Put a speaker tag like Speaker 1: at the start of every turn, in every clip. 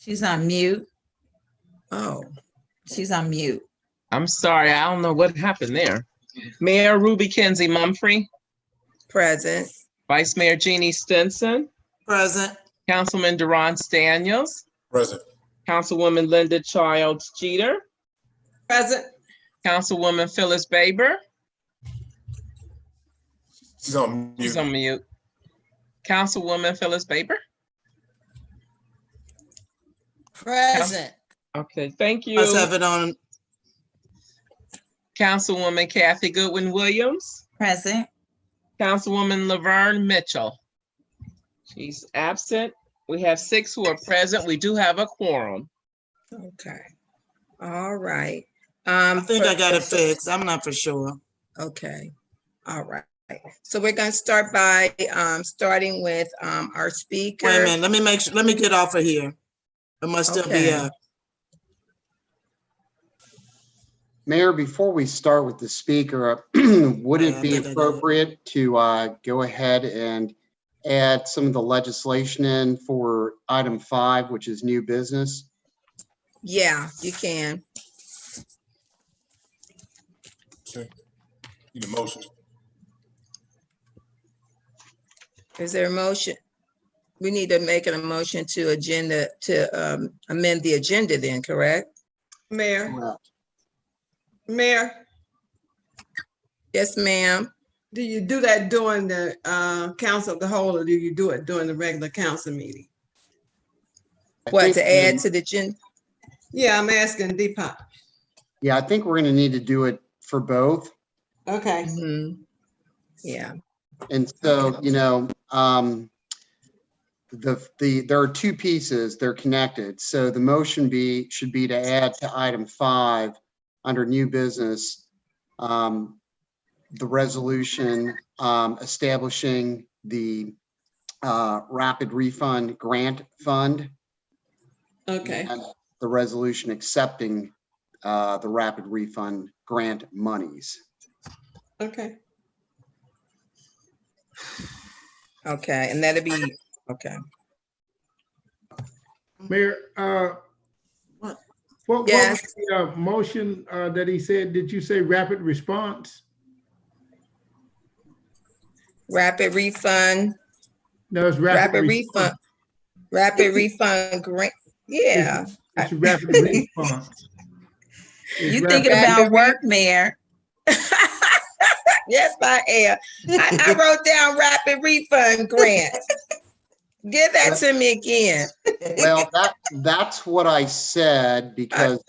Speaker 1: She's on mute.
Speaker 2: Oh,
Speaker 1: She's on mute.
Speaker 3: I'm sorry, I don't know what happened there. Mayor Ruby Kenzie Mumphrey,
Speaker 2: present.
Speaker 3: Vice Mayor Jeannie Stinson,
Speaker 2: Present.
Speaker 3: Councilman Deron Daniels,
Speaker 4: Present.
Speaker 3: Councilwoman Linda Childs Jeter,
Speaker 2: Present.
Speaker 3: Councilwoman Phyllis Baber.
Speaker 4: She's on mute.
Speaker 3: She's on mute. Councilwoman Phyllis Baber.
Speaker 2: Present.
Speaker 3: Okay, thank you.
Speaker 2: Must have it on.
Speaker 3: Councilwoman Kathy Goodwin Williams.
Speaker 1: Present.
Speaker 3: Councilwoman Laverne Mitchell. She's absent. We have 6 who are present. We do have a quorum.
Speaker 2: Okay. All right. I think I got it fixed. I'm not for sure. Okay. All right. So we're going to start by starting with our speaker. Wait a minute. Let me make sure. Let me get off of here. It must still be up.
Speaker 5: Mayor, before we start with the speaker, would it be appropriate to go ahead and add some of the legislation in for item 5, which is new business?
Speaker 2: Yeah, you can.
Speaker 4: Okay. Need a motion.
Speaker 2: Is there a motion? We need to make a motion to amend the agenda then, correct?
Speaker 6: Mayor.
Speaker 5: Correct.
Speaker 6: Mayor,
Speaker 2: Yes, ma'am.
Speaker 6: do you do that during the council of the whole, or do you do it during the regular council meeting?
Speaker 2: What, to add to the agenda?
Speaker 6: Yeah, I'm asking Deepak.
Speaker 5: Yeah, I think we're going to need to do it for both.
Speaker 6: Okay.
Speaker 2: Yeah.
Speaker 5: And so, you know, there are 2 pieces, they're connected. So the motion should be to add to item 5 under new business, the resolution establishing the rapid refund grant fund.
Speaker 6: Okay.
Speaker 5: And the resolution accepting the rapid refund grant monies.
Speaker 6: Okay.
Speaker 2: Okay, and that'll be, okay.
Speaker 7: Mayor, what
Speaker 2: Yes.
Speaker 7: was the motion that he said? Did you say rapid response?
Speaker 2: Rapid refund.
Speaker 7: No, it's
Speaker 2: Rapid refund. Rapid refund grant. Yeah.
Speaker 7: It's a rapid response. It's
Speaker 1: You
Speaker 7: rapid-
Speaker 1: thinking about work, Mayor?
Speaker 2: Yes, I am. I wrote down rapid refund grant. Give that to me again.
Speaker 5: Well, that's what I said because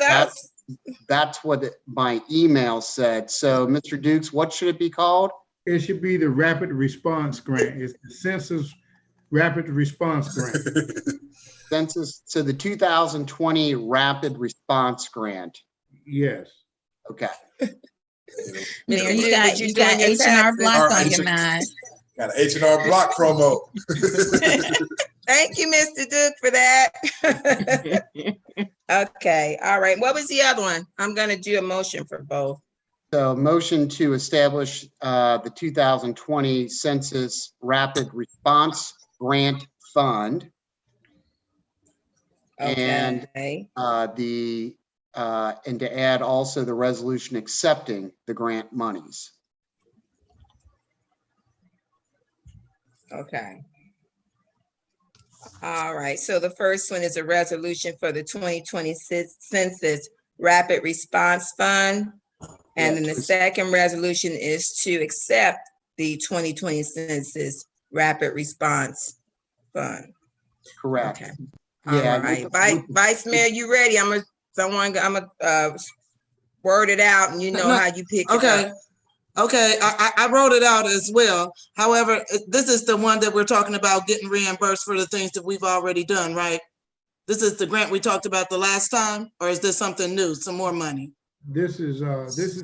Speaker 5: that's what my email said. So, Mr. Dukes, what should it be called?
Speaker 7: It should be the rapid response grant. It's the Census rapid response grant.
Speaker 5: Census, so the 2020 rapid response grant.
Speaker 7: Yes.
Speaker 5: Okay.
Speaker 1: Mayor, you got H&R Block on your mind.
Speaker 4: Got an H&R Block promo.
Speaker 2: Thank you, Mr. Duke, for that. Okay, all right. What was the other one? I'm gonna do a motion for both.
Speaker 5: So motion to establish the 2020 Census Rapid Response Grant Fund. And
Speaker 2: Okay.
Speaker 5: and to add also the resolution accepting the grant monies.
Speaker 2: Okay. All right, so the first one is a resolution for the 2020 Census Rapid Response Fund. And then the second resolution is to accept the 2020 Census Rapid Response Fund.
Speaker 5: Correct.
Speaker 2: Okay.
Speaker 5: Yeah.
Speaker 2: All right, Vice Mayor, you ready? I'm gonna word it out, and you know how you pick it up.
Speaker 8: Okay, I wrote it out as well. However, this is the one that we're talking about getting reimbursed for the things that we've already done, right? This is the grant we talked about the last time, or is this something new, some more money?
Speaker 7: This is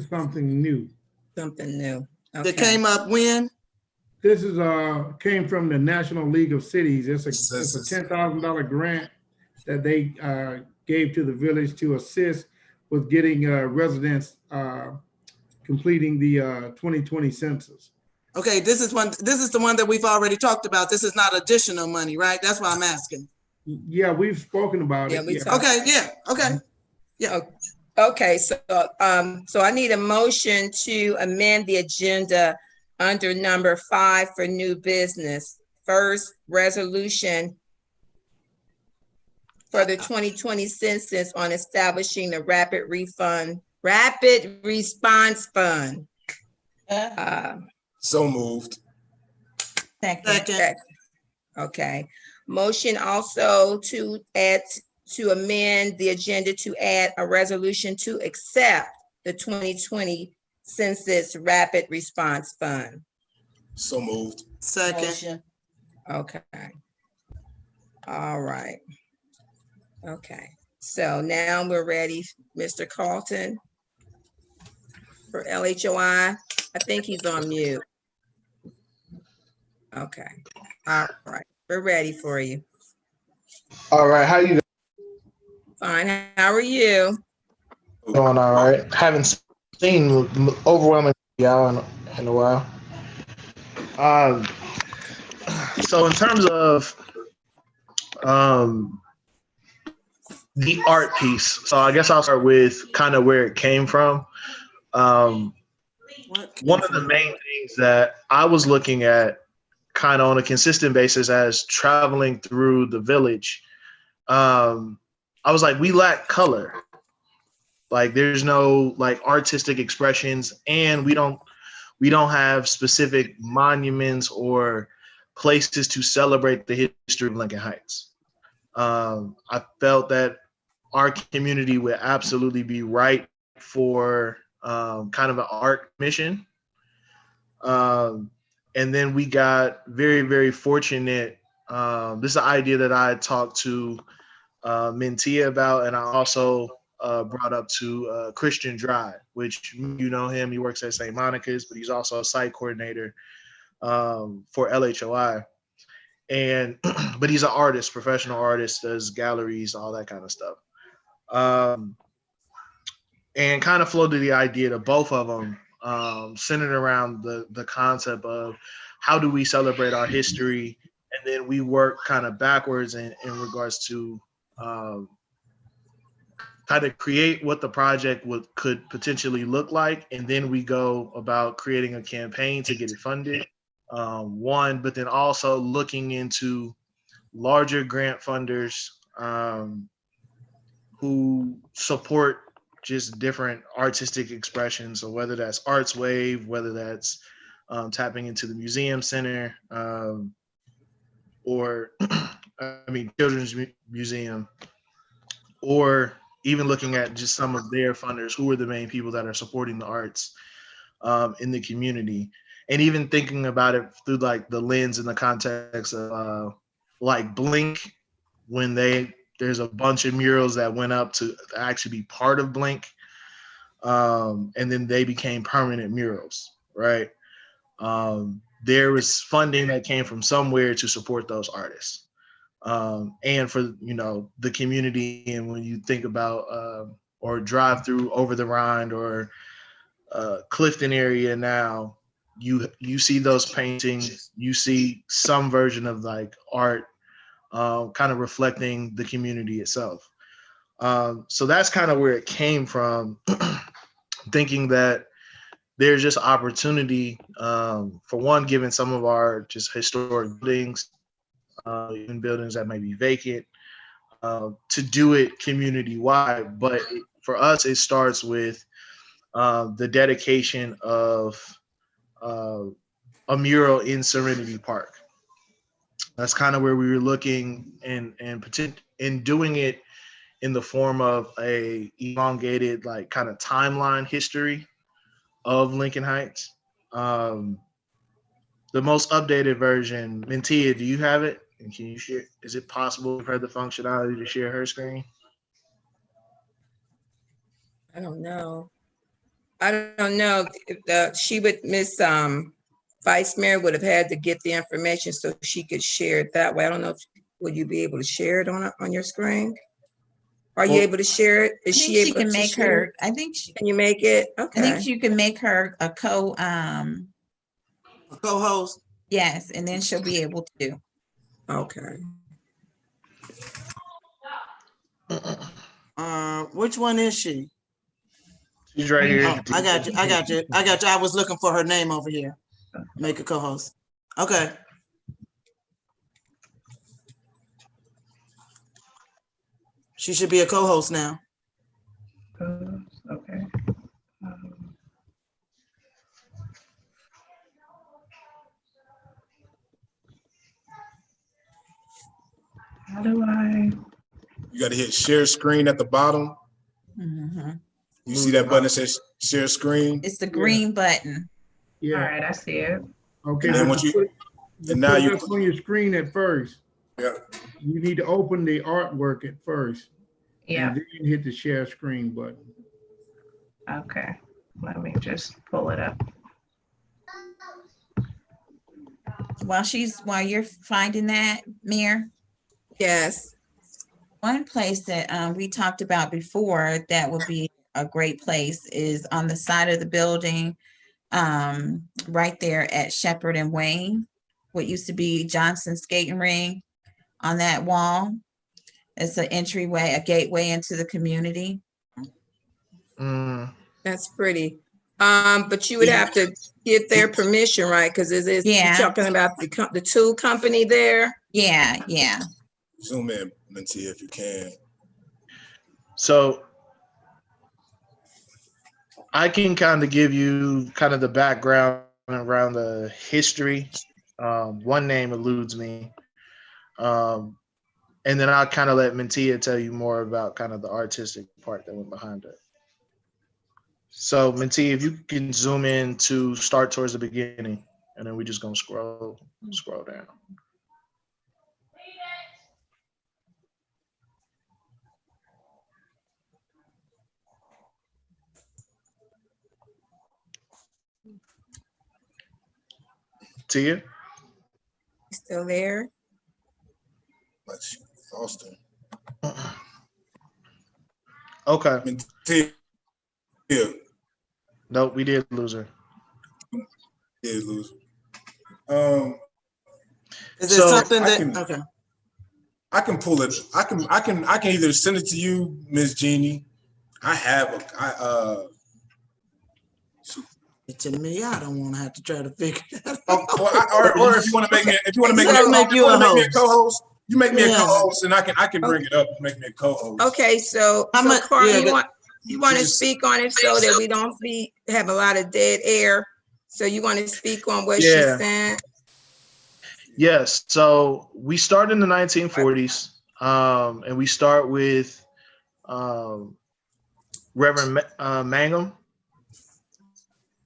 Speaker 7: something new.
Speaker 2: Something new. Okay.
Speaker 8: That came up when?
Speaker 7: This is came from the National League of Cities. It's a $10,000 grant that they gave to the village to assist with getting residents completing the 2020 census.
Speaker 8: Okay, this is the one that we've already talked about. This is not additional money, right? That's why I'm asking.
Speaker 7: Yeah, we've spoken about
Speaker 2: Yeah,
Speaker 7: it.
Speaker 2: we
Speaker 7: Yeah.
Speaker 2: talked.
Speaker 8: Okay, yeah, okay.
Speaker 2: Okay, so I need a motion to amend the agenda under number 5 for new business. First, resolution for the 2020 census on establishing the rapid response fund.
Speaker 4: So moved.
Speaker 8: Second,
Speaker 2: Okay, motion also to amend the agenda to add a resolution to accept the 2020 Census Rapid Response Fund.
Speaker 4: So moved.
Speaker 8: second.
Speaker 2: Okay. All right. Okay, so now we're ready, Mr. Carlton for LHOI. I think he's on mute. Okay, all right, we're ready for you.
Speaker 9: All right, how you
Speaker 2: Fine, how are you?
Speaker 9: doing? All right. Haven't seen overwhelming y'all in a while. So in terms of the art piece, so I guess I'll start with kind of where it came from. One of the main things that I was looking at kind of on a consistent basis as traveling through the village, I was like, we lack color. Like there's no like artistic expressions, and we don't have specific monuments or places to celebrate the history of Lincoln Heights. I felt that our community would absolutely be right for kind of an art mission. And then we got very, very fortunate. This is an idea that I talked to Mentia about, and I also brought up to Christian Dry, which you know him. He works at St. Monica's, but he's also a site coordinator for LHOI. And but he's an artist, professional artist, does galleries, all that kind of stuff. And kind of floated the idea to both of them, centered around the concept of how do we celebrate our history, and then we work kind of backwards in regards to kind of create what the project could potentially look like, and then we go about creating a campaign to get it funded. But then also looking into larger grant funders who support just different artistic expressions. So whether that's Arts Wave, whether that's tapping into the museum center, or Children's Museum, or even looking at just some of their funders, who are the main people that are supporting the arts in the community. And even thinking about it through like the lens and the context of like Blink, when there's a bunch of murals that went up to actually be part of Blink, and then they became permanent murals, right? There was funding that came from somewhere to support those artists. And for, the community, and when you think about or drive through Over the Rhine or Clifton area now, you see those paintings, you see some version of like art kind of reflecting the community itself. So that's kind of where it came from, thinking that there's just opportunity, for one, given some of our just historic buildings, even buildings that may be vacant, to do it community-wide. But for us, it starts with the dedication of a mural in Serenity Park. That's kind of where we were looking and doing it in the form of a elongated, like kind of timeline history of Lincoln Heights. The most updated version, Mentia, do you have it? And can you share? Is it possible for her the functionality to share her screen?
Speaker 2: I don't know. If Miss Vice Mayor would have had to get the information so she could share it that way. I don't know would you be able to share it on your screen? Are you able to share it? Is she able to
Speaker 1: make
Speaker 2: share
Speaker 1: her?
Speaker 2: it?
Speaker 1: I think she.
Speaker 2: Can you make it? Okay.
Speaker 1: I think you can make her a
Speaker 8: co-host.
Speaker 1: Yes, and then she'll be able to.
Speaker 2: Okay.
Speaker 8: Which one is she?
Speaker 9: She's right here.
Speaker 8: Oh, I got you. I was looking for her name over here. Make a co-host. Okay. She should be a co-host now.
Speaker 10: Okay. How do I?
Speaker 4: You gotta hit share screen at the bottom.
Speaker 1: Mhm.
Speaker 4: You see that button that says share screen?
Speaker 1: It's the green button.
Speaker 7: Yeah.
Speaker 10: All right, I see it.
Speaker 7: Okay.
Speaker 4: And then
Speaker 7: but
Speaker 4: once you,
Speaker 7: you
Speaker 4: and now
Speaker 7: put
Speaker 4: you,
Speaker 7: this on your screen at first.
Speaker 4: yeah.
Speaker 7: You need to open the artwork at first.
Speaker 10: Yeah.
Speaker 7: And then hit the share screen button.
Speaker 10: Okay. Let me just pull it up.
Speaker 1: While you're finding that, Mayor,
Speaker 2: Yes.
Speaker 1: one place that we talked about before that would be a great place is on the side of the building, right there at Shepherd and Wayne, what used to be Johnson Skating Ring. On that wall, it's an entryway, a gateway into the community.
Speaker 2: That's pretty. But you would have to get their permission, right? Because you're talking about the tool company there.
Speaker 1: Yeah, yeah.
Speaker 4: Zoom in, Mentia, if you can.
Speaker 9: So I can kind of give you kind of the background around the history. One name eludes me. And then I'll kind of let Mentia tell you more about kind of the artistic part that went behind it. So Mentia, if you can zoom in to start towards the beginning, and then we're just gonna scroll down. Tia?
Speaker 2: Still there?
Speaker 4: Austin.
Speaker 9: Okay.
Speaker 4: Yeah.
Speaker 9: Nope, we did lose her.
Speaker 4: Did lose.
Speaker 8: Is there something that okay?
Speaker 4: I can pull it. I can either send it to you, Miss Jeannie. I have
Speaker 8: to me, I don't want to have to try to figure it out.
Speaker 4: Or if you want to make me, a co-host, you make me a co-host, and I can bring it up and make me a co-host.
Speaker 2: Okay, so Carl, you want to speak on it so that we don't have a lot of dead air. So you want to speak on what she said?
Speaker 9: Yes. So we start in the 1940s, and we start with Reverend Mangum.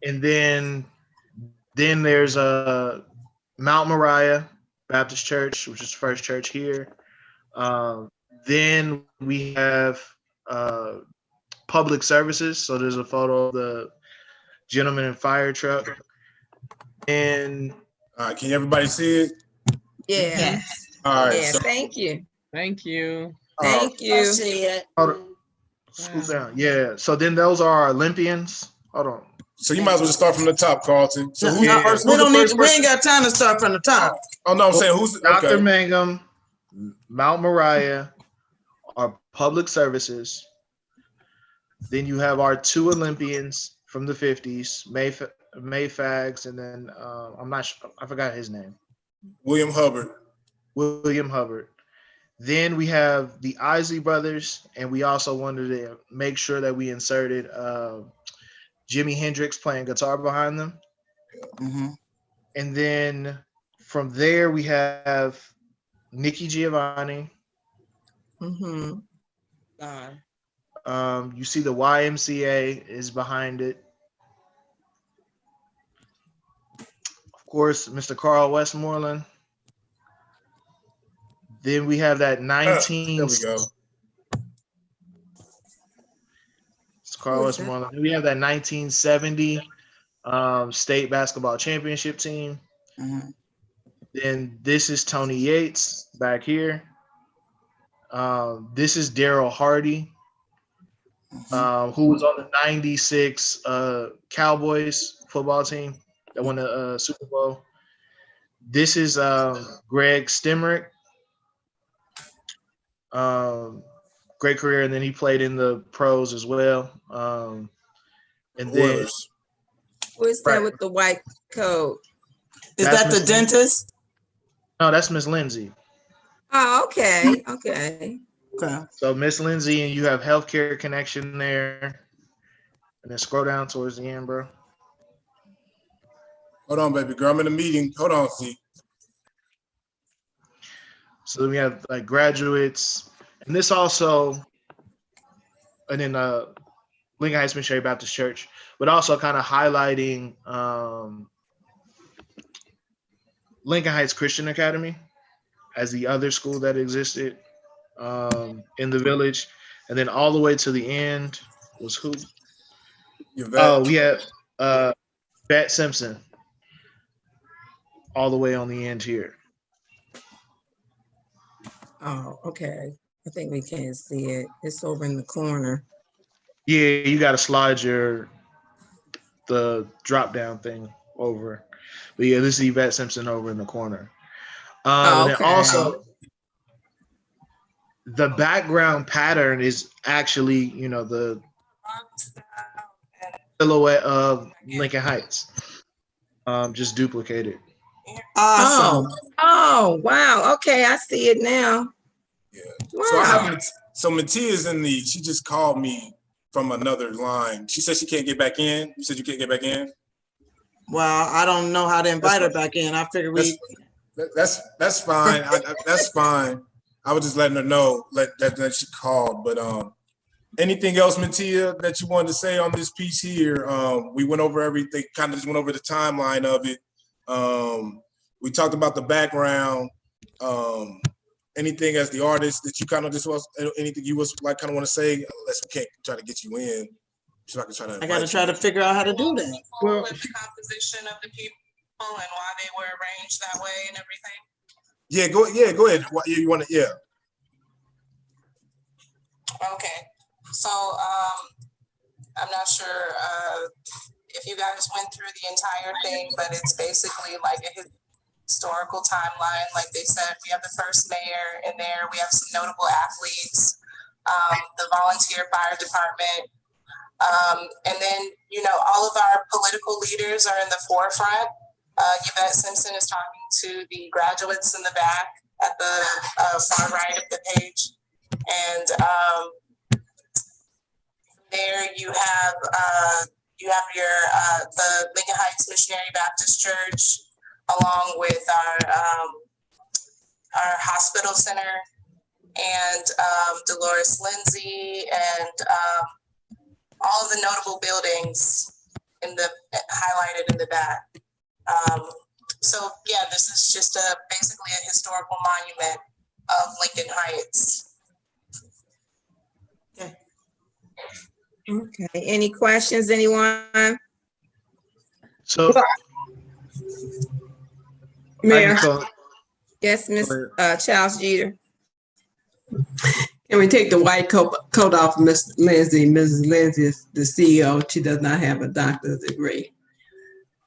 Speaker 9: And then there's Mount Moriah Baptist Church, which is the first church here. Then we have public services. So there's a photo of the gentleman in fire truck. And
Speaker 4: can everybody see it?
Speaker 2: Yeah.
Speaker 1: Yes.
Speaker 4: All right.
Speaker 2: Yeah.
Speaker 4: So,
Speaker 2: thank you.
Speaker 3: Thank you.
Speaker 2: Thank you.
Speaker 8: I see it.
Speaker 9: Scoot down. Yeah. So then those are our Olympians. Hold on.
Speaker 4: So you might as well just start from the top, Carlton. So
Speaker 8: we ain't got time to start from the top.
Speaker 4: Oh no, I'm saying who's
Speaker 9: Dr. Mangum, Mount Moriah, our public services. Then you have our two Olympians from the 50s, May Fags, and then I forgot his name.
Speaker 4: William Hubbard.
Speaker 9: Then we have the Isley brothers, and we also wanted to make sure that we inserted Jimi Hendrix playing guitar behind them.
Speaker 8: Mm-hmm.
Speaker 9: And then from there, we have Nikki Giovanni.
Speaker 2: Mm-hmm.
Speaker 9: You see the YMCA is behind it. Of course, Mr. Carl Westmoreland. Then we have that 19.
Speaker 4: There we go.
Speaker 9: Carl Westmoreland. Then we have that 1970 state basketball championship team.
Speaker 8: Mm-hmm.
Speaker 9: Then this is Tony Yates back here. This is Daryl Hardy, who was on the 96 Cowboys football team that won the Super Bowl. This is Greg Stemrick. great career, and then he played in the pros as well. And then
Speaker 2: Where's that with the white coat?
Speaker 8: Is that the dentist?
Speaker 9: No, that's Miss Lindsay.
Speaker 2: Oh, okay, okay.
Speaker 8: Okay.
Speaker 9: So Miss Lindsay, and you have healthcare connection there. And then scroll down towards the end, bro.
Speaker 4: Hold on, baby girl. I'm in a meeting. Hold on, see.
Speaker 9: So then we have like graduates, and this also, and then Lincoln Heights Missionary Baptist Church, but also kind of highlighting Lincoln Heights Christian Academy as the other school that existed in the village. And then all the way to the end was who? Oh, we have Bat Simpson all the way on the end here.
Speaker 2: Oh, okay. I think we can't see it. It's over in the corner.
Speaker 9: Yeah, you got to slide the drop down thing over. But yeah, this is Yvette Simpson over in the corner. And then also, the background pattern is actually, you know, the silhouette of Lincoln Heights, just duplicated.
Speaker 2: Awesome. Oh, wow. Okay, I see it now.
Speaker 4: Yeah.
Speaker 2: Wow.
Speaker 4: So Matia's she just called me from another line. She said she can't get back in. You said you can't get back in?
Speaker 8: Well, I don't know how to invite her back in. I figured
Speaker 4: that's fine. That's fine. I was just letting her know that she called. But anything else, Matia, that you wanted to say on this piece here? We went over everything, kind of just went over the timeline of it. We talked about the background. Anything as the artist that you kind of just anything you was like kind of want to say, unless we can't try to get you in. So I can try to.
Speaker 8: I got to try to figure out how to do that.
Speaker 10: Well, with the composition of the people and why they were arranged that way and everything.
Speaker 4: Yeah, go ahead. You want to? Yeah.
Speaker 10: Okay, so I'm not sure if you guys went through the entire thing, but it's basically like a historical timeline. Like they said, we have the first mayor in there. We have some notable athletes, the volunteer fire department. And then, you know, all of our political leaders are in the forefront. Yvette Simpson is talking to the graduates in the back at the far right of the page. And there you have your the Lincoln Heights Missionary Baptist Church, along with our hospital center, and Dolores Lindsay, and all of the notable buildings highlighted in the back. So yeah, this is just basically a historical monument of Lincoln Heights.
Speaker 2: Okay. Any questions, anyone?
Speaker 9: So,
Speaker 6: Mayor.
Speaker 2: Yes, Miss Charles Jeter.
Speaker 6: Can we take the white coat off Miss Lindsay? Mrs. Lindsay is the CEO. She does not have a doctor's degree.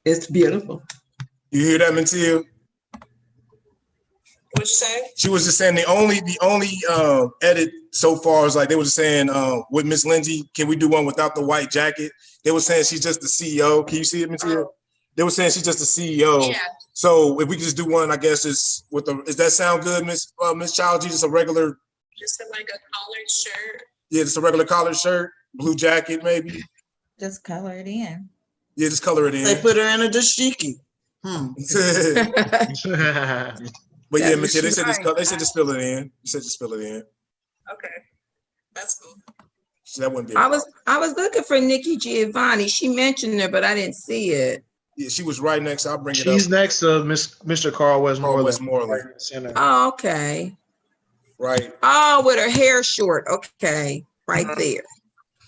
Speaker 6: It's beautiful.
Speaker 4: You hear that, Matia?
Speaker 10: What'd you say?
Speaker 4: She was just saying the only edit so far is like they were just saying with Miss Lindsay, can we do one without the white jacket? They were saying she's just the CEO. Can you see it, Matia? They were saying she's just the CEO. Yeah. So if we could just do one, I guess is with the. Does that sound good, Miss Child? Just a regular.
Speaker 10: Just like a collared shirt.
Speaker 4: Yeah, just a regular collared shirt, blue jacket, maybe.
Speaker 1: Just color it in.
Speaker 4: Yeah, just color it in.
Speaker 8: They put her in a dashiki.
Speaker 4: But yeah, Matia, they said just fill it in. You said just fill it in.
Speaker 10: Okay, that's cool.
Speaker 4: So that wouldn't be.
Speaker 2: I was looking for Nikki Giovanni. She mentioned her, but I didn't see it.
Speaker 4: Yeah, she was right next. I'll bring it up.
Speaker 9: She's next to Mr. Carl Westmoreland.
Speaker 2: Oh, okay.
Speaker 4: Right.
Speaker 2: Oh, with her hair short. Okay, right there.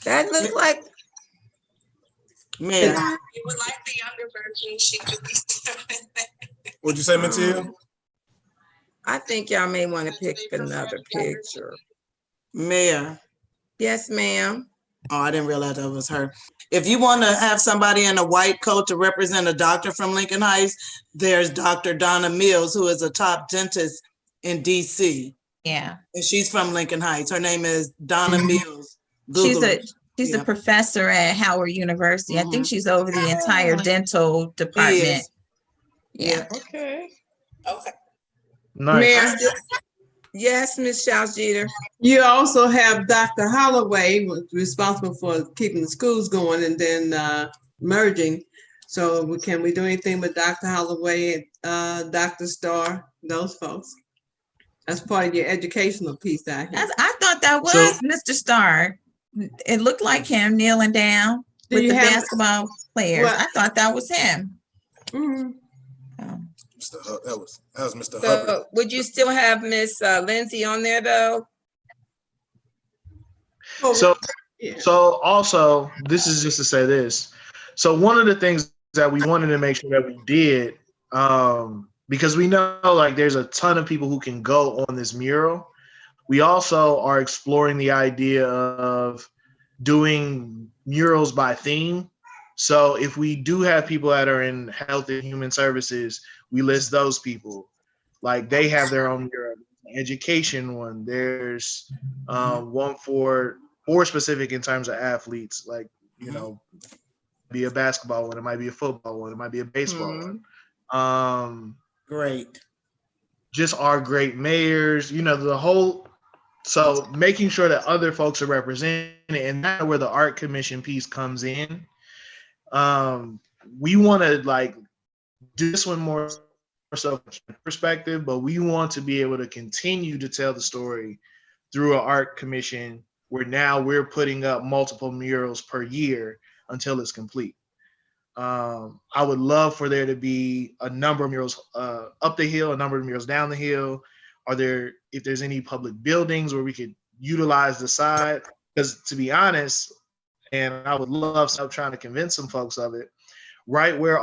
Speaker 2: That looks like.
Speaker 8: Man,
Speaker 10: you would like the younger version. She could be.
Speaker 4: What'd you say, Matia?
Speaker 2: I think y'all may want to pick another picture.
Speaker 8: Mayor.
Speaker 2: Yes, ma'am.
Speaker 8: Oh, I didn't realize that was her. If you want to have somebody in a white coat to represent a doctor from Lincoln Heights, there's Dr. Donna Mills, who is a top dentist in DC.
Speaker 1: Yeah.
Speaker 8: And she's from Lincoln Heights. Her name is Donna Mills.
Speaker 1: She's
Speaker 8: Google
Speaker 1: a
Speaker 8: Yeah.
Speaker 1: professor at Howard University. I think she's over the entire dental department. Yeah.
Speaker 3: Okay.
Speaker 10: Okay.
Speaker 9: Nice.
Speaker 2: Mayor, yes, Ms. Charles Jeter.
Speaker 6: You also have Dr. Holloway, responsible for keeping the schools going and then merging. So can we do anything with Dr. Holloway, Dr. Starr, those folks? That's part of your educational piece, I think.
Speaker 1: I thought that was Mr. Starr. It looked like him kneeling down with the basketball players.
Speaker 6: Well,
Speaker 1: I thought that was him.
Speaker 6: Mhm.
Speaker 4: That was Mr. Hubbard.
Speaker 2: So would you still have Miss Lindsay on there though?
Speaker 9: So also, this is just to say this. So one of the things that we wanted to make sure that we did, because we know like there's a ton of people who can go on this mural. We also are exploring the idea of doing murals by theme. So if we do have people that are in health and human services, we list those people. Like they have their own mural. Education one. There's one for specific in terms of athletes, like, you know, be a basketball one, it might be a football one, it might be a baseball one.
Speaker 8: Great.
Speaker 9: Just our great mayors, you know, the whole, so making sure that other folks are represented, and that's where the art commission piece comes in. We want to like do this one more so from perspective, but we want to be able to continue to tell the story through an art commission where now we're putting up multiple murals per year until it's complete. I would love for there to be a number of murals up the hill, a number of murals down the hill. If there's any public buildings where we could utilize the side, because to be honest, and I would love to stop trying to convince some folks of it, right where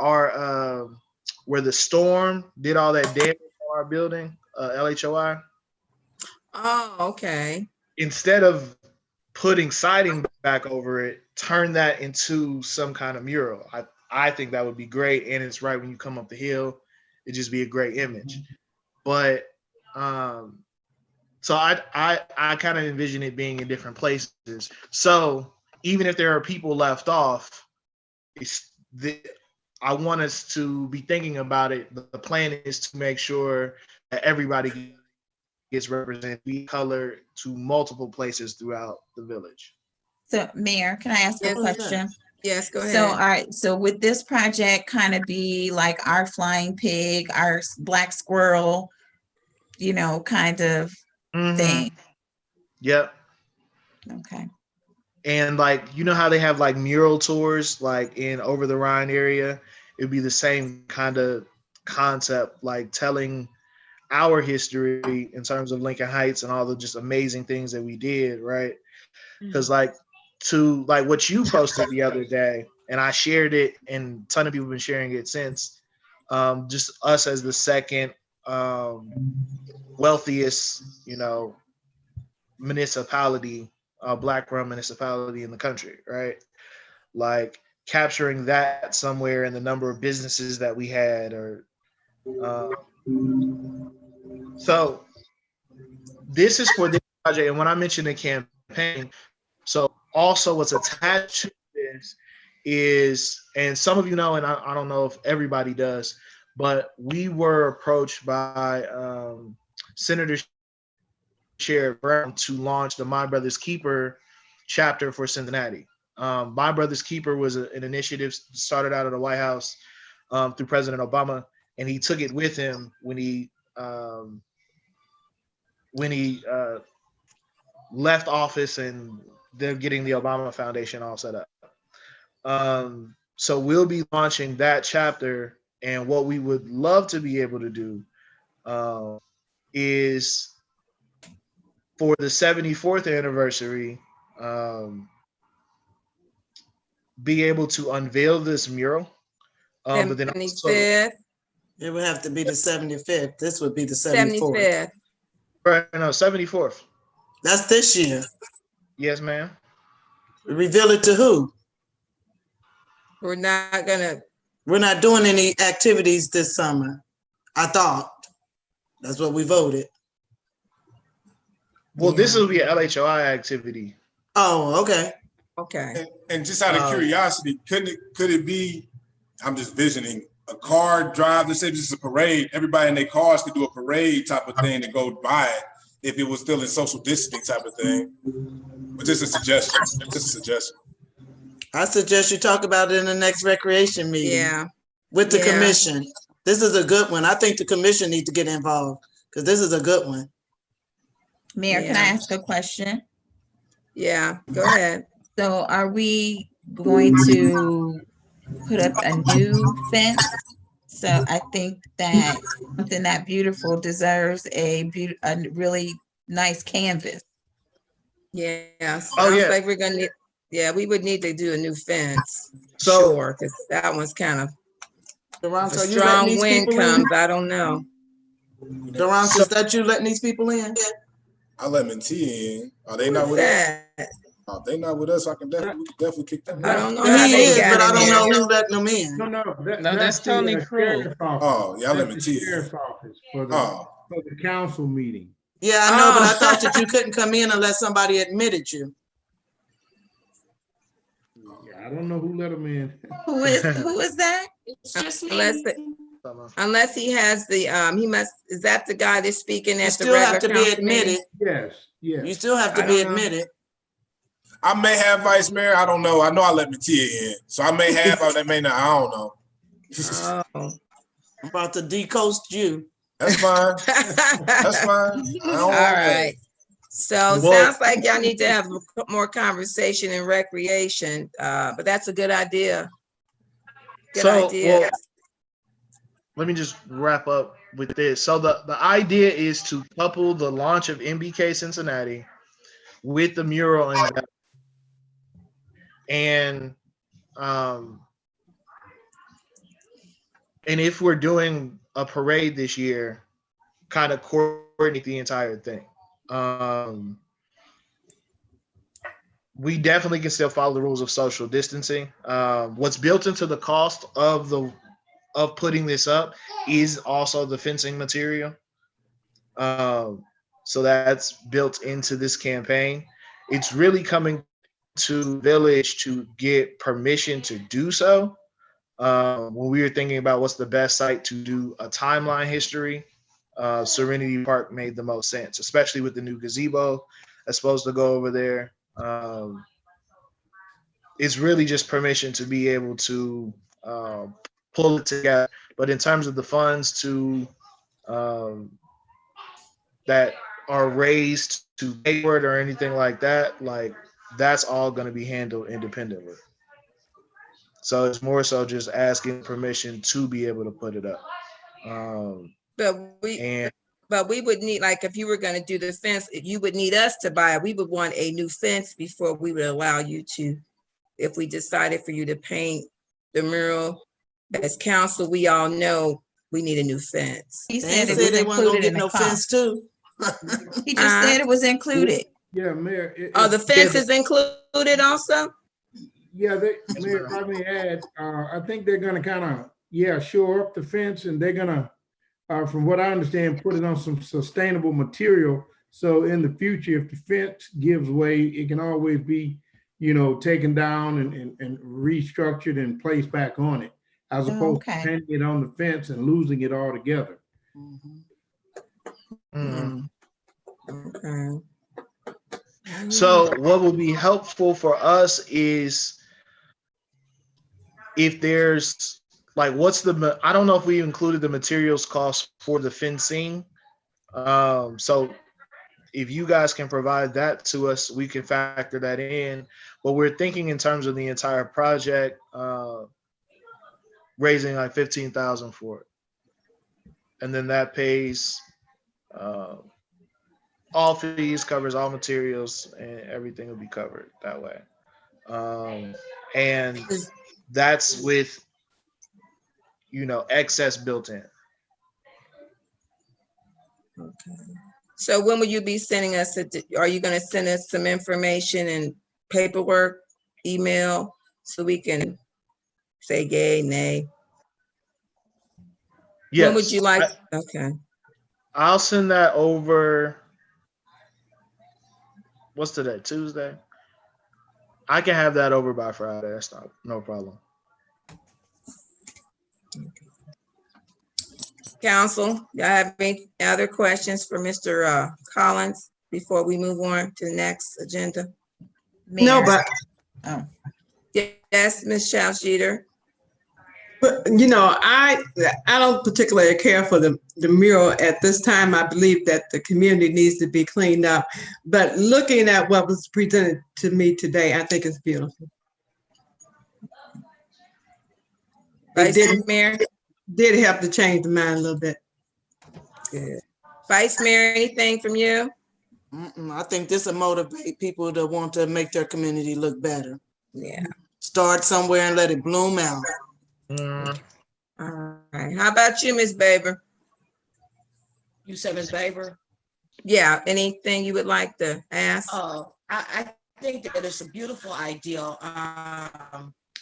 Speaker 9: where the storm did all that damage to our building, LHOI.
Speaker 2: Oh, okay.
Speaker 9: Instead of putting siding back over it, turn that into some kind of mural. I think that would be great, and it's right when you come up the hill. It'd just be a great image. But so I kind of envision it being in different places. So even if there are people left off, I want us to be thinking about it. The plan is to make sure that everybody gets represented, be colored to multiple places throughout the village.
Speaker 1: So Mayor, can I ask a question?
Speaker 2: Yes, go ahead.
Speaker 1: So, all right, so would this project kind of be like our flying pig, our black squirrel, you know, kind of thing?
Speaker 9: Yep.
Speaker 1: Okay.
Speaker 9: And like, you know how they have like mural tours, like in Over the Rhine area? It'd be the same kind of concept, like telling our history in terms of Lincoln Heights and all the just amazing things that we did, right? Because like what you posted the other day, and I shared it, and a ton of people have been sharing it since, just us as the second wealthiest, you know, municipality, Black-run municipality in the country, right? Like capturing that somewhere in the number of businesses that we had, or so this is for this project. And when I mentioned the campaign, so also what's attached to this is, and some of you know, and I don't know if everybody does, but we were approached by Senator Sherrod Brown to launch the My Brother's Keeper chapter for Cincinnati. My Brother's Keeper was an initiative started out of the White House through President Obama, and he took it with him when he left office, and they're getting the Obama Foundation all set up. So we'll be launching that chapter, and what we would love to be able to do is for the 74th anniversary, be able to unveil this mural. But then also,
Speaker 2: it
Speaker 8: would have to be the 75th. This would be the 74th.
Speaker 9: Right, no, 74th.
Speaker 8: That's this year.
Speaker 9: Yes, ma'am.
Speaker 8: Reveal it to who?
Speaker 2: We're not
Speaker 8: doing any activities this summer. I thought. That's what we voted.
Speaker 9: Well, this
Speaker 2: Yeah.
Speaker 9: will be an LHOI activity.
Speaker 8: Oh, okay.
Speaker 2: Okay.
Speaker 4: And just out of curiosity, could it be, I'm just visioning, a car drive, let's say this is a parade, everybody in their cars could do a parade type of thing to go by it if it was still in social distancing type of thing. But just a suggestion,
Speaker 8: I suggest you talk about it in the next recreation meeting.
Speaker 2: Yeah.
Speaker 8: With the
Speaker 2: Yeah.
Speaker 8: commission. This is a good one. I think the commission needs to get involved because this is a good one.
Speaker 1: Mayor, can I
Speaker 2: Yeah.
Speaker 1: ask a question?
Speaker 2: Yeah, go ahead.
Speaker 1: So are we going to put up a new fence? So I think that something that beautiful deserves a really nice canvas.
Speaker 2: Yeah, sounds
Speaker 9: Oh, yeah.
Speaker 2: like we're gonna need, yeah, we would need to do a new fence.
Speaker 9: So-
Speaker 2: Sure, because that one's kind of,
Speaker 8: Durant,
Speaker 2: if
Speaker 8: are
Speaker 2: a
Speaker 8: you letting
Speaker 2: strong
Speaker 8: these
Speaker 2: wind
Speaker 8: people
Speaker 2: comes,
Speaker 8: in?
Speaker 2: I don't know.
Speaker 8: Durant, is that you letting these people in?
Speaker 4: I let Mentia in. Are they not
Speaker 2: What's
Speaker 4: with us?
Speaker 2: that?
Speaker 4: Oh, they not with us. We can definitely kick them
Speaker 2: I
Speaker 4: out.
Speaker 2: don't know
Speaker 8: He
Speaker 2: how they
Speaker 8: is,
Speaker 2: got
Speaker 8: but I
Speaker 2: in
Speaker 8: don't
Speaker 2: there.
Speaker 8: know who letting them in.
Speaker 7: No,
Speaker 3: that's Tony
Speaker 7: the
Speaker 3: Crew.
Speaker 7: sheriff's office.
Speaker 4: Oh, y'all let
Speaker 7: That's the
Speaker 4: Mentia in.
Speaker 7: sheriff's office for
Speaker 4: Oh,
Speaker 7: the council meeting.
Speaker 8: Yeah, I know, but I
Speaker 2: Oh.
Speaker 8: thought that you couldn't come in unless somebody admitted you.
Speaker 7: Yeah, I don't know who let them in.
Speaker 1: Who is that?
Speaker 10: It's just
Speaker 2: Unless,
Speaker 10: me.
Speaker 2: unless he has the, is that the guy that's speaking
Speaker 8: You
Speaker 2: at the
Speaker 8: still have
Speaker 2: regular
Speaker 8: to be
Speaker 2: council meeting?
Speaker 8: admitted.
Speaker 7: Yes.
Speaker 8: You still have to
Speaker 2: I
Speaker 8: be
Speaker 2: don't know.
Speaker 8: admitted.
Speaker 4: I may have vice mayor. I don't know. I know I let Mentia in, so I may have. I may not. I don't know.
Speaker 2: Oh.
Speaker 8: I'm about to decoast you.
Speaker 4: That's fine. That's fine. I don't
Speaker 2: All
Speaker 4: want
Speaker 2: right. So
Speaker 9: Well-
Speaker 2: sounds like y'all need to have more conversation and recreation, but that's a good idea. Good
Speaker 9: So,
Speaker 2: idea.
Speaker 9: well, let me just wrap up with this. So the idea is to couple the launch of MBK Cincinnati with the mural and if we're doing a parade this year, kind of coordinate the entire thing. We definitely can still follow the rules of social distancing. What's built into the cost of putting this up is also the fencing material. So that's built into this campaign. It's really coming to Village to get permission to do so. When we were thinking about what's the best site to do a timeline history, Serenity Park made the most sense, especially with the new gazebo that's supposed to go over there. It's really just permission to be able to pull it together. But in terms of the funds to that are raised to pay for it or anything like that, like that's all going to be handled independently. So it's more so just asking permission to be able to put it up.
Speaker 2: But we would need, like, if you were going to do the fence, you would need us to buy it. We would want a new fence before we would allow you to, if we decided for you to paint the mural. As council, we all know we need a new fence.
Speaker 1: He
Speaker 8: They
Speaker 1: said
Speaker 8: ain't
Speaker 1: it
Speaker 8: say
Speaker 1: was
Speaker 8: they weren't gonna
Speaker 1: included
Speaker 8: get
Speaker 1: in the
Speaker 8: no
Speaker 1: cost.
Speaker 8: fence too.
Speaker 1: He just said it was included.
Speaker 7: Yeah, Mayor.
Speaker 2: Oh, the fence is included also?
Speaker 7: Yeah, Mayor, if I may add, I think they're gonna kind of, shore up the fence, and they're gonna, from what I understand, put it on some sustainable material. So in the future, if the fence gives way, it can always be, taken down and restructured and placed back on it, as opposed to painting it on the fence and losing it all together.
Speaker 2: Okay.
Speaker 9: So what will be helpful for us is if there's like, I don't know if we included the materials cost for the fencing. So if you guys can provide that to us, we can factor that in. But we're thinking in terms of the entire project, raising like $15,000 for it. And then that pays all fees, covers all materials, and everything will be covered that way. And that's with, excess built in.
Speaker 2: Okay. So when will you be sending us, are you going to send us some information and paperwork, email, so we can say yay, nay?
Speaker 9: Yes.
Speaker 2: When would you like? Okay.
Speaker 9: I'll send that over what's today? Tuesday? I can have that over by Friday. That's no problem.
Speaker 2: Counsel, y'all have any other questions for Mr. Collins before we move on to the next agenda?
Speaker 6: No,
Speaker 1: Mayor.
Speaker 6: but
Speaker 2: Yes, Ms. Jeter.
Speaker 6: But I don't particularly care for the mural at this time. I believe that the community needs to be cleaned up. But looking at what was presented to me today, I think it's beautiful.
Speaker 2: Vice Mayor?
Speaker 6: Did have to change the mind a little bit.
Speaker 2: Good. Vice Mayor, anything from you?
Speaker 8: I think this will motivate people to want to make their community look better.
Speaker 2: Yeah.
Speaker 8: Start somewhere and let it bloom out.
Speaker 2: All right. How about you, Ms. Baber?
Speaker 11: You said Ms. Baber?
Speaker 2: Yeah. Anything you would like to ask?
Speaker 11: Oh, I think that it's a beautiful idea.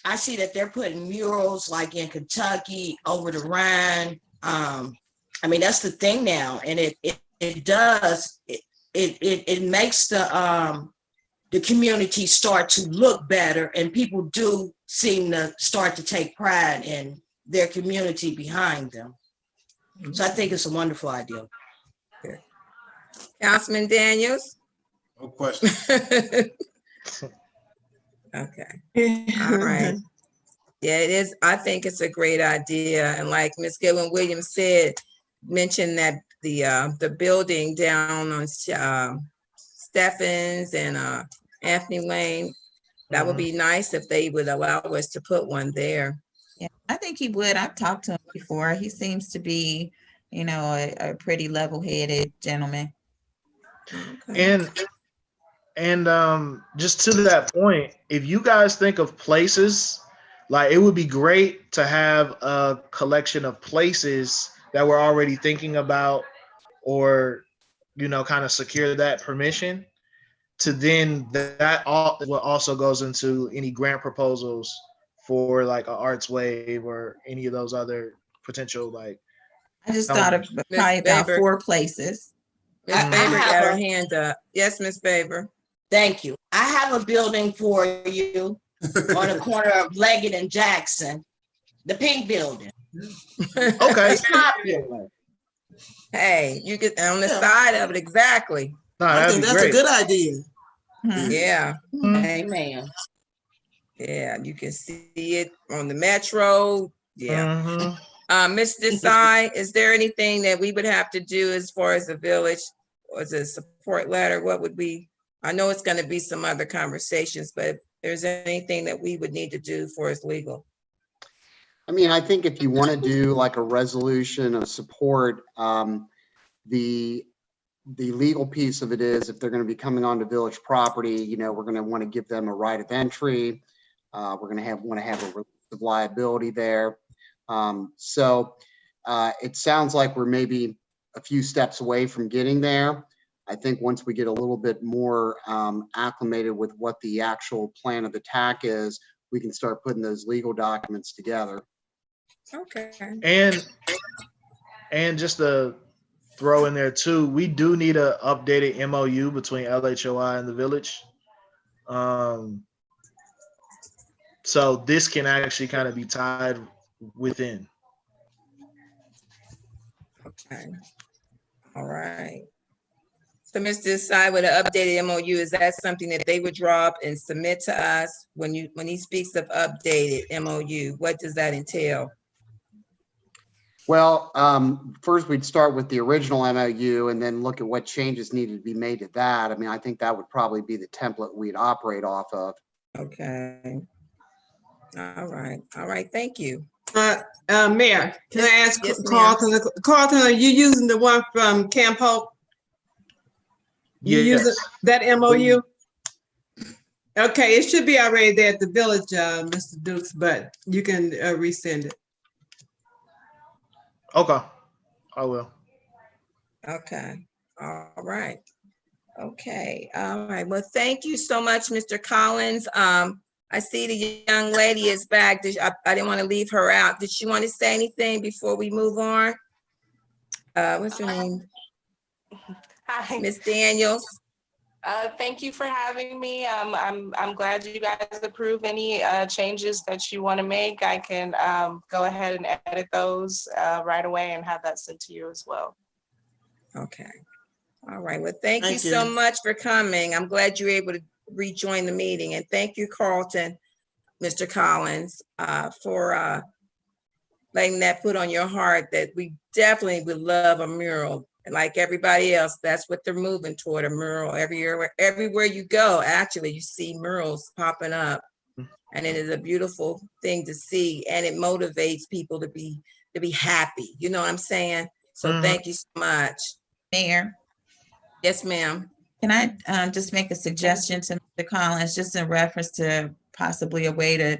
Speaker 11: I see that they're putting murals like in Kentucky, over the Rhine. I mean, that's the thing now, and it makes the community start to look better, and people do seem to start to take pride in their community behind them. So I think it's a wonderful idea.
Speaker 2: Okay. Councilman Daniels?
Speaker 4: No question.
Speaker 2: Okay. All right. Yeah, it is. I think it's a great idea. And like Ms. Goodwin Williams said, mentioned that the building down on Stephens and Anthony Lane, that would be nice if they would allow us to put one there.
Speaker 1: Yeah, I think he would. I've talked to him before. He seems to be, a pretty level-headed gentleman.
Speaker 2: Okay.
Speaker 9: And just to that point, if you guys think of places, like it would be great to have a collection of places that we're already thinking about, or kind of secure that permission, to then that also goes into any grant proposals for like an arts wave or any of those other potential like.
Speaker 1: I just thought of probably about 4 places.
Speaker 2: Ms. Baber got her hand up. Yes, Ms. Baber.
Speaker 11: Thank you. I have a building for you on the corner of Leggett and Jackson, the pink building.
Speaker 9: Okay.
Speaker 11: It's popular.
Speaker 2: Hey, you get on the side of it, exactly.
Speaker 9: No,
Speaker 8: I think that's a good idea.
Speaker 2: Yeah.
Speaker 11: Amen.
Speaker 2: Yeah, you can see it on the metro. Yeah.
Speaker 9: Mm-hmm.
Speaker 2: Ms. Desai, is there anything that we would have to do as far as the village, or as a support letter? What would we, I know it's going to be some other conversations, but if there's anything that we would need to do for as legal?
Speaker 5: I mean, I think if you want to do like a resolution of support, the legal piece of it is if they're going to be coming onto village property, we're going to want to give them a right of entry. We're going to want to have a release of liability there. So it sounds like we're maybe a few steps away from getting there. I think once we get a little bit more acclimated with what the actual plan of attack is, we can start putting those legal documents together.
Speaker 2: Okay.
Speaker 9: And just to throw in there too, we do need an updated MOU between LHOI and the village. So this can actually kind of be tied within.
Speaker 2: Okay. All right. So Mr. Desai, with an updated MOU, is that something that they would draw up and submit to us? When he speaks of updated MOU, what does that entail?
Speaker 5: Well, first we'd start with the original MOU and then look at what changes needed to be made to that. I mean, I think that would probably be the template we'd operate off of.
Speaker 2: Okay. All right. All right. Thank you.
Speaker 6: Mayor, can I ask
Speaker 2: Yes,
Speaker 6: Carlton? Carlton, are you using the one from Camp Hope? You using that MOU? Okay, it should be already there at the village, Mr. Dukes, but you can resend it.
Speaker 9: Okay, I will.
Speaker 2: Okay. All right. Okay. All right. Well, thank you so much, Mr. Collins. I see the young lady is back. I didn't want to leave her out. Did she want to say anything before we move on? What's her name?
Speaker 12: Hi.
Speaker 2: Miss Daniels.
Speaker 10: Thank you for having me. I'm glad you guys approve any changes that you want to make. I can go ahead and edit those right away and have that sent to you as well.
Speaker 2: Okay. All right. Well, thank you so much for coming. I'm glad you were able to rejoin the meeting. And thank you, Carlton, Mr. Collins, for letting that put on your heart that we definitely would love a mural. And like everybody else, that's what they're moving toward, a mural. Everywhere you go, actually, you see murals popping up. And it is a beautiful thing to see. And it motivates people to be happy. You know what I'm saying? So thank you so much.
Speaker 1: Mayor,
Speaker 2: Yes, ma'am.
Speaker 1: can I just make a suggestion to Mr. Collins, just in reference to possibly a way to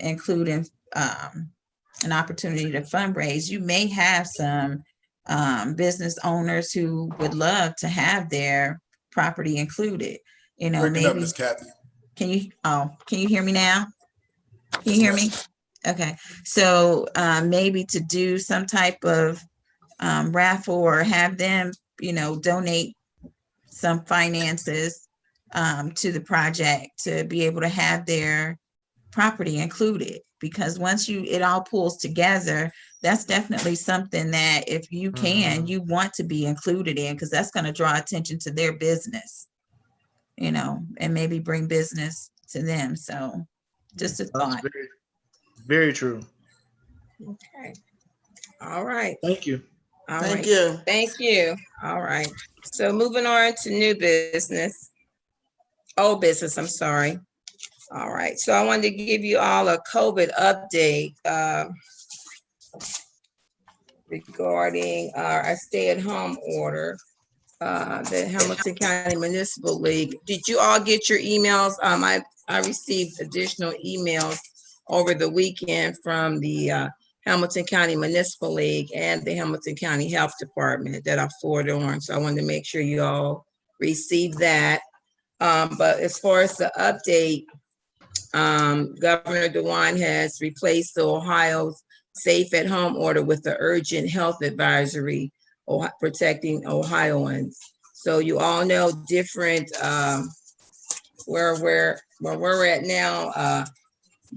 Speaker 1: include in, an opportunity to fundraise? You may have some business owners who would love to have their property included. You know,
Speaker 4: Breaking up,
Speaker 1: maybe.
Speaker 4: Miss Kathy.
Speaker 1: Can you hear me now? Can you hear me? Okay, so maybe to do some type of raffle or have them, you know, donate some finances to the project to be able to have their property included. Because once it all pulls together, that's definitely something that if you can, you want to be included in, because that's going to draw attention to their business, you know, and maybe bring business to them. So just a thought.
Speaker 9: Very, very true.
Speaker 2: Okay. All right.
Speaker 9: Thank you.
Speaker 2: All
Speaker 8: Thank
Speaker 2: right.
Speaker 8: you.
Speaker 2: Thank you. All right. So moving on to new business. Old business, I'm sorry. All right. So I wanted to give you all a COVID update regarding our stay-at-home order. The Hamilton County Municipal League. Did you all get your emails? I received additional emails over the weekend from the Hamilton County Municipal League and the Hamilton County Health Department that I forwarded on. So I wanted to make sure you all received that. But as far as the update, Governor DeWine has replaced the Ohio's safe at home order with the urgent health advisory protecting Ohioans. So you all know different where we're at now,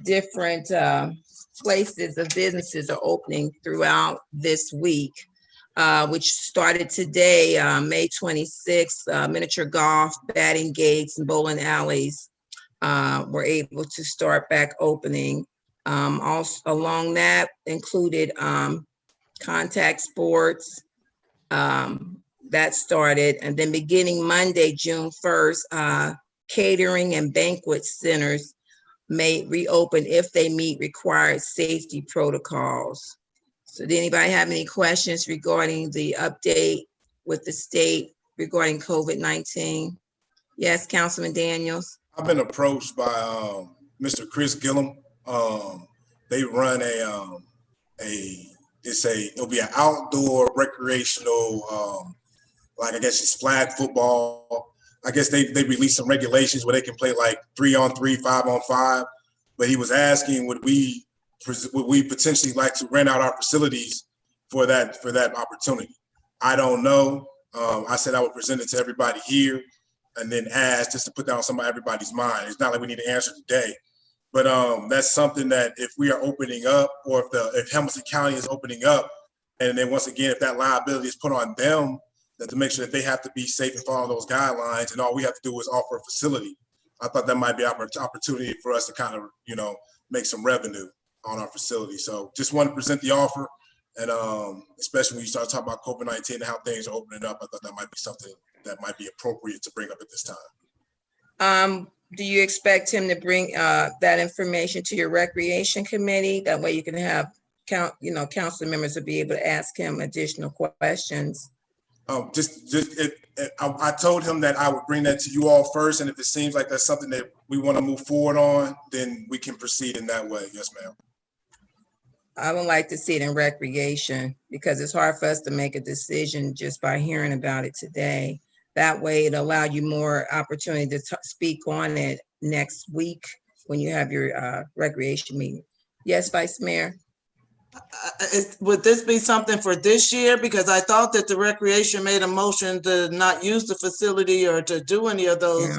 Speaker 2: different places of businesses are opening throughout this week, which started today, May 26th. Miniature golf, batting gates, and bowling alleys were able to start back opening. Also along that included contact sports, that started. And then beginning Monday, June 1st, catering and banquet centers may reopen if they meet required safety protocols. So did anybody have any questions regarding the update with the state regarding COVID-19? Yes, Councilman Daniels.
Speaker 4: I've been approached by Mr. Chris Gillum. They run it'll be an outdoor recreational, like I guess it's flag football. I guess they released some regulations where they can play like 3-on-3, 5-on-5. But he was asking, would we potentially like to rent out our facilities for that opportunity? I don't know. I said I would present it to everybody here and then ask just to put that on everybody's mind. It's not like we need to answer today, but that's something that if we are opening up, or if Hamilton County is opening up, and then once again, if that liability is put on them, that to make sure that they have to be safe and follow those guidelines, and all we have to do is offer a facility. I thought that might be an opportunity for us to kind of, make some revenue on our facility. So just want to present the offer. And especially when you start talking about COVID-19 and how things are opening up, I thought that might be something that might be appropriate to bring up at this time.
Speaker 2: Do you expect him to bring that information to your recreation committee? That way you can have council members will be able to ask him additional questions.
Speaker 4: I told him that I would bring that to you all first, and if it seems like that's something that we want to move forward on, then we can proceed in that way. Yes, ma'am.
Speaker 2: I would like to see it in recreation because it's hard for us to make a decision just by hearing about it today. That way it'll allow you more opportunity to speak on it next week when you have your recreation meeting. Yes, Vice Mayor.
Speaker 8: Would this be something for this year? Because I thought that the recreation made a motion to not use the facility or to do any of those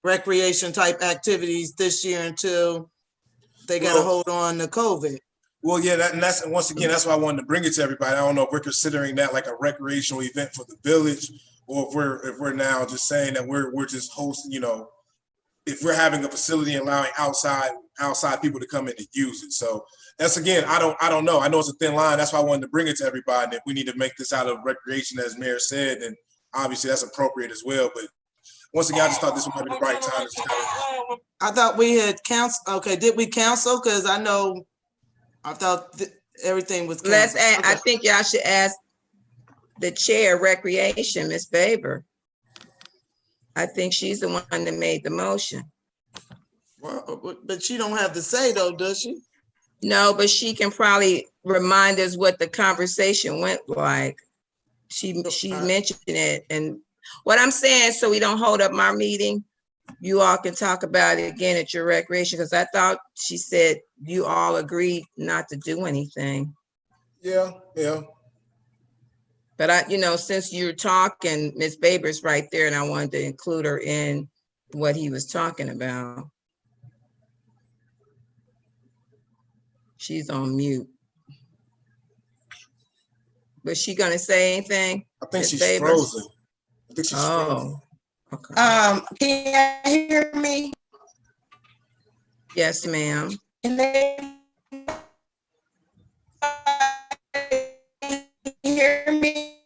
Speaker 8: recreation type activities this year until they got to hold on to COVID.
Speaker 4: Well, yeah, that's once again, that's why I wanted to bring it to everybody. I don't know if we're considering that like a recreational event for the village, or if we're now just saying that we're just hosting, if we're having a facility and allowing outside people to come in and use it. So that's, again, I don't know. I know it's a thin line. That's why I wanted to bring it to everybody. And if we need to make this out of recreation, as Mayor said, then obviously that's appropriate as well. But once again, I just thought this might be the right time.
Speaker 8: I thought we had counsel. Okay, did we counsel? Because I thought everything was counsel.
Speaker 2: Let's add, I think y'all should ask the chair of recreation, Ms. Baber. I think she's the one that made the motion.
Speaker 8: Well, but she don't have to say though, does she?
Speaker 2: No, but she can probably remind us what the conversation went like. She mentioned it, and what I'm saying, so we don't hold up my meeting, you all can talk about it again at your recreation, because I thought she said you all agreed not to do anything.
Speaker 4: Yeah.
Speaker 2: But since you're talking, Ms. Baber's right there, and I wanted to include her in what he was talking about. She's on mute. Was she gonna say anything?
Speaker 4: I think she's frozen. I think she's frozen.
Speaker 2: Okay.
Speaker 11: Can you hear me?
Speaker 2: Yes, ma'am.
Speaker 11: Can they hear me?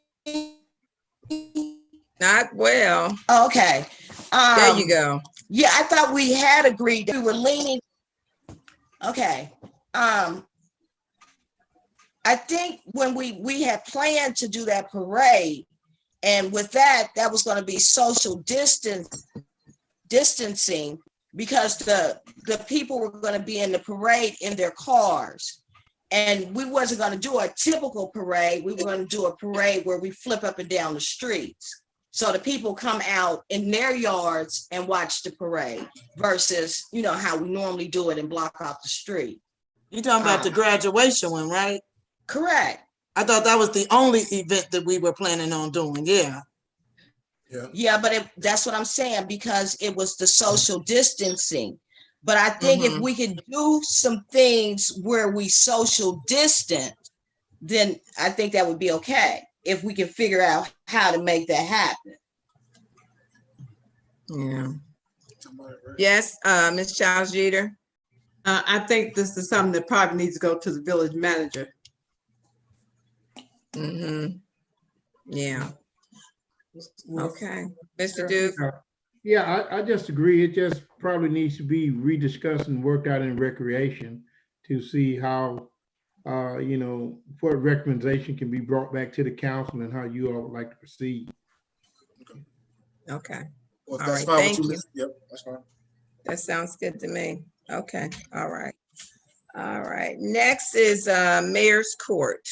Speaker 2: Not well.
Speaker 11: Okay.
Speaker 2: There you go.
Speaker 11: Yeah, I thought we had agreed that we were leaning. Okay. I think when we had planned to do that parade, and with that was going to be social distancing, because the people were going to be in the parade in their cars. And we wasn't going to do a typical parade. We were going to do a parade where we flip up and down the streets. So the people come out in their yards and watch the parade versus, how we normally do it and block off the street.
Speaker 8: You're talking about the graduation one, right?
Speaker 11: Correct.
Speaker 8: I thought that was the only event that we were planning on doing. Yeah.
Speaker 11: Yeah, but that's what I'm saying, because it was the social distancing. But I think if we could do some things where we social distance, then I think that would be okay, if we can figure out how to make that happen.
Speaker 2: Yeah. Yes, Ms. Charles Jeter.
Speaker 6: I think this is something that probably needs to go to the village manager.
Speaker 2: Yeah. Okay. Mr. Duke.
Speaker 7: Yeah, I just agree. It just probably needs to be rediscussed and worked out in recreation to see how, what recommendation can be brought back to the council and how you all would like to proceed.
Speaker 2: Okay.
Speaker 4: Well,
Speaker 2: all
Speaker 4: that's
Speaker 2: right.
Speaker 4: fine.
Speaker 2: Thank you.
Speaker 4: Yep, that's fine.
Speaker 2: That sounds good to me. Okay. All right. All right. Next is Mayor's Court.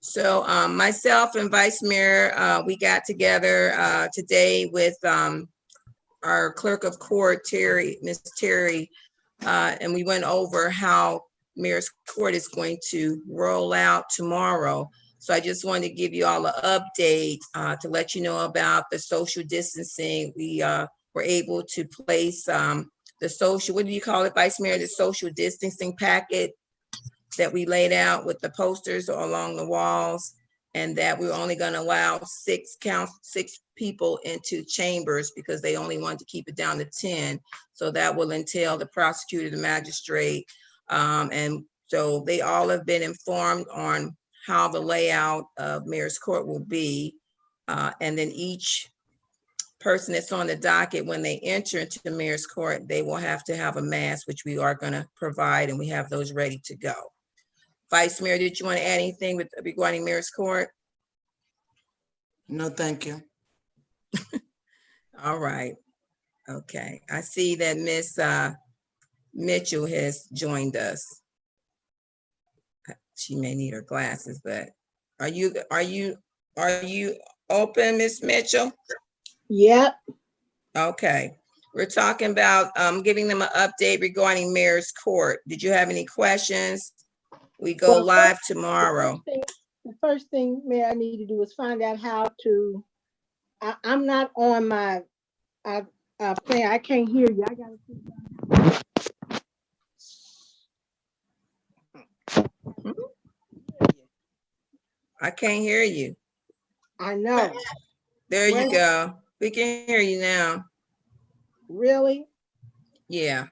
Speaker 2: So myself and Vice Mayor, we got together today with our Clerk of Court, Miss Terry, and we went over how Mayor's Court is going to roll out tomorrow. So I just wanted to give you all an update to let you know about the social distancing. We were able to place the social, what do you call it, Vice Mayor, the social distancing packet that we laid out with the posters along the walls, and that we're only going to allow six people into chambers because they only want to keep it down to 10. So that will entail the prosecutor, the magistrate. And so they all have been informed on how the layout of Mayor's Court will be. And then each person that's on the docket, when they enter into the Mayor's Court, they will have to have a mask, which we are going to provide, and we have those ready to go. Vice Mayor, did you want to add anything regarding Mayor's Court?
Speaker 8: No, thank you.
Speaker 2: All right. Okay. I see that Miss Mitchell has joined us. She may need her glasses, but are you open, Miss Mitchell?
Speaker 12: Yep.
Speaker 2: Okay. We're talking about giving them an update regarding Mayor's Court. Did you have any questions? We go
Speaker 12: Well,
Speaker 2: live tomorrow.
Speaker 12: The first thing, Mayor, I need to do is find out how to, I'm not on my thing. I can't hear you. I gotta sit down.
Speaker 2: I can't hear you.
Speaker 12: I know.
Speaker 2: There you go. We can hear you now.
Speaker 12: Really?
Speaker 2: Yeah.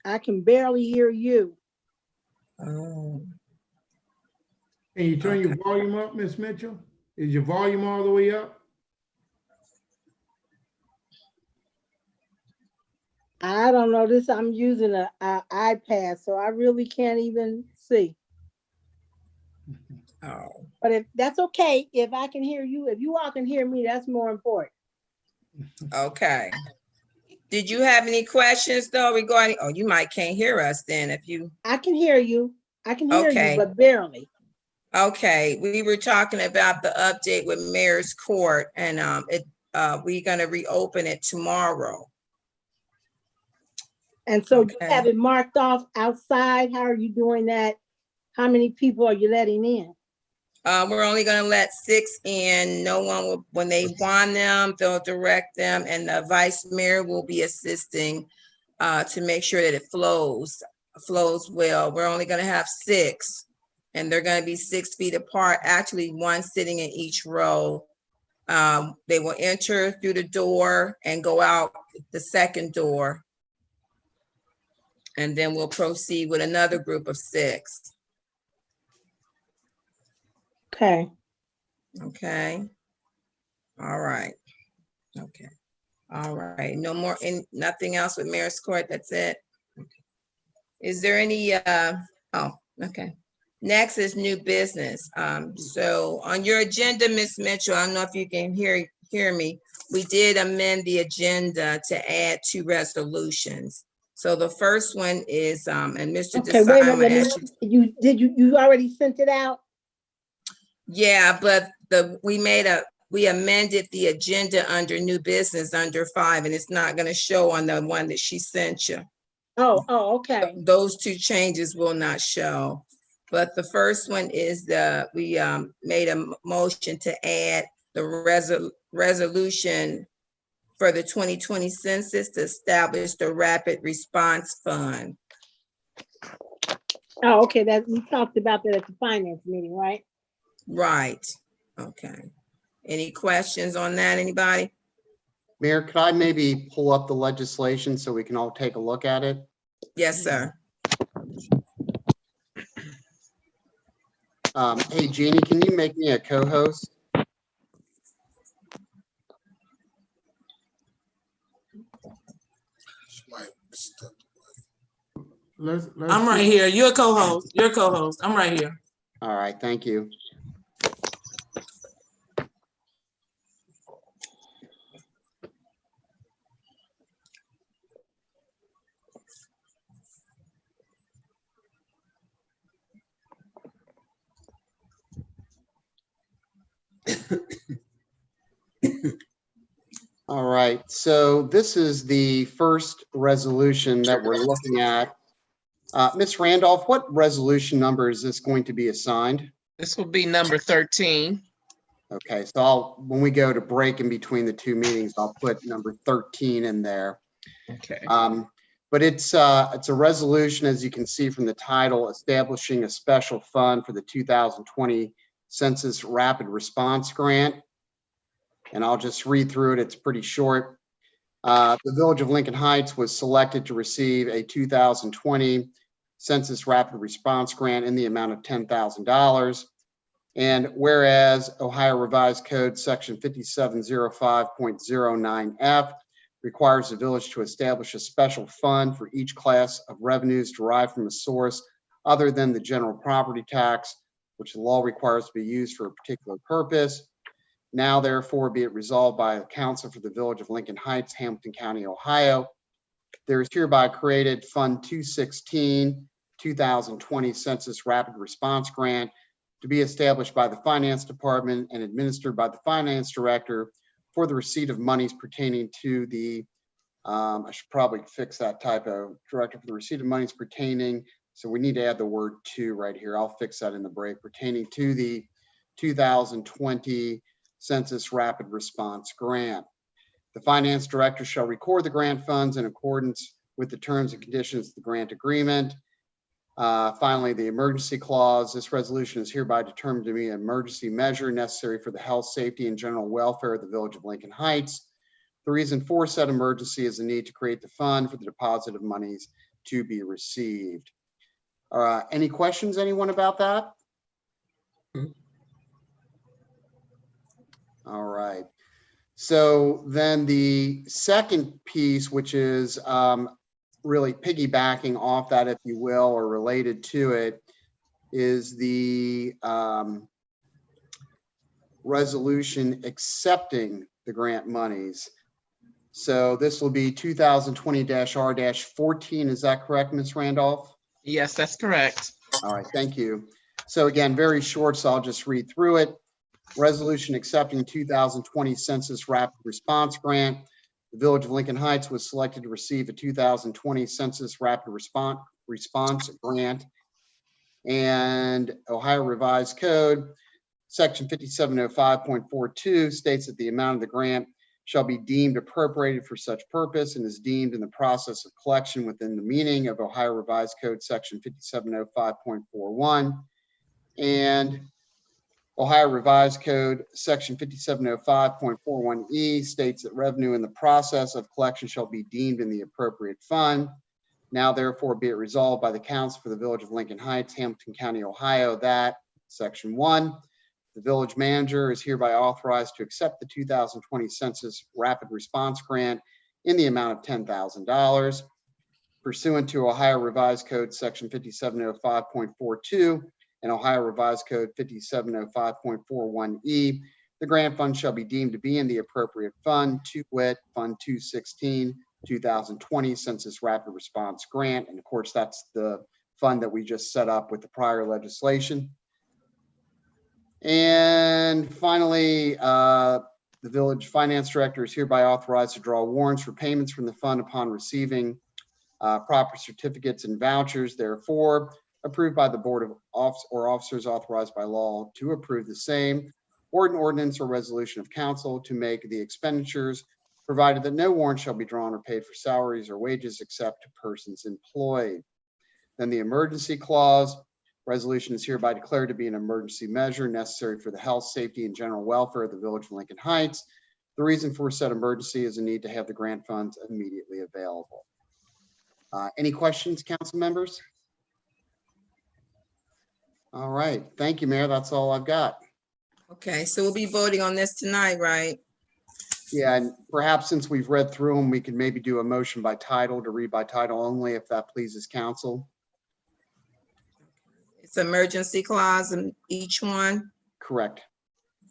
Speaker 12: I can barely hear you.
Speaker 2: Oh.
Speaker 7: Can you turn your volume up, Miss Mitchell? Is your volume all the way up?
Speaker 12: I don't know this. I'm using a iPad, so I really can't even see.
Speaker 2: Oh.
Speaker 12: But if that's okay, if I can hear you, if you all can hear me, that's more important.
Speaker 2: Okay. Did you have any questions though regarding, oh, you might can't hear us then if you.
Speaker 12: I can hear you. I can hear
Speaker 2: Okay.
Speaker 12: you, but barely.
Speaker 2: Okay, we were talking about the update with Mayor's Court and we're gonna reopen it tomorrow.
Speaker 12: And so you have it marked off outside. How are you doing that? How many people are you letting in?
Speaker 2: We're only gonna let 6 in. No one will, when they want them, they'll direct them, and the vice mayor will be assisting to make sure that it flows well. We're only gonna have 6, and they're gonna be 6 feet apart, actually one sitting in each row. They will enter through the door and go out the second door. And then we'll proceed with another group of 6.
Speaker 12: Okay.
Speaker 2: Okay. All right. Okay. All right. No more, nothing else with Mayor's Court. That's it. Okay. Is there any, oh, okay. Next is new business. So on your agenda, Ms. Mitchell, I don't know if you can hear me. We did amend the agenda to add 2 resolutions. So the first one is, and Mr.
Speaker 12: Okay, wait a
Speaker 2: Desai,
Speaker 12: minute. You already sent it out?
Speaker 2: Yeah, but we amended the agenda under new business under 5, and it's not going to show on the one that she sent you.
Speaker 12: Oh, okay.
Speaker 2: Those 2 changes will not show. But the first one is we made a motion to add the resolution for the 2020 census to establish the Rapid Response Fund.
Speaker 12: Oh, okay. That we talked about that at the finance meeting, right?
Speaker 2: Right. Okay. Any questions on that, anybody?
Speaker 5: Mayor, could I maybe pull up the legislation so we can all take a look at it?
Speaker 2: Yes, sir.
Speaker 5: Hey, Jeannie, can you make me a co-host?
Speaker 8: I'm right here. You're a co-host. You're a co-host. I'm right here.
Speaker 5: All right, thank you. All right, so this is the first resolution that we're looking at. Ms. Randolph, what resolution number is this going to be assigned?
Speaker 3: This will be number 13.
Speaker 5: Okay, so when we go to break in between the 2 meetings, I'll put number 13 in there.
Speaker 3: Okay.
Speaker 5: But it's a resolution, as you can see from the title, establishing a special fund for the 2020 Census Rapid Response Grant. And I'll just read through it. It's pretty short. The Village of Lincoln Heights was selected to receive a 2020 Census Rapid Response Grant in the amount of $10,000. And whereas Ohio Revised Code Section 5705.09F requires the village to establish a special fund for each class of revenues derived from a source other than the general property tax, which the law requires to be used for a particular purpose. Now, therefore, be it resolved by the Council for the Village of Lincoln Heights, Hamilton County, Ohio, there is hereby created Fund 216, 2020 Census Rapid Response Grant to be established by the Finance Department and administered by the Finance Director for the receipt of monies pertaining to the, I should probably fix that typo, Director for the receipt of monies pertaining So we need to add the word to right here. I'll fix that in the break, pertaining to the 2020 Census Rapid Response Grant. The finance director shall record the grant funds in accordance with the terms and conditions of the grant agreement. Finally, the emergency clause. This resolution is hereby determined to be an emergency measure necessary for the health, safety, and general welfare of the village of Lincoln Heights. The reason for said emergency is the need to create the fund for the deposit of monies to be received. Any questions, anyone, about that? All right. So then the second piece, which is really piggybacking off that, if you will, or related to it, is the resolution accepting the grant monies. So this will be 2020-R-14. Is that correct, Ms. Randolph?
Speaker 3: Yes, that's correct.
Speaker 5: All right, thank you. So again, very short, so I'll just read through it. Resolution accepting 2020 Census Rapid Response Grant. The Village of Lincoln Heights was selected to receive a 2020 Census Rapid Response Grant. And Ohio Revised Code, Section 5705.42 states that the amount of the grant shall be deemed appropriated for such purpose and is deemed in the process of collection within the meaning of Ohio Revised Code Section 5705.41. And Ohio Revised Code Section 5705.41E states that revenue in the process of collection shall be deemed in the appropriate fund. Now therefore be it resolved by the Council for the Village of Lincoln Heights, Hamilton County, Ohio, that Section 1, the village manager is hereby authorized to accept the 2020 Census Rapid Response Grant in the amount of $10,000 pursuant to Ohio Revised Code Section 5705.42 and Ohio Revised Code 5705.41E. The grant fund shall be deemed to be in the appropriate fund, to wit, Fund 216, 2020 Census Rapid Response Grant. And of course, that's the fund that we just set up with the prior legislation. And finally, the village finance director is hereby authorized to draw warrants for payments from the fund upon receiving proper certificates and vouchers. Therefore, approved by the board of officers authorized by law to approve the same, or an ordinance or resolution of council to make the expenditures, provided that no warrant shall be drawn or paid for salaries or wages except to persons employed. Then the emergency clause, resolution is hereby declared to be an emergency measure necessary for the health, safety, and general welfare of the Village of Lincoln Heights. The reason for said emergency is a need to have the grant funds immediately available. Any questions, council members? All right, thank you, Mayor. That's all I've got.
Speaker 2: Okay, so we'll be voting on this tonight, right?
Speaker 5: Yeah, and perhaps since we've read through them, we could maybe do a motion by title to read by title only, if that pleases council.
Speaker 2: It's emergency clause in each one.
Speaker 5: Correct.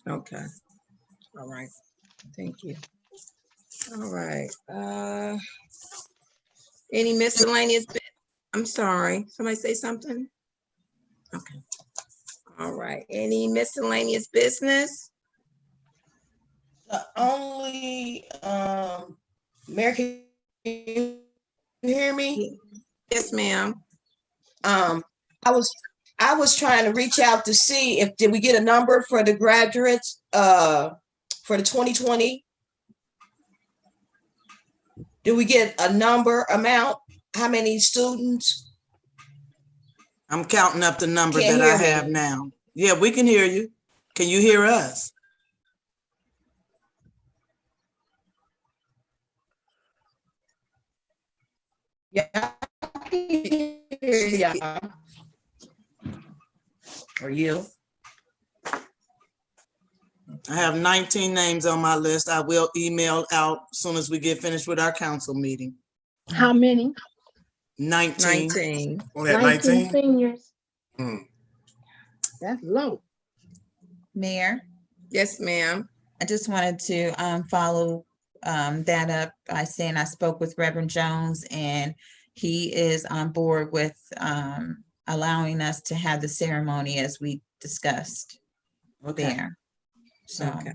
Speaker 2: Okay. All right. Thank you. All right. Any miscellaneous? I'm sorry. Somebody say something? Okay. All right. Any miscellaneous business?
Speaker 11: The only, Mayor, can you hear me?
Speaker 2: Yes, ma'am.
Speaker 11: I was trying to reach out to see if, did we get a number for the graduates, for the 2020? Did we get a amount? How many students?
Speaker 8: I'm counting up the number
Speaker 11: Can't
Speaker 8: that I
Speaker 11: hear me.
Speaker 8: have now. Yeah, we can hear you. Can you hear us?
Speaker 11: Yeah. Yeah. Are you?
Speaker 8: I have 19 names on my list. I will email out as soon as we get finished with our council meeting.
Speaker 12: How many?
Speaker 8: 19.
Speaker 2: 19.
Speaker 4: On that
Speaker 12: 19
Speaker 4: 19?
Speaker 12: seniors.
Speaker 4: Hmm.
Speaker 12: That's low.
Speaker 1: Mayor,
Speaker 2: Yes, ma'am.
Speaker 1: I just wanted to follow that up by saying I spoke with Reverend Jones and he is on board with allowing us to have the ceremony as we discussed there. So,
Speaker 2: Okay.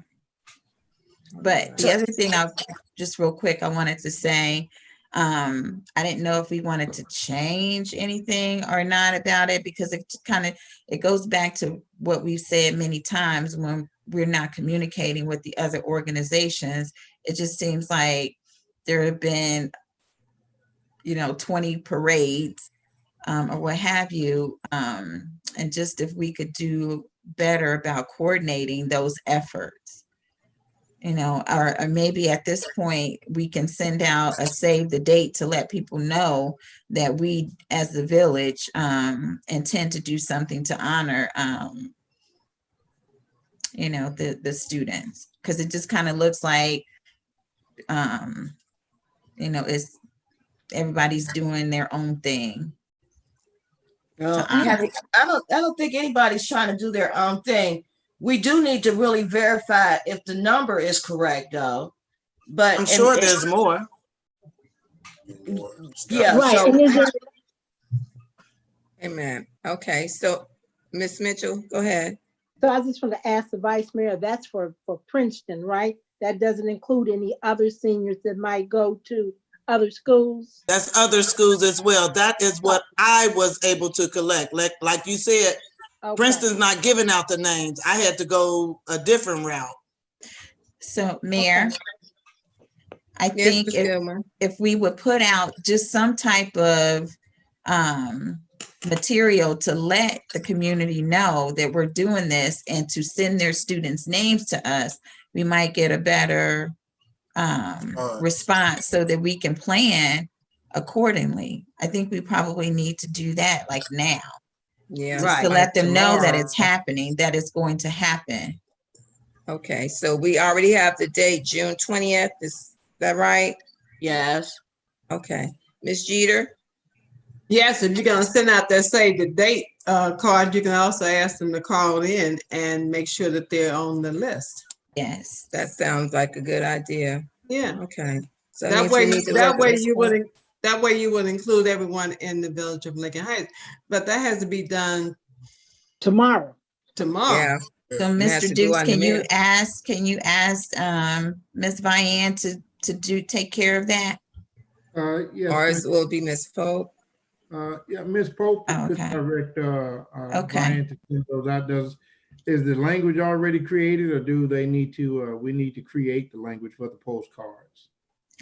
Speaker 1: but the other thing I'll just real quick, I wanted to say, I didn't know if we wanted to change anything or not about it, because it goes back to what we've said many times. When we're not communicating with the other organizations, it just seems like there have been, 20 parades or what have you. And just if we could do better about coordinating those efforts, or maybe at this point we can send out a save the date to let people know that we as the village intend to do something to honor the students, because it just kind of looks like it's everybody's doing their own thing.
Speaker 11: I don't think anybody's trying to do their own thing. We do need to really verify if the number is correct, though. But
Speaker 8: I'm sure there's more.
Speaker 11: Yeah.
Speaker 12: Right.
Speaker 11: So,
Speaker 2: Amen. Okay, so Ms. Mitchell, go ahead.
Speaker 12: So I just want to ask the Vice Mayor, that's for Princeton, right? That doesn't include any other seniors that might go to other schools?
Speaker 8: That's other schools as well. That is what I was able to collect. Like you said,
Speaker 12: Okay.
Speaker 8: Princeton's not giving out the names. I had to go a different route.
Speaker 1: So, Mayor,
Speaker 12: Okay.
Speaker 1: I think if we would put out just some type of material to let the community know that we're doing this and to send their students' names to us, we might get a better response so that we can plan accordingly. I think we probably need to do that like now.
Speaker 2: Yeah.
Speaker 1: Just to let them know that it's happening, that it's going to happen.
Speaker 2: Okay, so we already have the date, June 20th. Is that right?
Speaker 11: yes.
Speaker 2: Okay. Ms. Jeter?
Speaker 6: Yes, if you're gonna send out that save the date card, you can also ask them to call in and make sure that they're on the list.
Speaker 1: Yes.
Speaker 2: That sounds like a good idea.
Speaker 6: Yeah.
Speaker 2: Okay. So
Speaker 6: That way you would include everyone in the village of Lincoln Heights, but that has to be done
Speaker 12: Tomorrow.
Speaker 2: Yeah.
Speaker 1: So, Mr. Dukes, can you ask Ms. Vianne to take care of that?
Speaker 5: Yes.
Speaker 2: Or will it be Ms. Pope?
Speaker 5: Yeah, Ms. Pope could direct Brian to send those out. Is the language already created, or do they need to? We need to create the language for the postcards.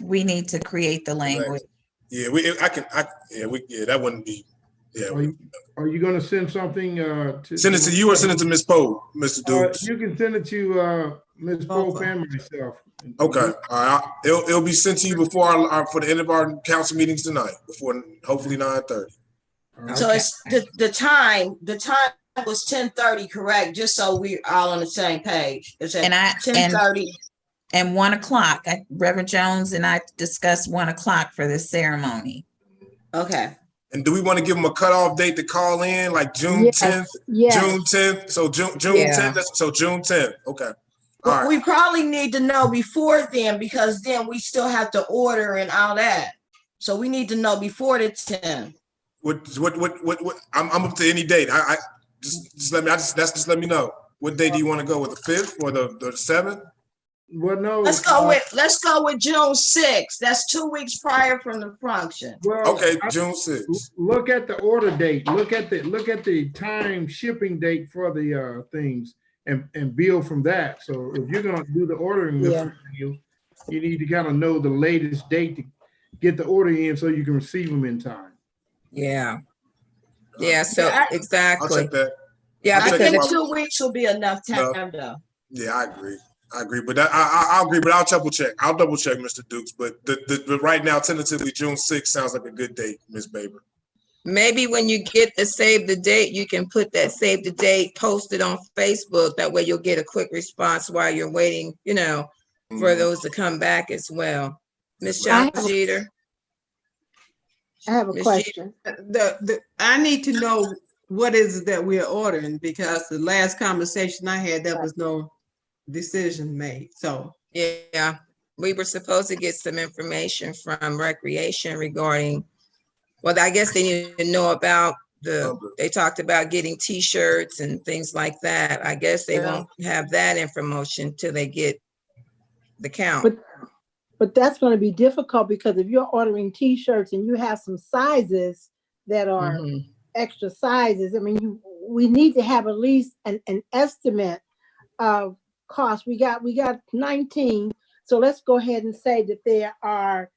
Speaker 1: We need to create the language.
Speaker 4: Yeah, that wouldn't be. Yeah.
Speaker 5: Are you going to send something?
Speaker 4: Send it to you or send it to Ms. Pope, Mr. Dukes?
Speaker 5: You can send it to Ms. Pope and myself.
Speaker 4: Okay. All right. It'll be sent to you before for the end of our council meetings tonight, before hopefully 9:30.
Speaker 11: So it's the time was 10:30, correct? Just so we're all on the same page. It's at 10:30.
Speaker 1: And 1 o'clock. Reverend Jones and I discussed 1 o'clock for this ceremony.
Speaker 11: Okay.
Speaker 4: And do we want to give them a cutoff date to call in, like June 10th?
Speaker 12: Yes.
Speaker 4: June 10th. So June 10th. So June 10th. Okay. All right.
Speaker 11: We probably need to know before then, because then we still have to order and all that. So we need to know before the 10th.
Speaker 4: What? I'm up to any date. I just let me know. What day do you want to go with, the 5th or the 7th?
Speaker 5: Well, no.
Speaker 11: Let's go with June 6th. That's 2 weeks prior from the function.
Speaker 5: Well,
Speaker 4: okay, June 6th.
Speaker 5: Look at the order date. Look at the time shipping date for the things and bill from that. So if you're gonna do the ordering, you need to kind of know the latest date to get the order in so you can receive them in time.
Speaker 2: Yeah. Yeah. So exactly.
Speaker 4: I'll check that.
Speaker 2: Yeah,
Speaker 11: I think 2 weeks will be enough time, though.
Speaker 4: Yeah, I agree, but I agree, but I'll double check, Mr. Dukes. But the right now, tentatively, June 6th sounds like a good date, Ms. Baber.
Speaker 2: Maybe when you get the save the date, you can put that save the date posted on Facebook. That way you'll get a quick response while you're waiting, for those to come back as well. Ms. Jeter.
Speaker 12: I have a question.
Speaker 6: I need to know what is it that we're ordering, because the last conversation I had, there was no decision made. So
Speaker 2: yeah, we were supposed to get some information from Recreation regarding, well, I guess they need to know about they talked about getting T-shirts and things like that. I guess they won't have that information till they get the count.
Speaker 12: But that's going to be difficult because if you're ordering t-shirts and you have some sizes that are extra sizes, I mean, we need to have at least an estimate of cost. We got 19. So let's go ahead and say that there are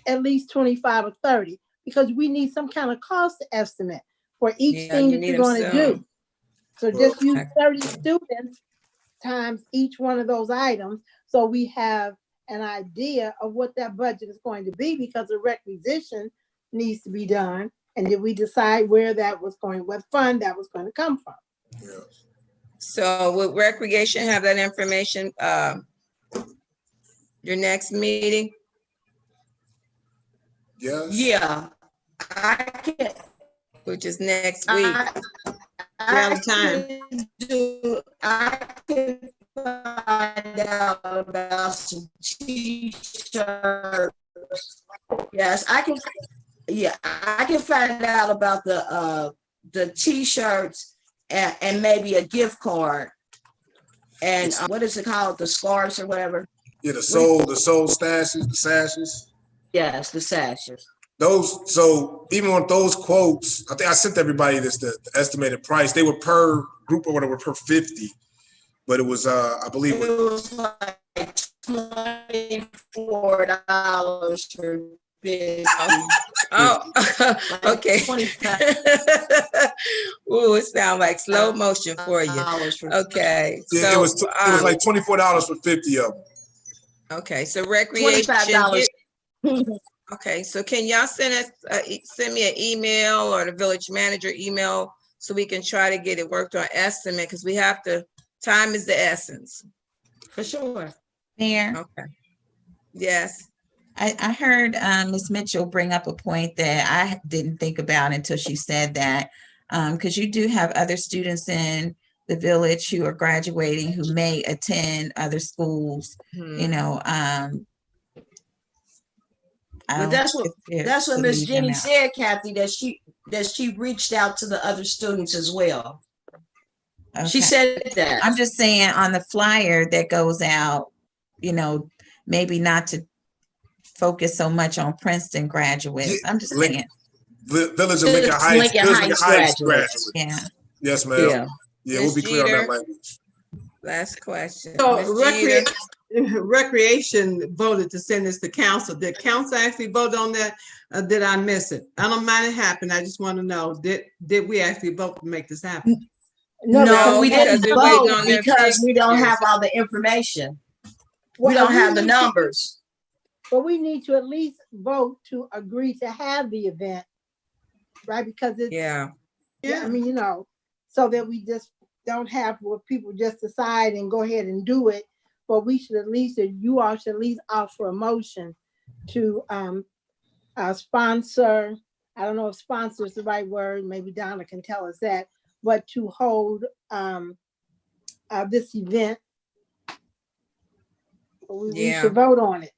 Speaker 12: at least 25 or 30, because we need some kind of cost estimate for each thing that you're going to do. So just use 30 students times each one of those items, so we have an idea of what that budget is going to be, because a requisition needs to be done. And did we decide where that was going, what fund that was going to come from?
Speaker 2: Yeah. So will recreation have that information your next meeting?
Speaker 4: Yes.
Speaker 11: Yeah, I can.
Speaker 2: Which is next week.
Speaker 6: I
Speaker 11: can find out about some t-shirts. Yes, I can. Yeah, I can find out about the t-shirts and maybe a gift card. And what is it called? The scarves or whatever?
Speaker 4: Yeah, the soul stashes, the sashes.
Speaker 11: Yes, the sashes.
Speaker 4: Those, so even on those quotes, I think I sent everybody this, the estimated price. They were per group or whatever, per 50. But it was, I believe
Speaker 11: it was like $24 for business.
Speaker 2: Oh, okay. Ooh, it sounds like slow motion for you. Okay.
Speaker 4: Yeah,
Speaker 2: so
Speaker 4: it was like $24 for 50 of them.
Speaker 2: Okay, so recreation.
Speaker 11: $25.
Speaker 2: Okay, so can y'all send me an email or the village manager email so we can try to get it worked on estimate, because we have to, time is the essence.
Speaker 11: For sure.
Speaker 1: Mayor.
Speaker 2: Okay. Yes.
Speaker 1: I heard Ms. Mitchell bring up a point that I didn't think about until she said that, because you do have other students in the village who are graduating who may attend other schools, you know.
Speaker 11: But that's what Miss Jenny said, Kathy, that she reached out to the other students as well. Okay. She said that.
Speaker 1: I'm just saying on the flyer that goes out, you know, maybe not to focus so much on Princeton graduates. I'm just saying.
Speaker 4: Village of Lincoln Heights graduates.
Speaker 1: Yeah.
Speaker 4: Yes, ma'am. Yeah, we'll be clear on that language.
Speaker 2: Last question.
Speaker 6: So recreation voted to send this to council. Did council actually vote on that? Did I miss it? I don't mind it happened. I just want to know, did we actually vote to make this happen?
Speaker 11: No, we didn't vote because we don't have all the information. We don't have the numbers.
Speaker 12: But we need to at least vote to agree to have the event, right? Because it's, yeah, I mean, you know, so that we just don't have where people just decide and go ahead and do it. But we should at least, you all should at least offer a motion to sponsor, I don't know if sponsor is the right word, maybe Donna can tell us that, but to hold this event. We should vote on it,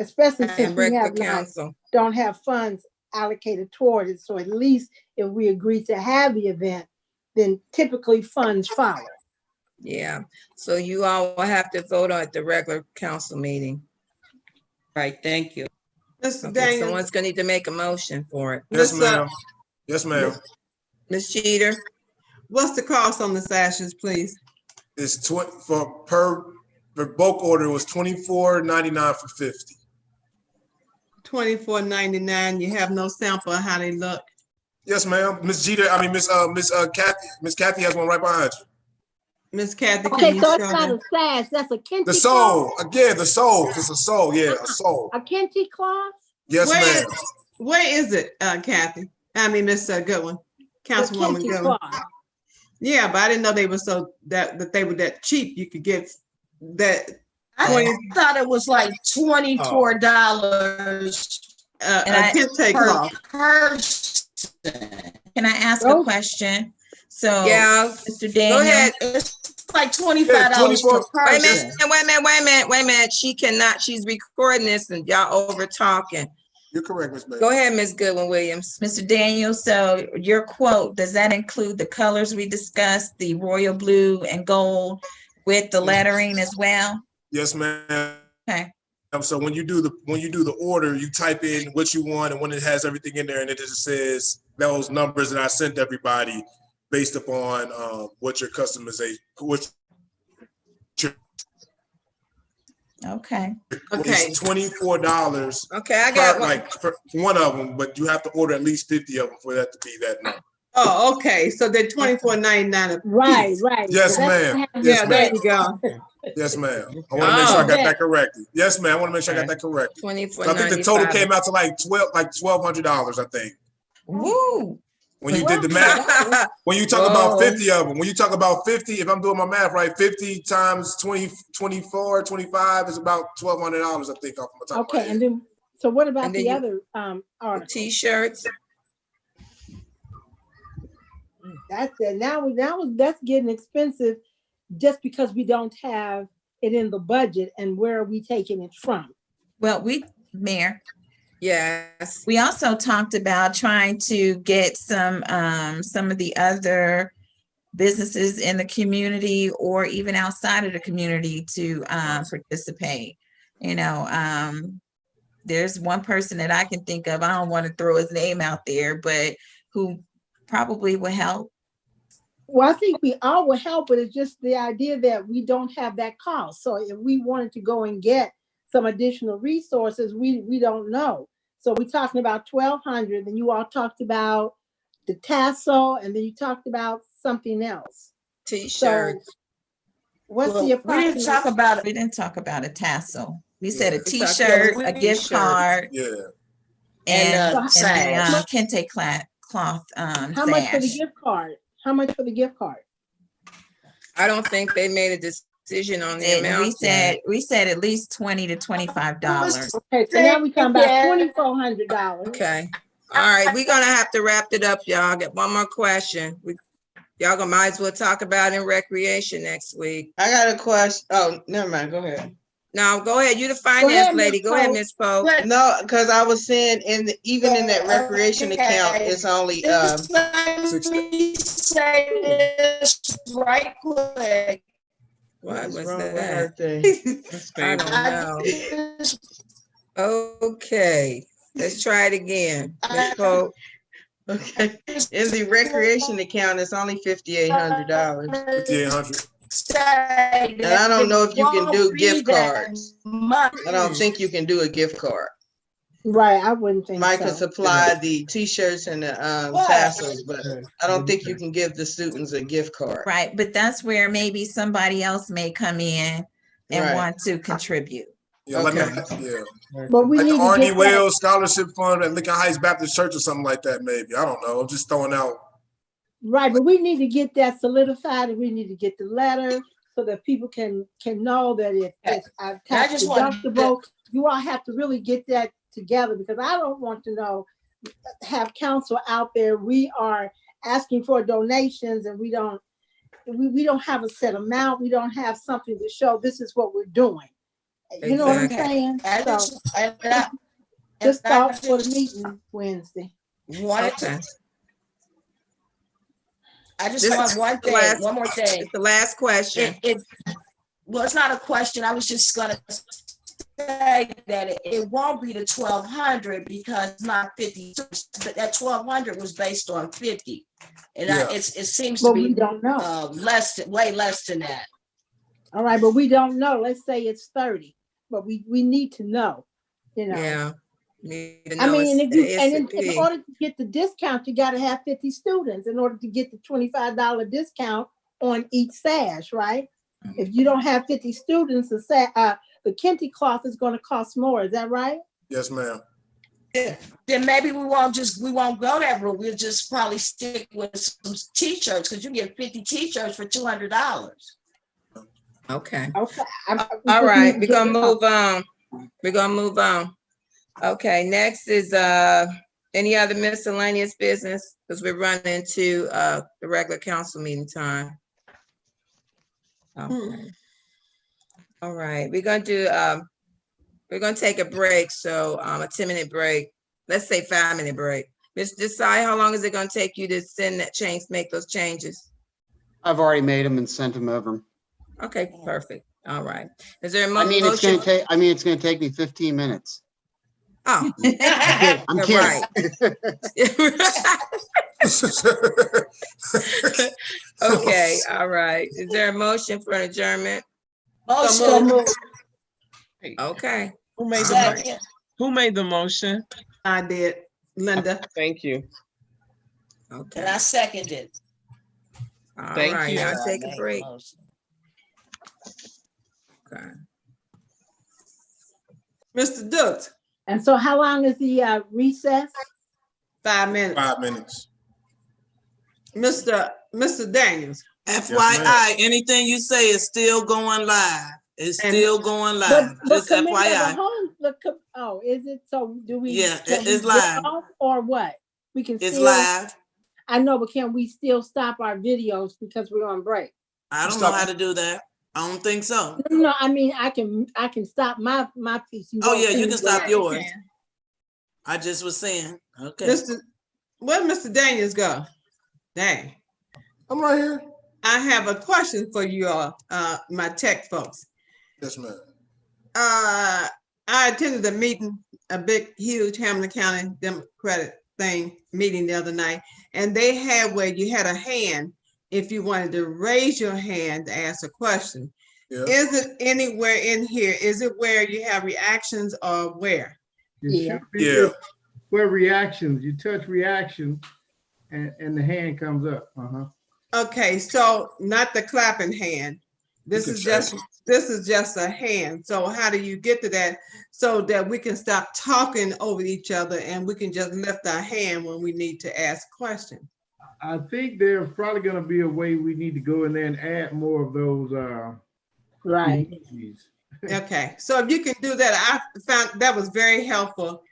Speaker 12: especially since we have don't have funds allocated toward it. So at least if we agree to have the event, then typically funds follow.
Speaker 2: Yeah, so you all will have to vote on at the regular council meeting.
Speaker 11: Right, thank you.
Speaker 2: Okay, someone's gonna need to make a motion for it.
Speaker 4: Yes, ma'am. Yes, ma'am.
Speaker 2: Ms. Cheater.
Speaker 6: What's the cost on the sashes, please?
Speaker 4: It's per bulk order was $24.99 for 50.
Speaker 6: $24.99. You have no sample of how they look.
Speaker 4: Yes, ma'am. Miss Jeter, I mean Miss Kathy. Miss Kathy has one right behind you.
Speaker 6: Miss Kathy,
Speaker 12: okay, so it's not a sash. That's a kente.
Speaker 4: The soul. Again, the soul. It's a soul. Yeah, a soul.
Speaker 12: A kente cloth.
Speaker 4: Yes, ma'am.
Speaker 6: Where is it, Kathy? I mean, Miss Goodwin, Councilwoman Goodwin. Yeah, but I didn't know they were that they were that cheap. You could get that.
Speaker 11: I thought it was like $24
Speaker 6: a kente cloth.
Speaker 1: Can I ask a question? So,
Speaker 2: yeah,
Speaker 1: Mr. Daniel,
Speaker 2: go ahead.
Speaker 11: It's like $25 per person.
Speaker 2: Wait a minute. She cannot. She's recording this, and y'all over talking.
Speaker 4: You're correct, Ms. Bailey.
Speaker 2: Go ahead, Ms. Goodwin Williams.
Speaker 1: Mr. Daniel, so your quote, does that include the colors we discussed, the royal blue and gold with the lettering as well?
Speaker 4: Yes, ma'am.
Speaker 1: Okay.
Speaker 4: So when you do the order, you type in what you want, and when it has everything in there, and it just says those numbers that I sent everybody based upon what your customization,
Speaker 1: Okay.
Speaker 2: Okay.
Speaker 4: $24.
Speaker 2: Okay, I got one.
Speaker 4: Like for one of them, but you have to order at least 50 of them for that to be that number.
Speaker 6: Oh, okay. So they're $24.99.
Speaker 12: Right.
Speaker 4: Yes, ma'am.
Speaker 6: Yeah, there you go.
Speaker 4: Yes, ma'am. I want to make sure I got that corrected. Yes, ma'am. I want to make sure I got that correct.
Speaker 2: $24.95.
Speaker 4: I think the total came out to like $1,200, I think.
Speaker 1: Woo.
Speaker 4: When you did the math, when you talk about 50 of them, when you talk about 50, if I'm doing my math right, 50 times 20, 24, 25 is about $1,200, I think, off my top of my head.
Speaker 12: And then, so what about the other articles?
Speaker 2: T-shirts.
Speaker 12: That's it. Now that's getting expensive just because we don't have it in the budget, and where are we taking it from?
Speaker 1: Well, Mayor.
Speaker 2: Yes.
Speaker 1: We also talked about trying to get some of the other businesses in the community or even outside of the community to participate. You know, there's one person that I can think of, I don't want to throw his name out there, but who probably would help.
Speaker 12: Well, I think we all will help, but it's just the idea that we don't have that cost. So if we wanted to go and get some additional resources, we don't know. So we're talking about 1,200, and you all talked about the tassel, and then you talked about something else.
Speaker 2: T-shirts.
Speaker 12: So what's the approximate?
Speaker 1: We didn't talk about a tassel. We said a T-shirt, a gift card, and the kente cloth.
Speaker 12: How much for the gift card? How much for the gift card?
Speaker 2: I don't think they made a decision on the amount.
Speaker 1: We said at least $20 to $25.
Speaker 12: Okay, so now we come back $2,400.
Speaker 2: Okay. All right, we're gonna have to wrap it up, y'all. Get one more question. Y'all might as well talk about in recreation next week.
Speaker 6: I got a question. Oh, never mind. Go ahead.
Speaker 2: No, go ahead. You the finance lady. Go ahead, Ms. Pope.
Speaker 6: No, because I was saying even in that recreation account, it's only
Speaker 11: say this right quick.
Speaker 2: What was
Speaker 6: wrong with
Speaker 2: that?
Speaker 6: her
Speaker 2: I don't know. Okay, let's try it again. Ms. Pope.
Speaker 6: Okay. In the recreation account, it's only $5,800.
Speaker 4: $5,800.
Speaker 6: And I don't know if you can do gift cards. I don't think you can do a gift card.
Speaker 12: Right, I wouldn't think
Speaker 6: Mike
Speaker 12: so.
Speaker 6: can supply the T-shirts and the tassels, but I don't think you can give the students a gift card.
Speaker 1: Right, but that's where maybe somebody else may come in and want to contribute.
Speaker 4: Yeah,
Speaker 6: Okay.
Speaker 12: But we
Speaker 4: like
Speaker 12: need
Speaker 4: the
Speaker 12: to
Speaker 4: R.D.
Speaker 12: get
Speaker 4: Wells Scholarship Fund at Lincoln Heights Baptist Church or something like that, maybe. I don't know. I'm just throwing out.
Speaker 12: Right, but we need to get that solidified, and we need to get the letter so that people can know that it's tax deductible. You all have to really get that together, because I don't want to have council out there. We are asking for donations, and we don't have a set amount. We don't have something to show this is what we're doing. You know what I'm saying? Just thought for the meeting Wednesday.
Speaker 11: I just want one more thing.
Speaker 2: It's the last question.
Speaker 11: Well, it's not a question. I was just gonna say that it won't be the 1,200 because it's not 50, but that 1,200 was based on 50, and it seems to be
Speaker 12: we don't know.
Speaker 11: way less than that.
Speaker 12: All right, but we don't know. Let's say it's 30, but we need to know.
Speaker 2: Yeah.
Speaker 12: I mean, in order to get the discount, you got to have 50 students in order to get the $25 discount on each sash, right? If you don't have 50 students, the kente cloth is going to cost more. Is that right?
Speaker 4: Yes, ma'am.
Speaker 11: Yeah. Then maybe we won't go that route. We'll just probably stick with some T-shirts, because you get 50 T-shirts for $200.
Speaker 2: Okay.
Speaker 12: All
Speaker 2: right, we're gonna move on. Okay, next is any other miscellaneous business, because we're running to the regular council meeting time. Okay. All right, we're gonna take a break. So a 10-minute break. Let's say 5-minute break. Mr. Desai, how long is it gonna take you to make those changes?
Speaker 5: I've already made them and sent them over.
Speaker 2: Okay, perfect. All right. Is there a
Speaker 5: I mean, it's
Speaker 2: motion?
Speaker 5: it's gonna take me 15 minutes.
Speaker 2: Oh,
Speaker 5: I'm
Speaker 2: you're
Speaker 5: kidding.
Speaker 2: Okay, all right. Is there a motion for adjournment?
Speaker 11: So moved.
Speaker 2: Okay.
Speaker 3: Who made the
Speaker 11: Second.
Speaker 3: motion? Who made the motion?
Speaker 6: I did, Linda.
Speaker 3: Thank you.
Speaker 11: And
Speaker 2: Okay.
Speaker 11: I seconded.
Speaker 2: All
Speaker 3: Thank
Speaker 2: right.
Speaker 3: you.
Speaker 2: I'll
Speaker 11: I
Speaker 2: take a
Speaker 11: made the
Speaker 2: break.
Speaker 11: motion.
Speaker 2: Okay.
Speaker 6: Mr. Dukes,
Speaker 12: And so how long is the recess?
Speaker 6: 5 minutes.
Speaker 4: 5 minutes.
Speaker 6: Mr. Daniels.
Speaker 8: FYI, anything you say is still going live. It's
Speaker 6: And-
Speaker 8: still going live. Just
Speaker 12: Committee of the
Speaker 8: FYI.
Speaker 12: Whole, oh, is it? So do we?
Speaker 8: Yeah,
Speaker 12: can
Speaker 8: it's
Speaker 12: we
Speaker 8: live.
Speaker 12: get off or what? We can
Speaker 8: It's
Speaker 12: still,
Speaker 8: live.
Speaker 12: I know, but can we still stop our videos because we're on break?
Speaker 8: I don't know how to do that. I don't think so.
Speaker 12: No, I mean, I can stop my piece.
Speaker 8: Oh yeah, you can stop
Speaker 6: Yeah,
Speaker 8: yours.
Speaker 6: can.
Speaker 8: I just was saying. Okay.
Speaker 6: Where Mr. Daniels go? Dang.
Speaker 4: I'm right here.
Speaker 6: I have a question for you all, my tech folks.
Speaker 4: Yes, ma'am.
Speaker 6: I attended a meeting, a big, huge Hamilton County Democratic meeting the other night, and they had where you had a hand if you wanted to raise your hand to ask a question.
Speaker 4: Yeah.
Speaker 6: Is it anywhere in here? Is it where you have reactions or where?
Speaker 12: Yeah.
Speaker 4: Yeah.
Speaker 7: Where reactions, you touch reaction and the hand comes up.
Speaker 6: Okay, so not the clapping hand. This is just a hand. So how do you get to that so that we can stop talking over each other and we can just lift our hand when we need to ask questions?
Speaker 7: I think there's probably gonna be a way we need to go in there and add more of those
Speaker 12: Right.
Speaker 7: emojis.
Speaker 6: Okay, so if you can do that, I found that was very helpful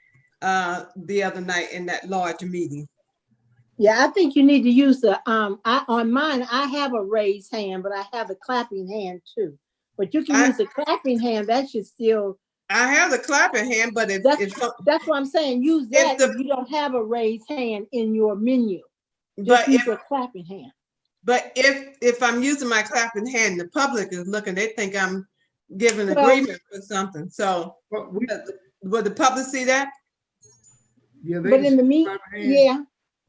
Speaker 6: the other night in that large meeting.
Speaker 12: Yeah, I think you need to use the, on mine, I have a raised hand, but I have a clapping hand too. But you can use the clapping hand, that should still.
Speaker 6: I have the clapping hand, but
Speaker 12: that's what I'm saying, use that if you don't have a raised hand in your menu. Just use your clapping hand.
Speaker 6: But if I'm using my clapping hand, the public is looking, they think I'm giving agreement for something. So will the public see that?
Speaker 7: Yeah,
Speaker 12: but in the meeting, yeah.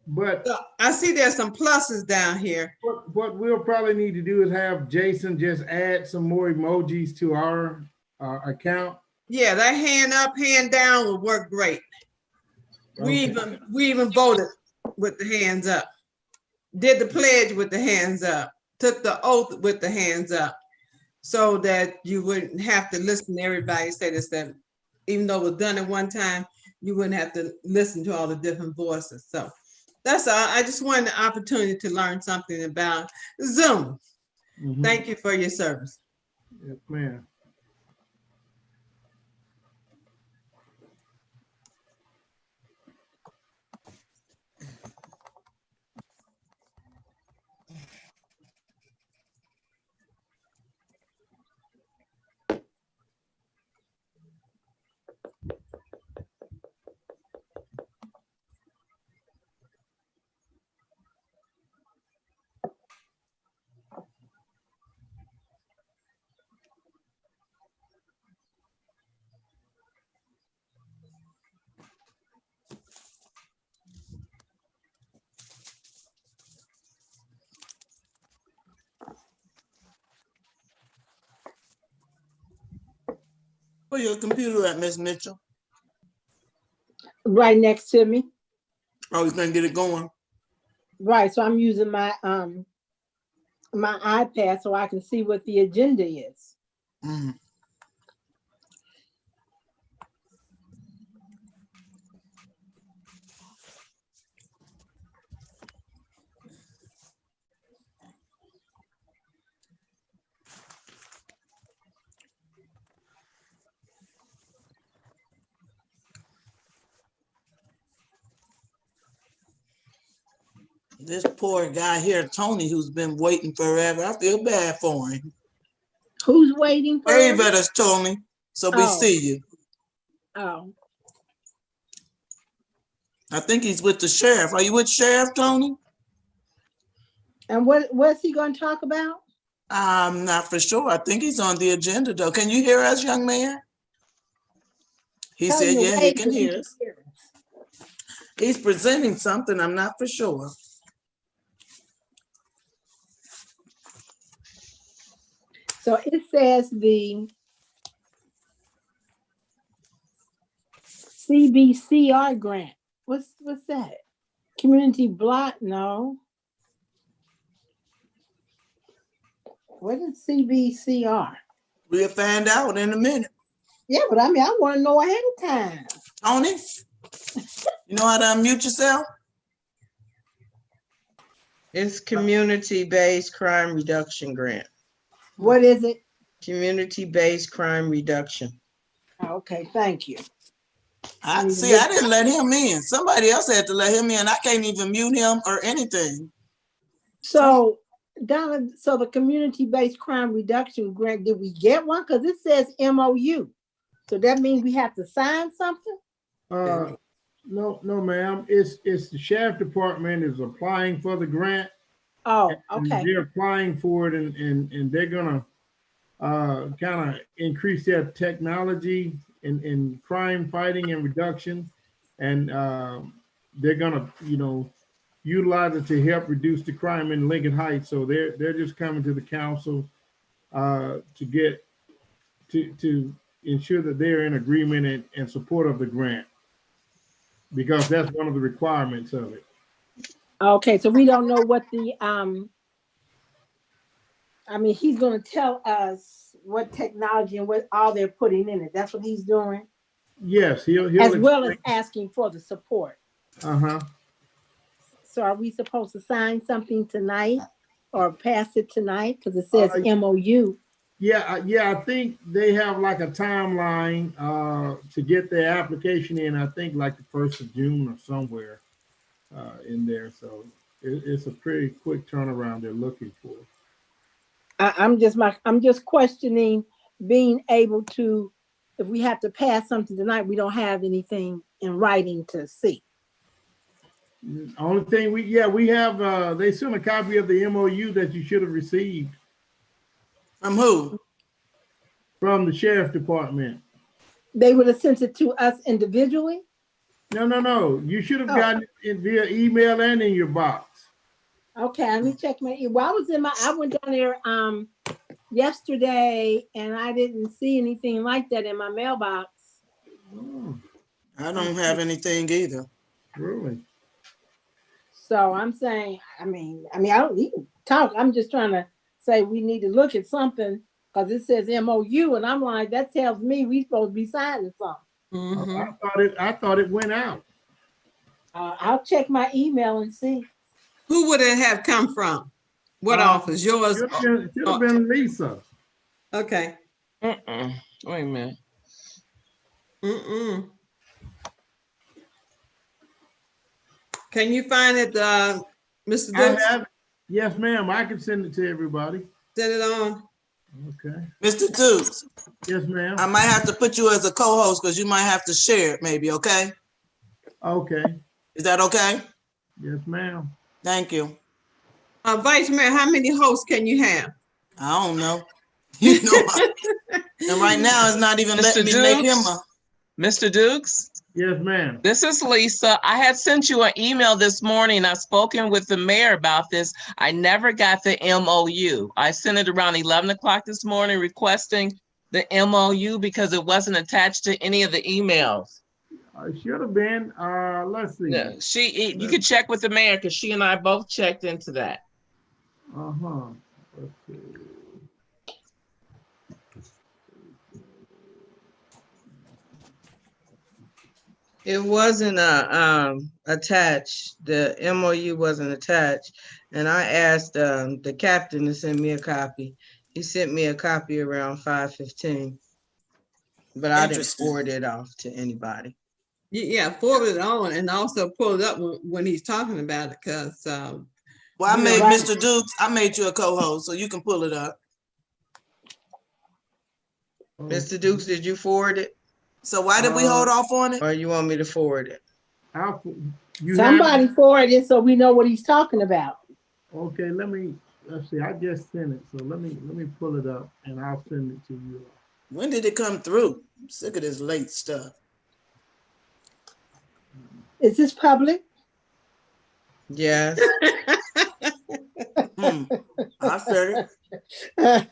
Speaker 7: But
Speaker 6: so I see there's some pluses down here.
Speaker 7: What we'll probably need to do is have Jason just add some more emojis to our account.
Speaker 6: Yeah, that hand up, hand down will work great. Okay. We even voted with the hands up, did the pledge with the hands up, took the oath with the hands up, so that you wouldn't have to listen to everybody say this, that even though it was done at one time, you wouldn't have to listen to all the different voices. So that's all. I just wanted the opportunity to learn something about Zoom. Thank you for your service.
Speaker 7: Yes, ma'am.
Speaker 8: Where your computer at, Miss Mitchell?
Speaker 12: Right next to me.
Speaker 8: Oh, he's gonna get it going.
Speaker 12: Right, so I'm using my my iPad so I can see what the agenda is.
Speaker 8: This poor guy here, Tony, who's been waiting forever. I feel bad for him.
Speaker 12: Who's waiting for
Speaker 8: Wave at us, Tony, so we see you.
Speaker 12: Oh.
Speaker 8: I think he's with the sheriff. Are you with Sheriff, Tony?
Speaker 12: And what's he going to talk about?
Speaker 8: I'm not for sure. I think he's on the agenda though. Can you hear us, young man? He
Speaker 12: Tell
Speaker 8: said,
Speaker 12: him to
Speaker 8: yeah, he
Speaker 12: wave
Speaker 8: can
Speaker 12: so he
Speaker 8: hear us. He's presenting something. I'm not for sure.
Speaker 12: So it says the CBCR grant. What's that? Community block? No. What is CBCR?
Speaker 8: We'll find out in a minute.
Speaker 12: Yeah, but I mean, I want to know ahead of time.
Speaker 8: Tony, you know how to unmute yourself?
Speaker 2: It's community-based crime reduction grant.
Speaker 12: What is it?
Speaker 2: Community-based crime reduction.
Speaker 12: Okay, thank you.
Speaker 8: I didn't let him in. Somebody else had to let him in. I can't even mute him or anything.
Speaker 12: So, Donna, so the community-based crime reduction grant, did we get one? Because it says MOU. So that means we have to sign something?
Speaker 7: No, ma'am. It's the sheriff department is applying for the grant.
Speaker 12: Oh, okay.
Speaker 7: They're applying for it and they're gonna kind of increase their technology in crime fighting and reduction. And they're gonna, utilize it to help reduce the crime in Lincoln Heights. So they're just coming to the council to get to ensure that they're in agreement and support of the grant, because that's one of the requirements of it.
Speaker 12: Okay, so we don't know what the he's going to tell us what technology and what all they're putting in it. That's what he's doing.
Speaker 7: Yes, he'll
Speaker 12: as well as asking for the support.
Speaker 7: Uh-huh.
Speaker 12: So are we supposed to sign something tonight or pass it tonight? Because it says MOU.
Speaker 7: Yeah, I think they have like a timeline to get their application in. I think like the 1st of June or somewhere in there. So it's a pretty quick turnaround they're looking for.
Speaker 12: I'm just questioning being able to, if we have to pass something tonight, we don't have anything in writing to see.
Speaker 7: Only thing we have, they sent a copy of the MOU that you should have received.
Speaker 8: From who?
Speaker 7: From the sheriff department.
Speaker 12: They would have sent it to us individually?
Speaker 7: No. You should have gotten it via email and in your box.
Speaker 12: Okay, let me check my email. Well, I went down there yesterday and I didn't see anything like that in my mailbox.
Speaker 7: Oh.
Speaker 8: I don't have anything either.
Speaker 7: Really?
Speaker 12: So I'm saying, I don't even talk. I'm just trying to say we need to look at something because it says MOU and I'm like, that tells me we supposed to be signing something.
Speaker 7: Mm-hmm. I thought it went out.
Speaker 12: I'll check my email and see.
Speaker 6: Who would it have come from? What office? Yours?
Speaker 7: Should have been Lisa.
Speaker 6: Okay.
Speaker 3: Wait a minute.
Speaker 6: Can you find it, Mr. Dukes?
Speaker 7: I have it. Yes, ma'am. I can send it to everybody.
Speaker 6: Send it on.
Speaker 7: Okay.
Speaker 8: Mr. Dukes.
Speaker 7: Yes, ma'am.
Speaker 8: I might have to put you as a co-host because you might have to share it maybe, okay?
Speaker 7: Okay.
Speaker 8: Is that okay?
Speaker 7: Yes, ma'am.
Speaker 8: Thank you.
Speaker 6: Vice Mayor, how many hosts can you have?
Speaker 8: I don't know. You know, and right now it's not even letting me make him a.
Speaker 3: Mr. Dukes?
Speaker 7: Yes, ma'am.
Speaker 3: This is Lisa. I had sent you an email this morning. I've spoken with the mayor about this. I never got the MOU. I sent it around 11 o'clock this morning requesting the MOU because it wasn't attached to any of the emails.
Speaker 7: It should have been. Let's see.
Speaker 3: Yeah, you could check with the mayor because she and I both checked into that.
Speaker 7: Uh-huh. Let's see.
Speaker 2: It wasn't attached. The MOU wasn't attached. And I asked the captain to send me a copy. He sent me a copy around 5:15. But I didn't forward it off to anybody.
Speaker 6: Yeah, forward it on and also pull it up when he's talking about it because
Speaker 8: well, I made Mr. Dukes, I made you a co-host so you can pull it up.
Speaker 2: Mr. Dukes, did you forward it?
Speaker 8: So why did we hold off on it?
Speaker 2: Or you want me to forward it?
Speaker 12: Somebody forward it so we know what he's talking about.
Speaker 7: Okay, let me let's see, I just sent it, so let me pull it up and I'll send it to you.
Speaker 8: When did it come through? I'm sick of this late stuff.
Speaker 12: Is this public?
Speaker 2: Yes.
Speaker 8: I said it.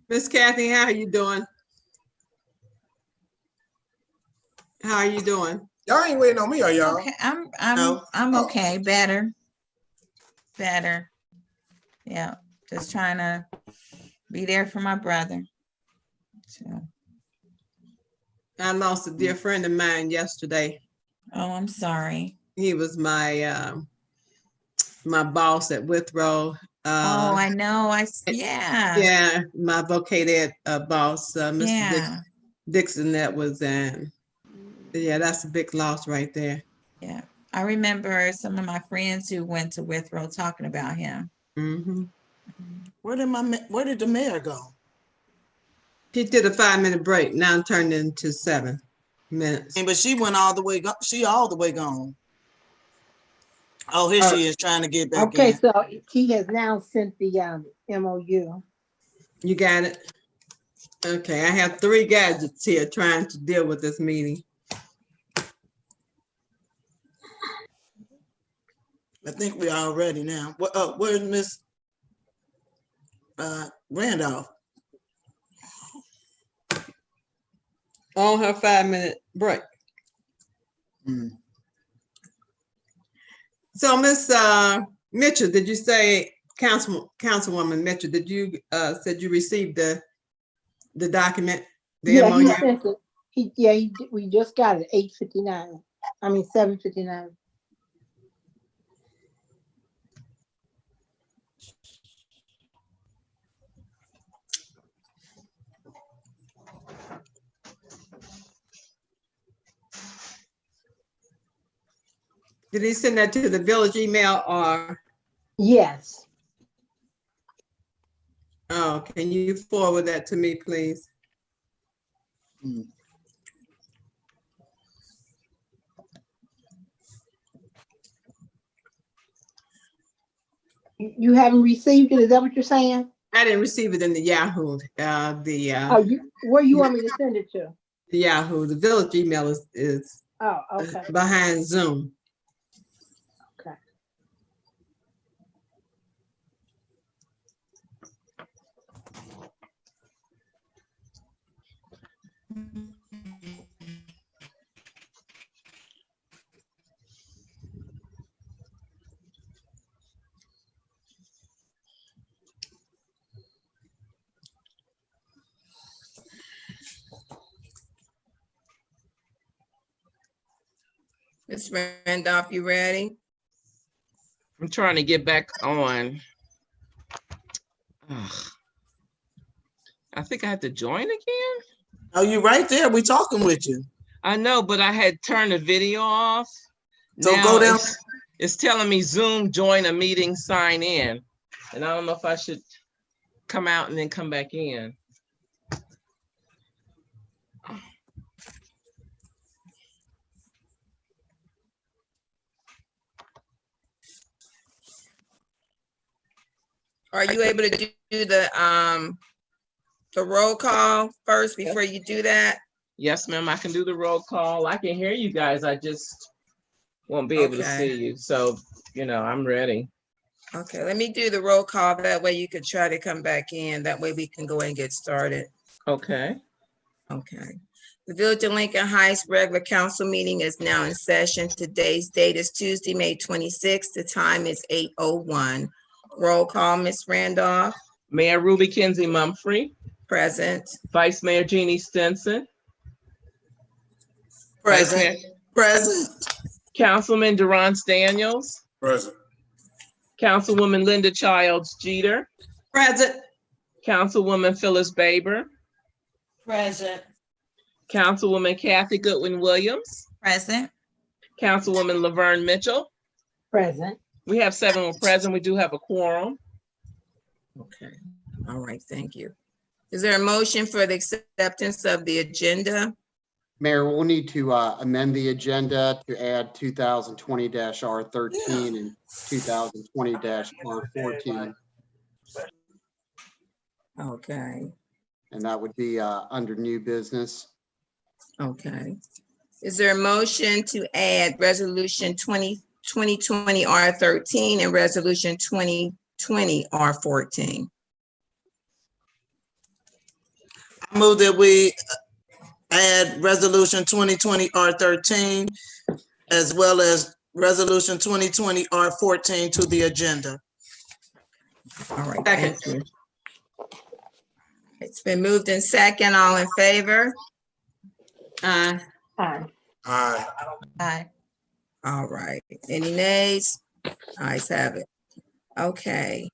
Speaker 6: Miss Kathy, how are you doing? How are you doing?
Speaker 4: Y'all ain't waiting on me, are y'all?
Speaker 1: Okay, I'm
Speaker 8: No.
Speaker 1: okay. Better. Yeah, just trying to be there for my brother. So.
Speaker 6: I lost a dear friend of mine yesterday.
Speaker 1: Oh, I'm sorry.
Speaker 6: He was my my boss at Withrow.
Speaker 1: Oh, I know.
Speaker 6: Yeah, my vocated boss, Mr.
Speaker 1: Yeah.
Speaker 6: Dixon, that was yeah, that's a big loss right there.
Speaker 1: Yeah. I remember some of my friends who went to Withrow talking about him.
Speaker 6: Mm-hmm.
Speaker 8: Where did the mayor go?
Speaker 6: He did a 5-minute break. Now turned into 7 minutes.
Speaker 8: But she went all the way. She all the way gone. Oh, here she is trying to get back
Speaker 12: Okay,
Speaker 8: in.
Speaker 12: so he has now sent the MOU.
Speaker 6: You got it? Okay, I have 3 gadgets here trying to deal with this meeting.
Speaker 8: I think we're all ready now. Where's Miss Randolph?
Speaker 6: On her 5-minute break. So, Miss Mitchell, did you say, Councilwoman Mitchell, did you said you received the document, the MOU?
Speaker 12: He sent it. We just got it 8:59. I mean 7:59.
Speaker 6: Did he send that to the village email or?
Speaker 12: Yes.
Speaker 6: Oh, can you forward that to me, please?
Speaker 12: You haven't received it? Is that what you're saying?
Speaker 6: I didn't receive it in the Yahoo.
Speaker 12: Where you want me to send it to?
Speaker 6: The Yahoo. The village email is
Speaker 12: okay.
Speaker 6: behind Zoom.
Speaker 12: Okay.
Speaker 2: Ms. Randolph, you ready?
Speaker 3: I'm trying to get back on. Ugh. I think I have to join again.
Speaker 8: Oh, you right there. We talking with you.
Speaker 3: I know, but I had turned the video off.
Speaker 8: So
Speaker 3: now
Speaker 8: go down.
Speaker 3: It's telling me Zoom, join a meeting, sign in. And I don't know if I should come out and then come back in.
Speaker 2: Are you able to do the roll call first before you do that?
Speaker 3: Yes, ma'am, I can do the roll call. I can hear you guys. I just won't be able to see you. So, I'm ready.
Speaker 2: Okay, let me do the roll call. That way you can try to come back in. That way we can go and get started.
Speaker 3: Okay.
Speaker 2: Okay. The Village of Lincoln Heights regular council meeting is now in session. Today's date is Tuesday, May 26th. The time is 8:01. Roll call, Ms. Randolph.
Speaker 3: Mayor Ruby Kinsey Mumphrey.
Speaker 2: Present.
Speaker 3: Vice Mayor Jeannie Stinson.
Speaker 8: Present. Present.
Speaker 3: Councilman Durance Daniels.
Speaker 4: Present.
Speaker 3: Councilwoman Linda Childs Jeter.
Speaker 6: Present.
Speaker 3: Councilwoman Phyllis Baber.
Speaker 11: Present.
Speaker 3: Councilwoman Kathy Goodwin Williams.
Speaker 1: Present.
Speaker 3: Councilwoman Laverne Mitchell.
Speaker 12: Present.
Speaker 3: We have 7 present. We do have a quorum.
Speaker 2: Okay. All right, thank you. Is there a motion for the acceptance of the agenda?
Speaker 5: Mayor, we'll need to amend the agenda to add 2020-R13 and 2020-R14,
Speaker 2: Okay,
Speaker 5: and that would be under new business.
Speaker 2: okay. Is there a motion to add resolution 2020 R13 and resolution 2020 R14?
Speaker 8: I move that we add resolution 2020 R13 as well as resolution 2020 R14 to the agenda.
Speaker 2: All right, thank you. It's been moved in second. All in favor?
Speaker 12: Aye.
Speaker 4: Aye.
Speaker 1: Aye.
Speaker 2: All right. Any nays? Ayes have it. Okay.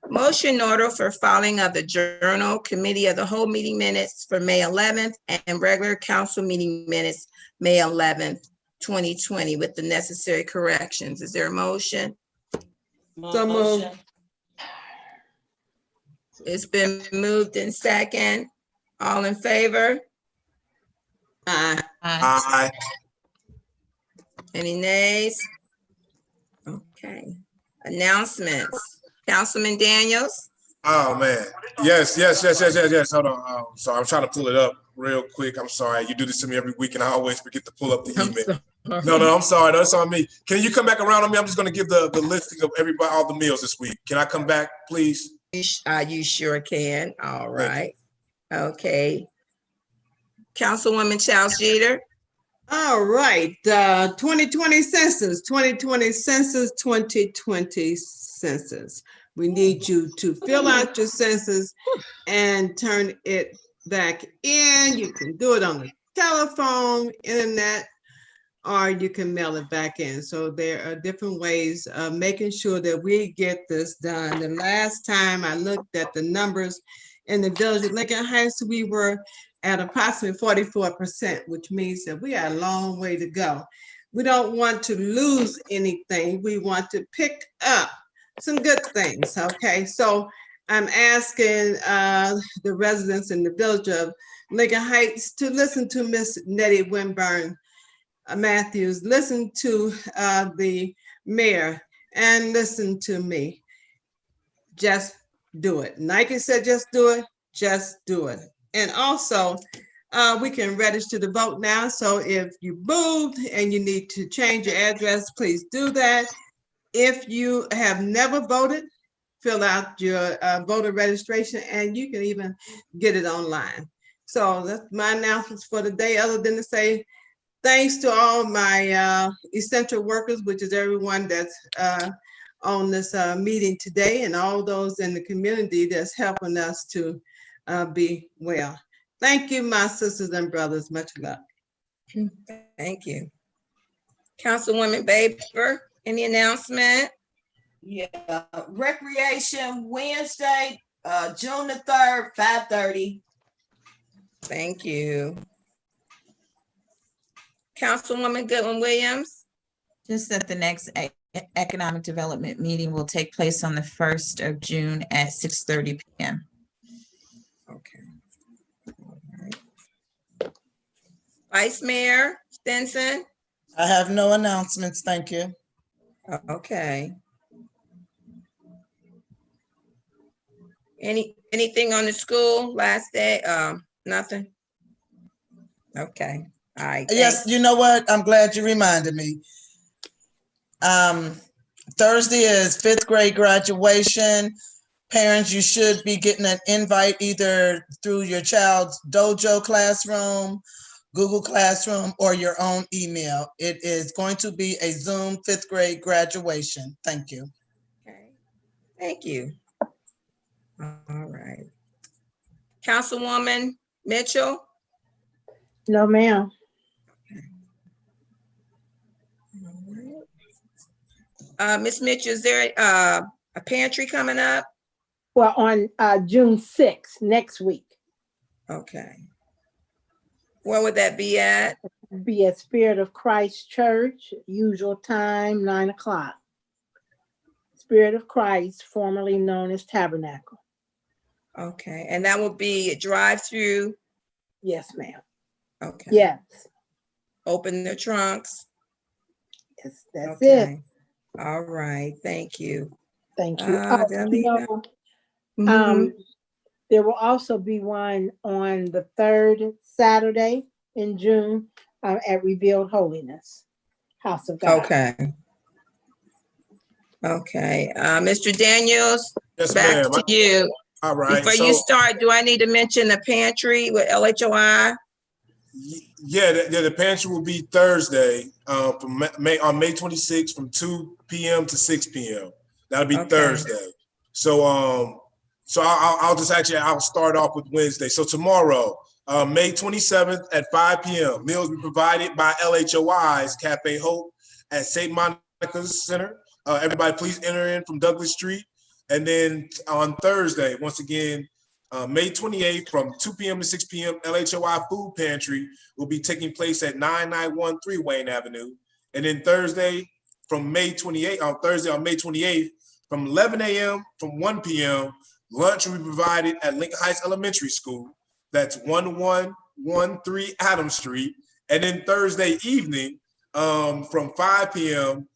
Speaker 2: Motion in order for filing of the Journal Committee of the Whole meeting minutes for May 11th and regular council meeting minutes, May 11th, 2020 with the necessary corrections. Is there a motion?
Speaker 6: So moved.
Speaker 2: It's been moved in second. All in favor?
Speaker 6: Aye.
Speaker 4: Aye.
Speaker 2: Any nays? Okay. Announcements. Councilman Daniels?
Speaker 4: Oh, man. Yes. Hold on. Sorry, I'm trying to pull it up real quick. I'm sorry. You do this to me every week and I always forget to pull up the email. No, I'm sorry. No, it's on me. Can you come back around on me? I'm just going to give the listing of everybody, all the meals this week. Can I come back, please?
Speaker 2: You sure can. All right. Okay. Councilwoman Charles Jeter?
Speaker 6: All right, 2020 census, 2020 census, 2020 census. We need you to fill out your census and turn it back in. You can do it on the telephone, internet, or you can mail it back in. So there are different ways of making sure that we get this done. The last time I looked at the numbers in the village of Lincoln Heights, we were at approximately 44%, which means that we are a long way to go. We don't want to lose anything. We want to pick up some good things, okay? So I'm asking the residents in the village of Lincoln Heights to listen to Miss Nettie Winburn Matthews, listen to the mayor, and listen to me. Just do it. Nike said just do it, just do it. And also, we can register to vote now. So if you moved and you need to change your address, please do that. If you have never voted, fill out your voter registration and you can even get it online. So that's my announcements for the day, other than to say thanks to all my essential workers, which is everyone that's on this meeting today, and all those in the community that's helping us to be well. Thank you, my sisters and brothers. Much love.
Speaker 2: Thank you. Councilwoman Baber, any announcement?
Speaker 11: Yeah, recreation Wednesday, June the 3rd, 5:30.
Speaker 2: Thank you. Councilwoman Goodwin Williams?
Speaker 1: Just that the next economic development meeting will take place on the 1st of June at 6:30 p.m.
Speaker 2: Okay. All right. Vice Mayor Stinson?
Speaker 8: I have no announcements, thank you.
Speaker 2: Okay. Anything on the school last day? Nothing? Okay. All right.
Speaker 8: Yes, you know what? I'm glad you reminded me. Thursday is 5th grade graduation. Parents, you should be getting an invite either through your child's dojo classroom, Google Classroom, or your own email. It is going to be a Zoom 5th grade graduation. Thank you.
Speaker 2: Okay. Thank you. All right. Councilwoman Mitchell?
Speaker 12: No, ma'am.
Speaker 2: Ms. Mitchell, is there a pantry coming up?
Speaker 12: Well, on June 6th, next week.
Speaker 2: Okay. Where would that be at?
Speaker 12: Be at Spirit of Christ Church, usual time, 9 o'clock. Spirit of Christ, formerly known as Tabernacle.
Speaker 2: Okay, and that will be a drive-through.
Speaker 12: Yes, ma'am.
Speaker 2: Okay.
Speaker 12: Yes,
Speaker 2: Open their trunks.
Speaker 12: yes, that's it.
Speaker 2: Okay. All right, thank you.
Speaker 12: Thank you.
Speaker 2: Did I leave that?
Speaker 12: Um, there will also be one on the 3rd Saturday in June at Revealed Holiness, House of God.
Speaker 2: Okay. Okay, Mr. Daniels,
Speaker 4: Yes,
Speaker 2: back
Speaker 4: ma'am.
Speaker 2: to you.
Speaker 4: All right.
Speaker 2: Before you start, do I need to mention the pantry with LHOI?
Speaker 4: Yeah, the pantry will be Thursday, from on May 26th from 2 p.m. to 6 p.m. That'll be Thursday. So I'll just actually, I'll start off with Wednesday. So tomorrow, May 27th at 5 p.m. Meals will be provided by LHOI's Cafe Hope at St. Monica's Center. Everybody please enter in from Douglas Street. And then on Thursday, once again, May 28th from 2 p.m. to 6 p.m., LHOI Food Pantry will be taking place at 9913 Wayne Avenue. And then Thursday on May 28th, from 11 a.m. from 1 p.m., lunch will be provided at Lincoln Heights Elementary School. That's 1113 Adams Street. And then Thursday evening from 5 p.m.,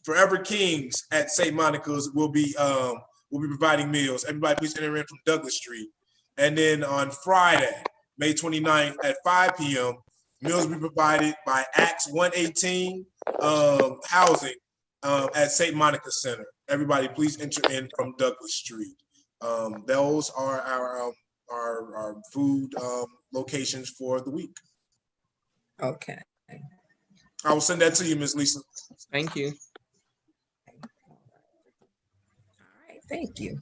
Speaker 4: Forever Kings at St. Monica's will be providing meals. Everybody please enter in from Douglas Street. And then on Friday, May 29th at 5 p.m., meals will be provided by Acts 118 Housing at St. Monica Center. Everybody please enter in from Douglas Street. Those are our food locations for the week.
Speaker 2: Okay.
Speaker 4: I will send that to you, Ms. Lisa.
Speaker 3: Thank you.
Speaker 2: Thank you.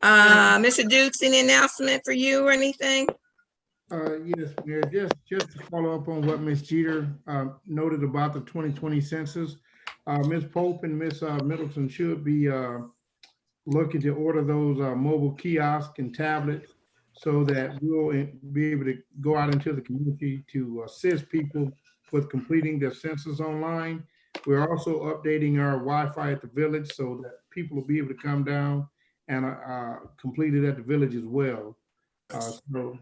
Speaker 2: Mr. Dukes, any announcement for you or anything?
Speaker 7: Yes, Mayor, just to follow up on what Ms. Jeter noted about the 2020 census. Ms. Pope and Ms. Middleton should be looking to order those mobile kiosks and tablets so that we'll be able to go out into the community to assist people with completing their census online. We're also updating our Wi-Fi at the village so that people will be able to come down and complete it at the village as well. So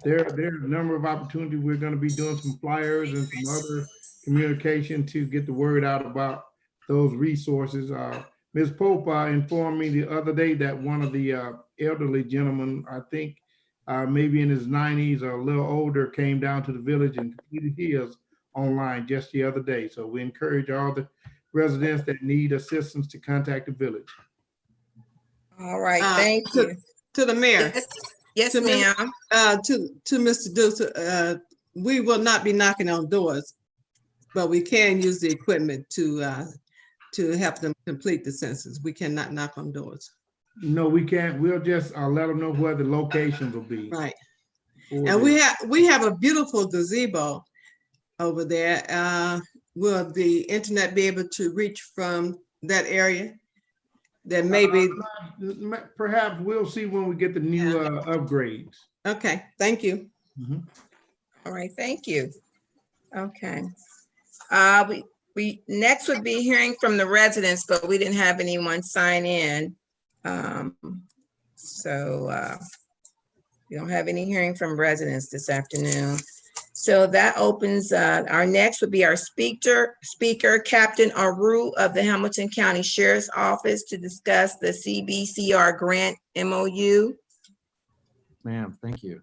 Speaker 7: there are a number of opportunities. We're going to be doing some flyers and some other communication to get the word out about those resources. Ms. Pope informed me the other day that one of the elderly gentlemen, I think maybe in his 90s or a little older, came down to the village and completed his online just the other day. So we encourage all the residents that need assistance to contact the village.
Speaker 2: All right, thank you.
Speaker 6: To the mayor.
Speaker 2: Yes, ma'am.
Speaker 6: To Mr. Dukes, we will not be knocking on doors, but we can use the equipment to help them complete the census. We cannot knock on doors.
Speaker 7: No, we can't. We'll just let them know where the locations will be.
Speaker 6: Right. And we have a beautiful gazebo over there. Will the internet be able to reach from that area? That maybe
Speaker 7: perhaps we'll see when we get the new upgrades.
Speaker 6: Okay, thank you.
Speaker 2: All right, thank you. Okay. We next would be hearing from the residents, but we didn't have anyone sign in. So we don't have any hearing from residents this afternoon. So that opens, our next would be our speaker, Captain Aru of the Hamilton County Sheriff's Office to discuss the CBCR grant MOU.
Speaker 13: Ma'am, thank you.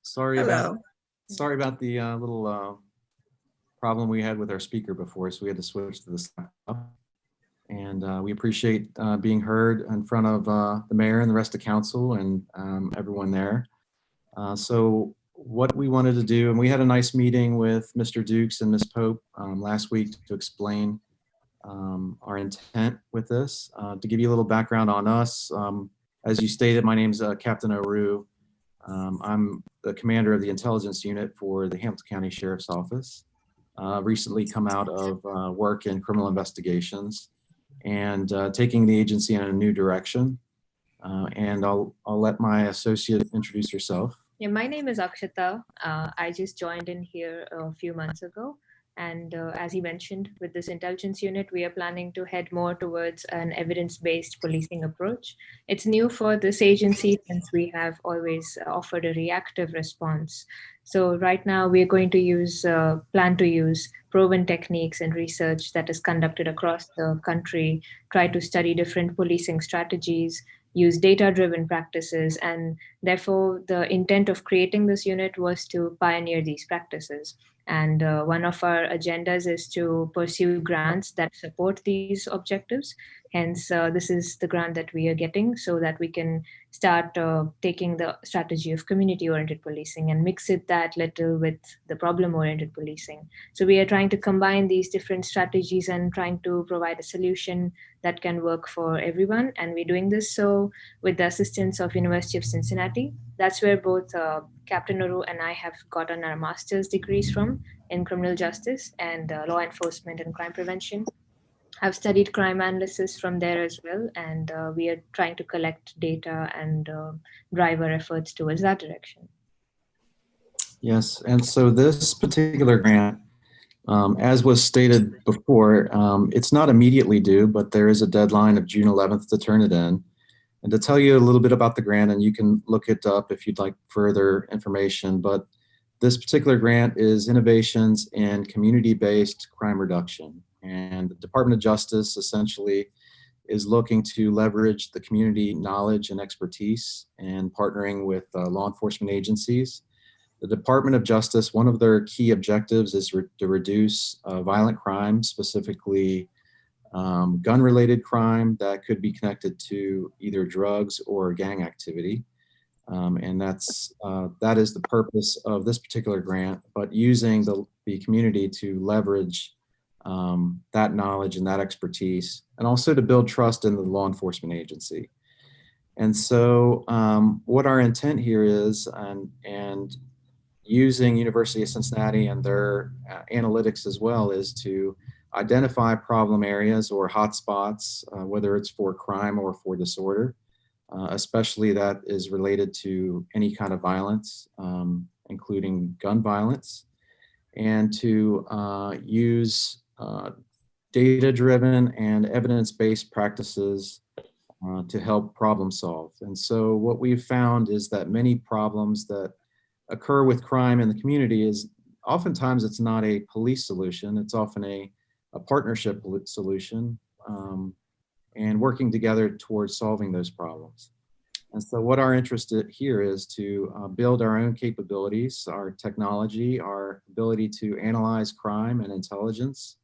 Speaker 13: Sorry
Speaker 2: Hello.
Speaker 13: about the little problem we had with our speaker before, so we had to switch to this. And we appreciate being heard in front of the mayor and the rest of council and everyone there. So what we wanted to do, and we had a nice meeting with Mr. Dukes and Ms. Pope last week to explain our intent with this. To give you a little background on us, as you stated, my name is Captain Aru. I'm the commander of the intelligence unit for the Hamilton County Sheriff's Office. Recently come out of work in criminal investigations and taking the agency in a new direction. And I'll let my associate introduce herself.
Speaker 14: Yeah, my name is Akshita. I just joined in here a few months ago. And as he mentioned, with this intelligence unit, we are planning to head more towards an evidence-based policing approach. It's new for this agency since we have always offered a reactive response. So right now we are going to plan to use proven techniques and research that is conducted across the country, try to study different policing strategies, use data-driven practices, and therefore the intent of creating this unit was to pioneer these practices. And one of our agendas is to pursue grants that support these objectives. Hence, this is the grant that we are getting so that we can start taking the strategy of community-oriented policing and mix it that little with the problem-oriented policing. So we are trying to combine these different strategies and trying to provide a solution that can work for everyone. And we're doing this so with the assistance of University of Cincinnati. That's where both Captain Nuru and I have gotten our master's degrees from in criminal justice and law enforcement and crime prevention. I've studied crime analysis from there as well, and we are trying to collect data and drive our efforts towards that direction.
Speaker 13: Yes, and so this particular grant, as was stated before, it's not immediately due, but there is a deadline of June 11th to turn it in. And to tell you a little bit about the grant, and you can look it up if you'd like further information, but this particular grant is Innovations in Community-Based Crime Reduction. And the Department of Justice essentially is looking to leverage the community knowledge and expertise and partnering with law enforcement agencies. The Department of Justice, one of their key objectives is to reduce violent crime, specifically gun-related crime that could be connected to either drugs or gang activity. And that is the purpose of this particular grant, but using the community to leverage that knowledge and that expertise, and also to build trust in the law enforcement agency. And so what our intent here is, and using University of Cincinnati and their analytics as well, is to identify problem areas or hotspots, whether it's for crime or for disorder, especially that is related to any kind of violence, including gun violence, and to use data-driven and evidence-based practices to help problem solve. And so what we've found is that many problems that occur with crime in the community is oftentimes it's not a police solution, it's often a partnership solution, and working together towards solving those problems. And so what our interest here is to build our own capabilities, our technology, our ability to analyze crime and intelligence,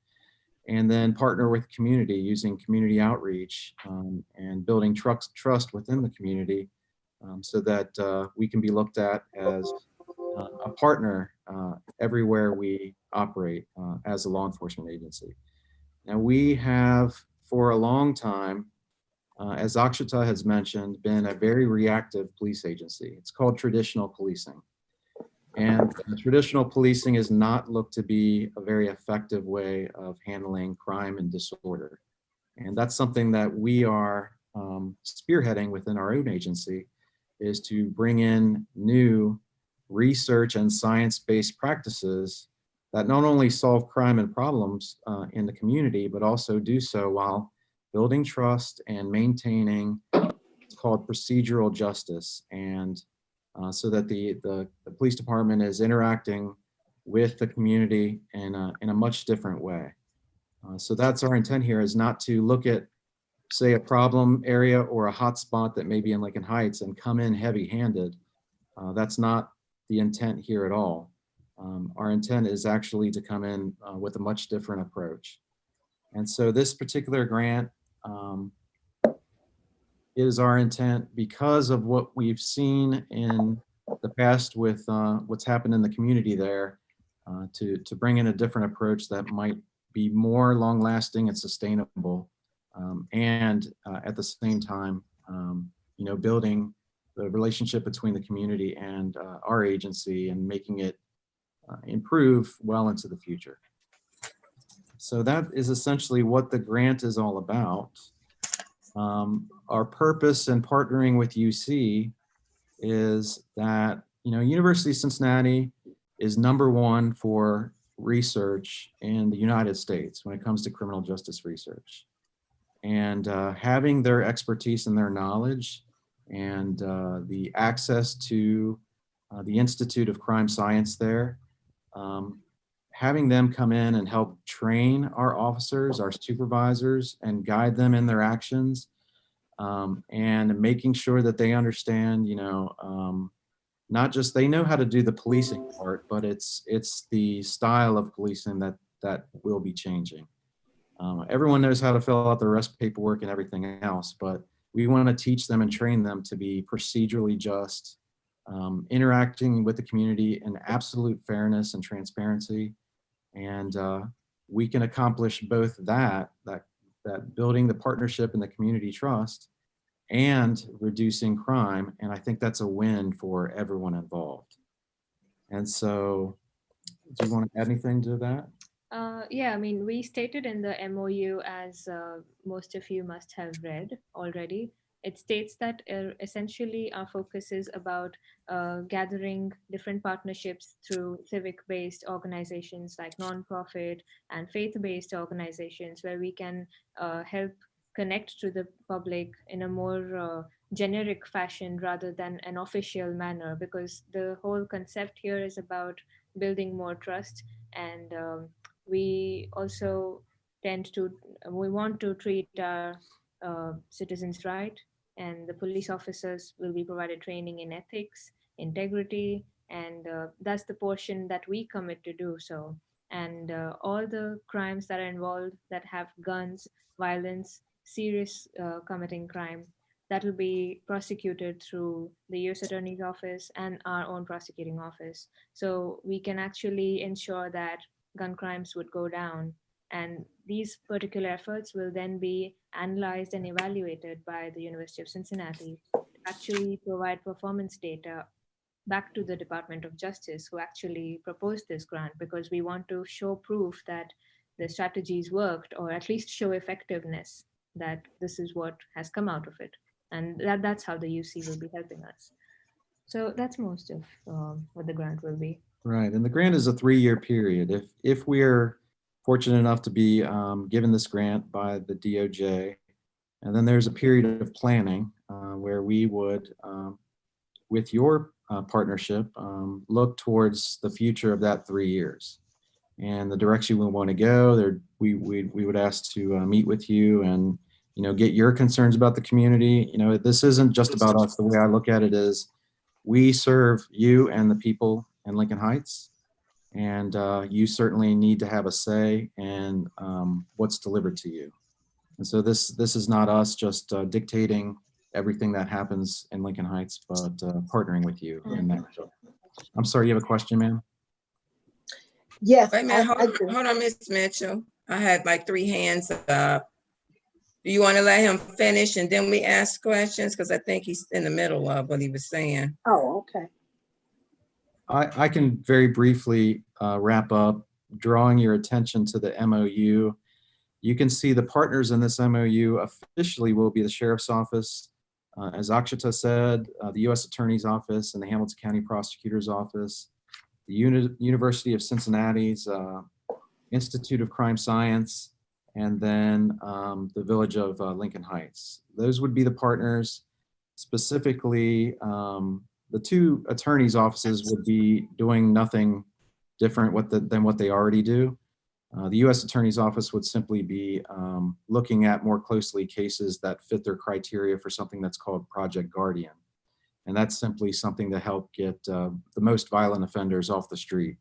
Speaker 13: and then partner with community using community outreach and building trust within the community so that we can be looked at as a partner everywhere we operate as a law enforcement agency. Now we have, for a long time, as Akshata has mentioned, been a very reactive police agency. It's called traditional policing. And traditional policing is not looked to be a very effective way of handling crime and disorder. And that's something that we are spearheading within our own agency, is to bring in new research and science-based practices that not only solve crime and problems in the community, but also do so while building trust and maintaining what's called procedural justice, and so that the police department is interacting with the community in a much different way. So that's our intent here, is not to look at, say, a problem area or a hot spot that may be in Lincoln Heights and come in heavy-handed. That's not the intent here at all. Our intent is actually to come in with a much different approach. And so this particular grant is our intent because of what we've seen in the past with what's happened in the community there, to bring in a different approach that might be more long-lasting and sustainable, and at the same time, building the relationship between the community and our agency and making it improve well into the future. So that is essentially what the grant is all about. Our purpose in partnering with UC is that, University of Cincinnati is #1 for research in the United States when it comes to criminal justice research. And having their expertise and their knowledge and the access to the Institute of Crime Science there, having them come in and help train our officers, our supervisors, and guide them in their actions, and making sure that they understand, not just they know how to do the policing part, but it's the style of policing that will be changing. Everyone knows how to fill out the arrest paperwork and everything else, but we want to teach them and train them to be procedurally just, interacting with the community in absolute fairness and transparency. And we can accomplish both that building the partnership and the community trust and reducing crime. And I think that's a win for everyone involved. And so, do you want to add anything to that?
Speaker 14: Yeah, I mean, we stated in the MOU, as most of you must have read already, it states that essentially our focus is about gathering different partnerships through civic-based organizations like nonprofit and faith-based organizations, where we can help connect to the public in a more generic fashion rather than an official manner, because the whole concept here is about building more trust. And we also we want to treat our citizens right, and the police officers will be provided training in ethics, integrity, and that's the portion that we commit to do so. And all the crimes that are involved that have guns, violence, serious committing crime, that will be prosecuted through the U.S. Attorney's Office and our own prosecuting office. So we can actually ensure that gun crimes would go down. And these particular efforts will then be analyzed and evaluated by the University of Cincinnati to actually provide performance data back to the Department of Justice, who actually proposed this grant, because we want to show proof that the strategies worked, or at least show effectiveness, that this is what has come out of it. And that's how the UC will be helping us. So that's most of what the grant will be.
Speaker 13: Right, and the grant is a 3-year period. If we're fortunate enough to be given this grant by the DOJ, and then there's a period of planning where we would, with your partnership, look towards the future of that 3 years and the direction we want to go. There, we would ask to meet with you and get your concerns about the community. This isn't just about us. The way I look at it is, we serve you and the people in Lincoln Heights, and you certainly need to have a say in what's delivered to you. And so this is not us just dictating everything that happens in Lincoln Heights, but partnering with you in that. I'm sorry, you have a question, ma'am?
Speaker 12: Yes.
Speaker 2: Wait a minute, hold on, Ms. Mitchell. I had like 3 hands up. Do you want to let him finish and then we ask questions? Because I think he's in the middle of what he was saying.
Speaker 12: Oh, okay.
Speaker 13: I can very briefly wrap up, drawing your attention to the MOU. You can see the partners in this MOU officially will be the Sheriff's Office, as Akshita said, the U.S. Attorney's Office and the Hamilton County Prosecutor's Office, the University of Cincinnati's Institute of Crime Science, and then the Village of Lincoln Heights. Those would be the partners. Specifically, the 2 attorneys' offices would be doing nothing different than what they already do. The U.S. Attorney's Office would simply be looking at more closely cases that fit their criteria for something that's called Project Guardian. And that's simply something to help get the most violent offenders off the street.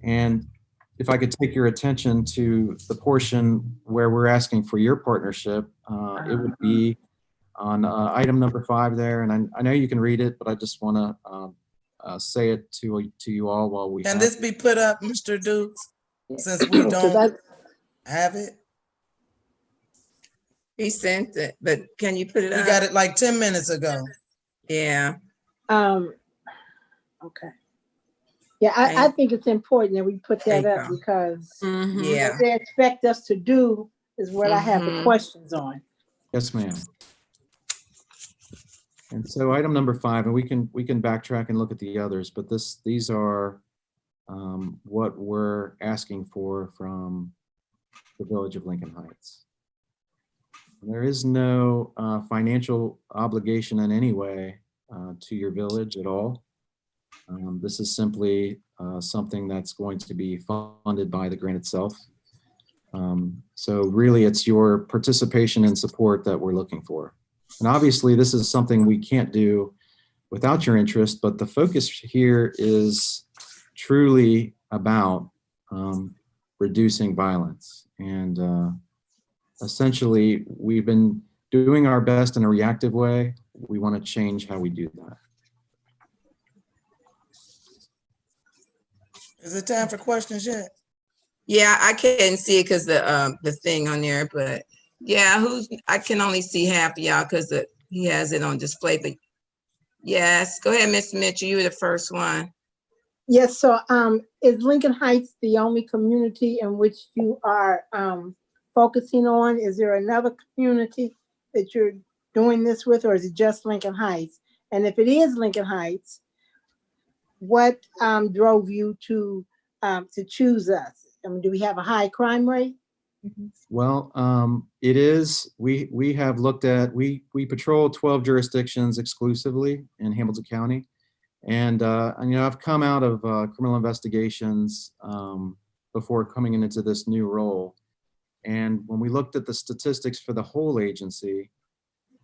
Speaker 13: And if I could take your attention to the portion where we're asking for your partnership, it would be on item number 5 there. And I know you can read it, but I just want to say it to you all while we
Speaker 8: Can this be put up, Mr. Dukes, since we don't have it?
Speaker 2: He sent it, but can you put it up?
Speaker 8: We got it like 10 minutes ago.
Speaker 2: Yeah.
Speaker 12: Okay. Yeah, I think it's important that we put that up because what they expect us to do is what I have the questions on.
Speaker 13: Yes, ma'am. And so item number 5, and we can backtrack and look at the others, but these are what we're asking for from the Village of Lincoln Heights. There is no financial obligation in any way to your village at all. This is simply something that's going to be funded by the grant itself. So really it's your participation and support that we're looking for. And obviously this is something we can't do without your interest, but the focus here is truly about reducing violence. And essentially we've been doing our best in a reactive way. We want to change how we do that.
Speaker 8: Is it time for questions yet?
Speaker 2: Yeah, I can't see it because the thing on there, but yeah, I can only see half of y'all because he has it on display. But yes, go ahead, Mr. Mitchell. You were the first one.
Speaker 12: Yes, so is Lincoln Heights the only community in which you are focusing on? Is there another community that you're doing this with, or is it just Lincoln Heights? And if it is Lincoln Heights, what drove you to choose us? I mean, do we have a high crime rate?
Speaker 13: Well, it is. We have looked at, we patrol 12 jurisdictions exclusively in Hamilton County. And you know, I've come out of criminal investigations before coming into this new role. And when we looked at the statistics for the whole agency,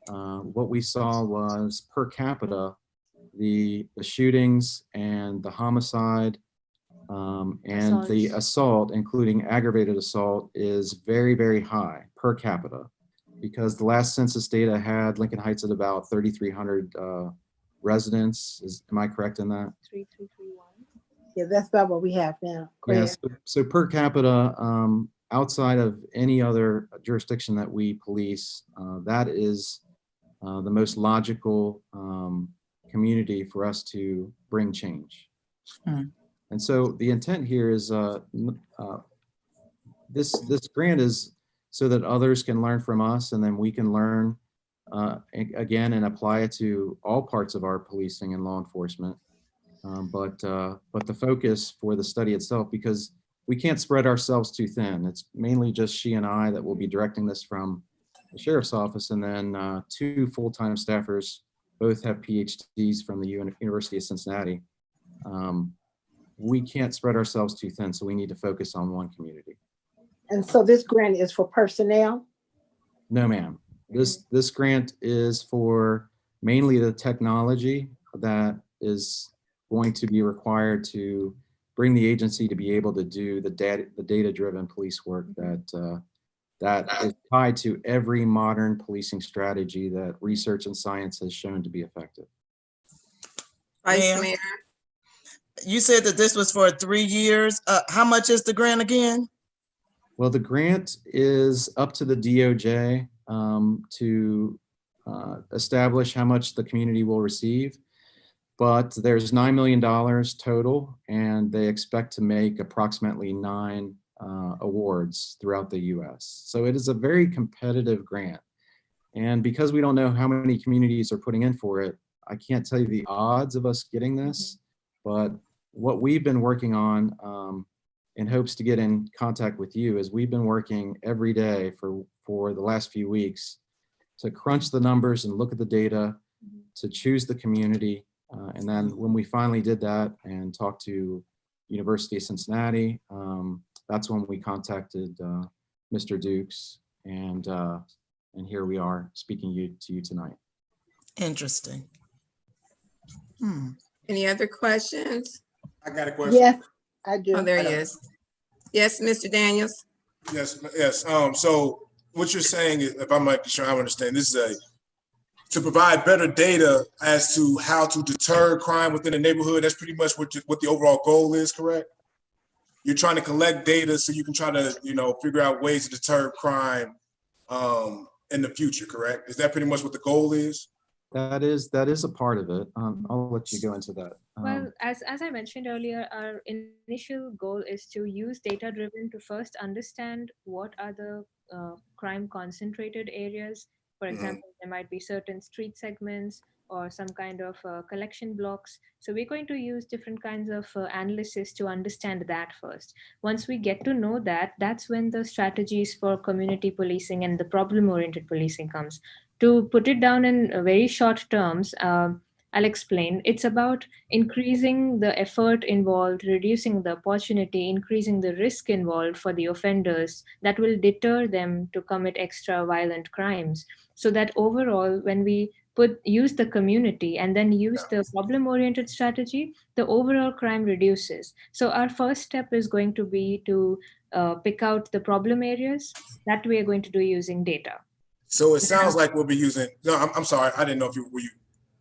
Speaker 13: what we saw was per capita, the shootings and the homicide and the assault, including aggravated assault, is very, very high per capita, because the last census data had Lincoln Heights at about 3,300 residents. Am I correct in that?
Speaker 12: 3,331. Yeah, that's about what we have now.
Speaker 13: Yes. So per capita, outside of any other jurisdiction that we police, that is the most logical community for us to bring change. And so the intent here is this grant is so that others can learn from us, and then we can learn again and apply it to all parts of our policing and law enforcement. But the focus for the study itself, because we can't spread ourselves too thin. It's mainly just she and I that will be directing this from the sheriff's office, and then 2 full-time staffers, both have PhDs from the University of Cincinnati. We can't spread ourselves too thin, so we need to focus on one community.
Speaker 12: And so this grant is for personnel?
Speaker 13: No, ma'am. This grant is for mainly the technology that is going to be required to bring the agency to be able to do the data-driven police work that is tied to every modern policing strategy that research and science has shown to be effective.
Speaker 2: Vice Mayor.
Speaker 8: You said that this was for 3 years. How much is the grant again?
Speaker 13: Well, the grant is up to the DOJ to establish how much the community will receive, but there's $9 million total, and they expect to make approximately 9 awards throughout the US. So it is a very competitive grant. And because we don't know how many communities are putting in for it, I can't tell you the odds of us getting this, but what we've been working on in hopes to get in contact with you is we've been working every day for the last few weeks to crunch the numbers and look at the data, to choose the community. And then when we finally did that and talked to University of Cincinnati, that's when we contacted Mr. Dukes, and here we are speaking to you tonight.
Speaker 8: Interesting.
Speaker 2: Any other questions?
Speaker 4: I got a question.
Speaker 12: Yes, I do.
Speaker 2: Oh, there he is. Yes, Mr. Daniels.
Speaker 4: Yes. So what you're saying is, if I might be sure I understand, this is to provide better data as to how to deter crime within the neighborhood. That's pretty much what the overall goal is, correct? You're trying to collect data so you can try to, figure out ways to deter crime in the future, correct? Is that pretty much what the goal is?
Speaker 13: That is a part of it. I'll let you go into that.
Speaker 14: Well, as I mentioned earlier, our initial goal is to use data-driven to first understand what are the crime-concentrated areas. For example, there might be certain street segments or some kind of collection blocks. So we're going to use different kinds of analysis to understand that first. Once we get to know that, that's when the strategies for community policing and the problem-oriented policing comes. To put it down in very short terms, I'll explain. It's about increasing the effort involved, reducing the opportunity, increasing the risk involved for the offenders that will deter them to commit extra violent crimes. So that overall, when we use the community and then use the problem-oriented strategy, the overall crime reduces. So our first step is going to be to pick out the problem areas that we are going to do using data.
Speaker 4: So it sounds like we'll be using, no, I'm sorry, I didn't know if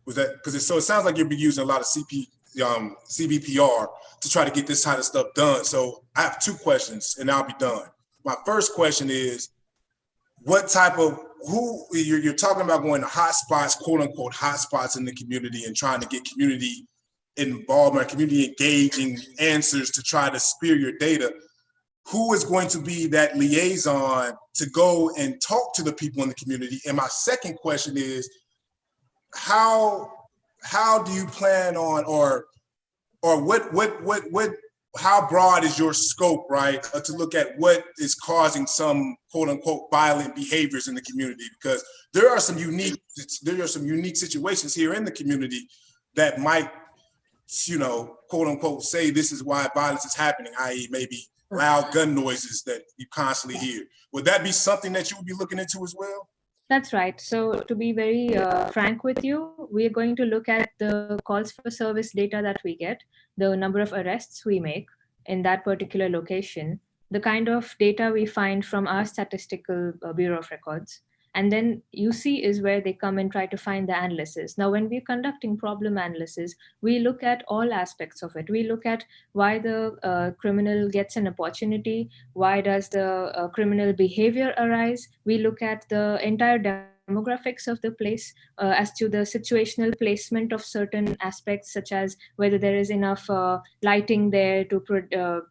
Speaker 4: was that, because so it sounds like you'll be using a lot of CBPR to try to get this kind of stuff done. So I have two questions and I'll be done. My first question is, what type of, you're talking about going to hotspots, quote unquote, hotspots in the community and trying to get community involvement, community engaging answers to try to spear your data. Who is going to be that liaison to go and talk to the people in the community? And my second question is, how do you plan on, or how broad is your scope, right, to look at what is causing some quote unquote violent behaviors in the community? Because there are some unique situations here in the community that might, quote unquote, say this is why violence is happening, i.e. maybe loud gun noises that you constantly hear. Would that be something that you would be looking into as well?
Speaker 14: That's right. So to be very frank with you, we are going to look at the calls for service data that we get, the number of arrests we make in that particular location, the kind of data we find from our statistical Bureau of Records. And then UC is where they come and try to find the analysis. Now, when we're conducting problem analysis, we look at all aspects of it. We look at why the criminal gets an opportunity, why does the criminal behavior arise. We look at the entire demographics of the place as to the situational placement of certain aspects, such as whether there is enough lighting there to prevent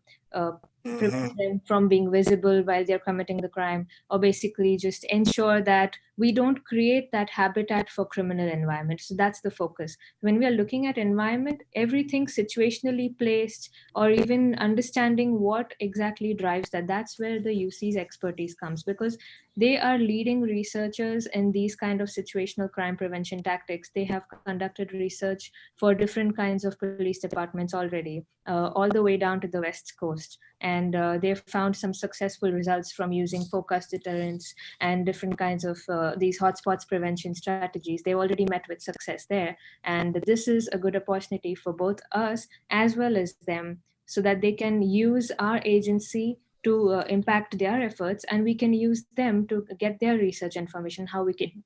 Speaker 14: them from being visible while they're committing the crime, or basically just ensure that we don't create that habitat for criminal environment. So that's the focus. When we are looking at environment, everything situationally placed, or even understanding what exactly drives that, that's where the UC's expertise comes, because they are leading researchers in these kind of situational crime prevention tactics. They have conducted research for different kinds of police departments already, all the way down to the West Coast. And they've found some successful results from using focused deterrence and different kinds of these hotspots prevention strategies. They've already met with success there. And this is a good opportunity for both us as well as them, so that they can use our agency to impact their efforts, and we can use them to get their research information, how we can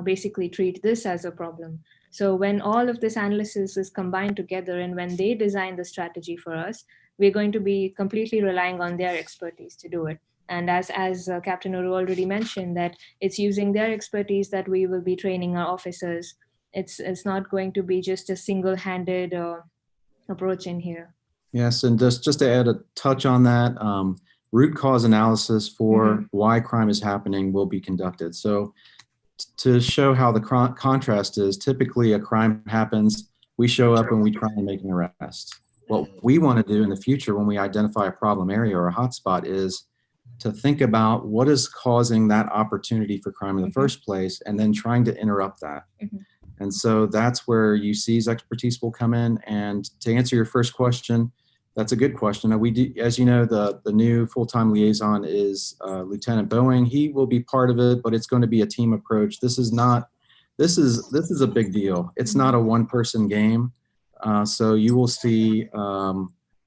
Speaker 14: basically treat this as a problem. So when all of this analysis is combined together and when they design the strategy for us, we're going to be completely relying on their expertise to do it. And as Captain Uru already mentioned, that it's using their expertise that we will be training our officers. It's not going to be just a single-handed approach in here.
Speaker 13: Yes, and just to add a touch on that, root cause analysis for why crime is happening will be conducted. So to show how the contrast is, typically a crime happens, we show up and we try and make an arrest. What we want to do in the future when we identify a problem area or a hotspot is to think about what is causing that opportunity for crime in the first place, and then trying to interrupt that. And so that's where UC's expertise will come in. And to answer your first question, that's a good question. We do, as you know, the new full-time liaison is Lieutenant Boeing. He will be part of it, but it's going to be a team approach. This is a big deal. It's not a one-person game. So you will see,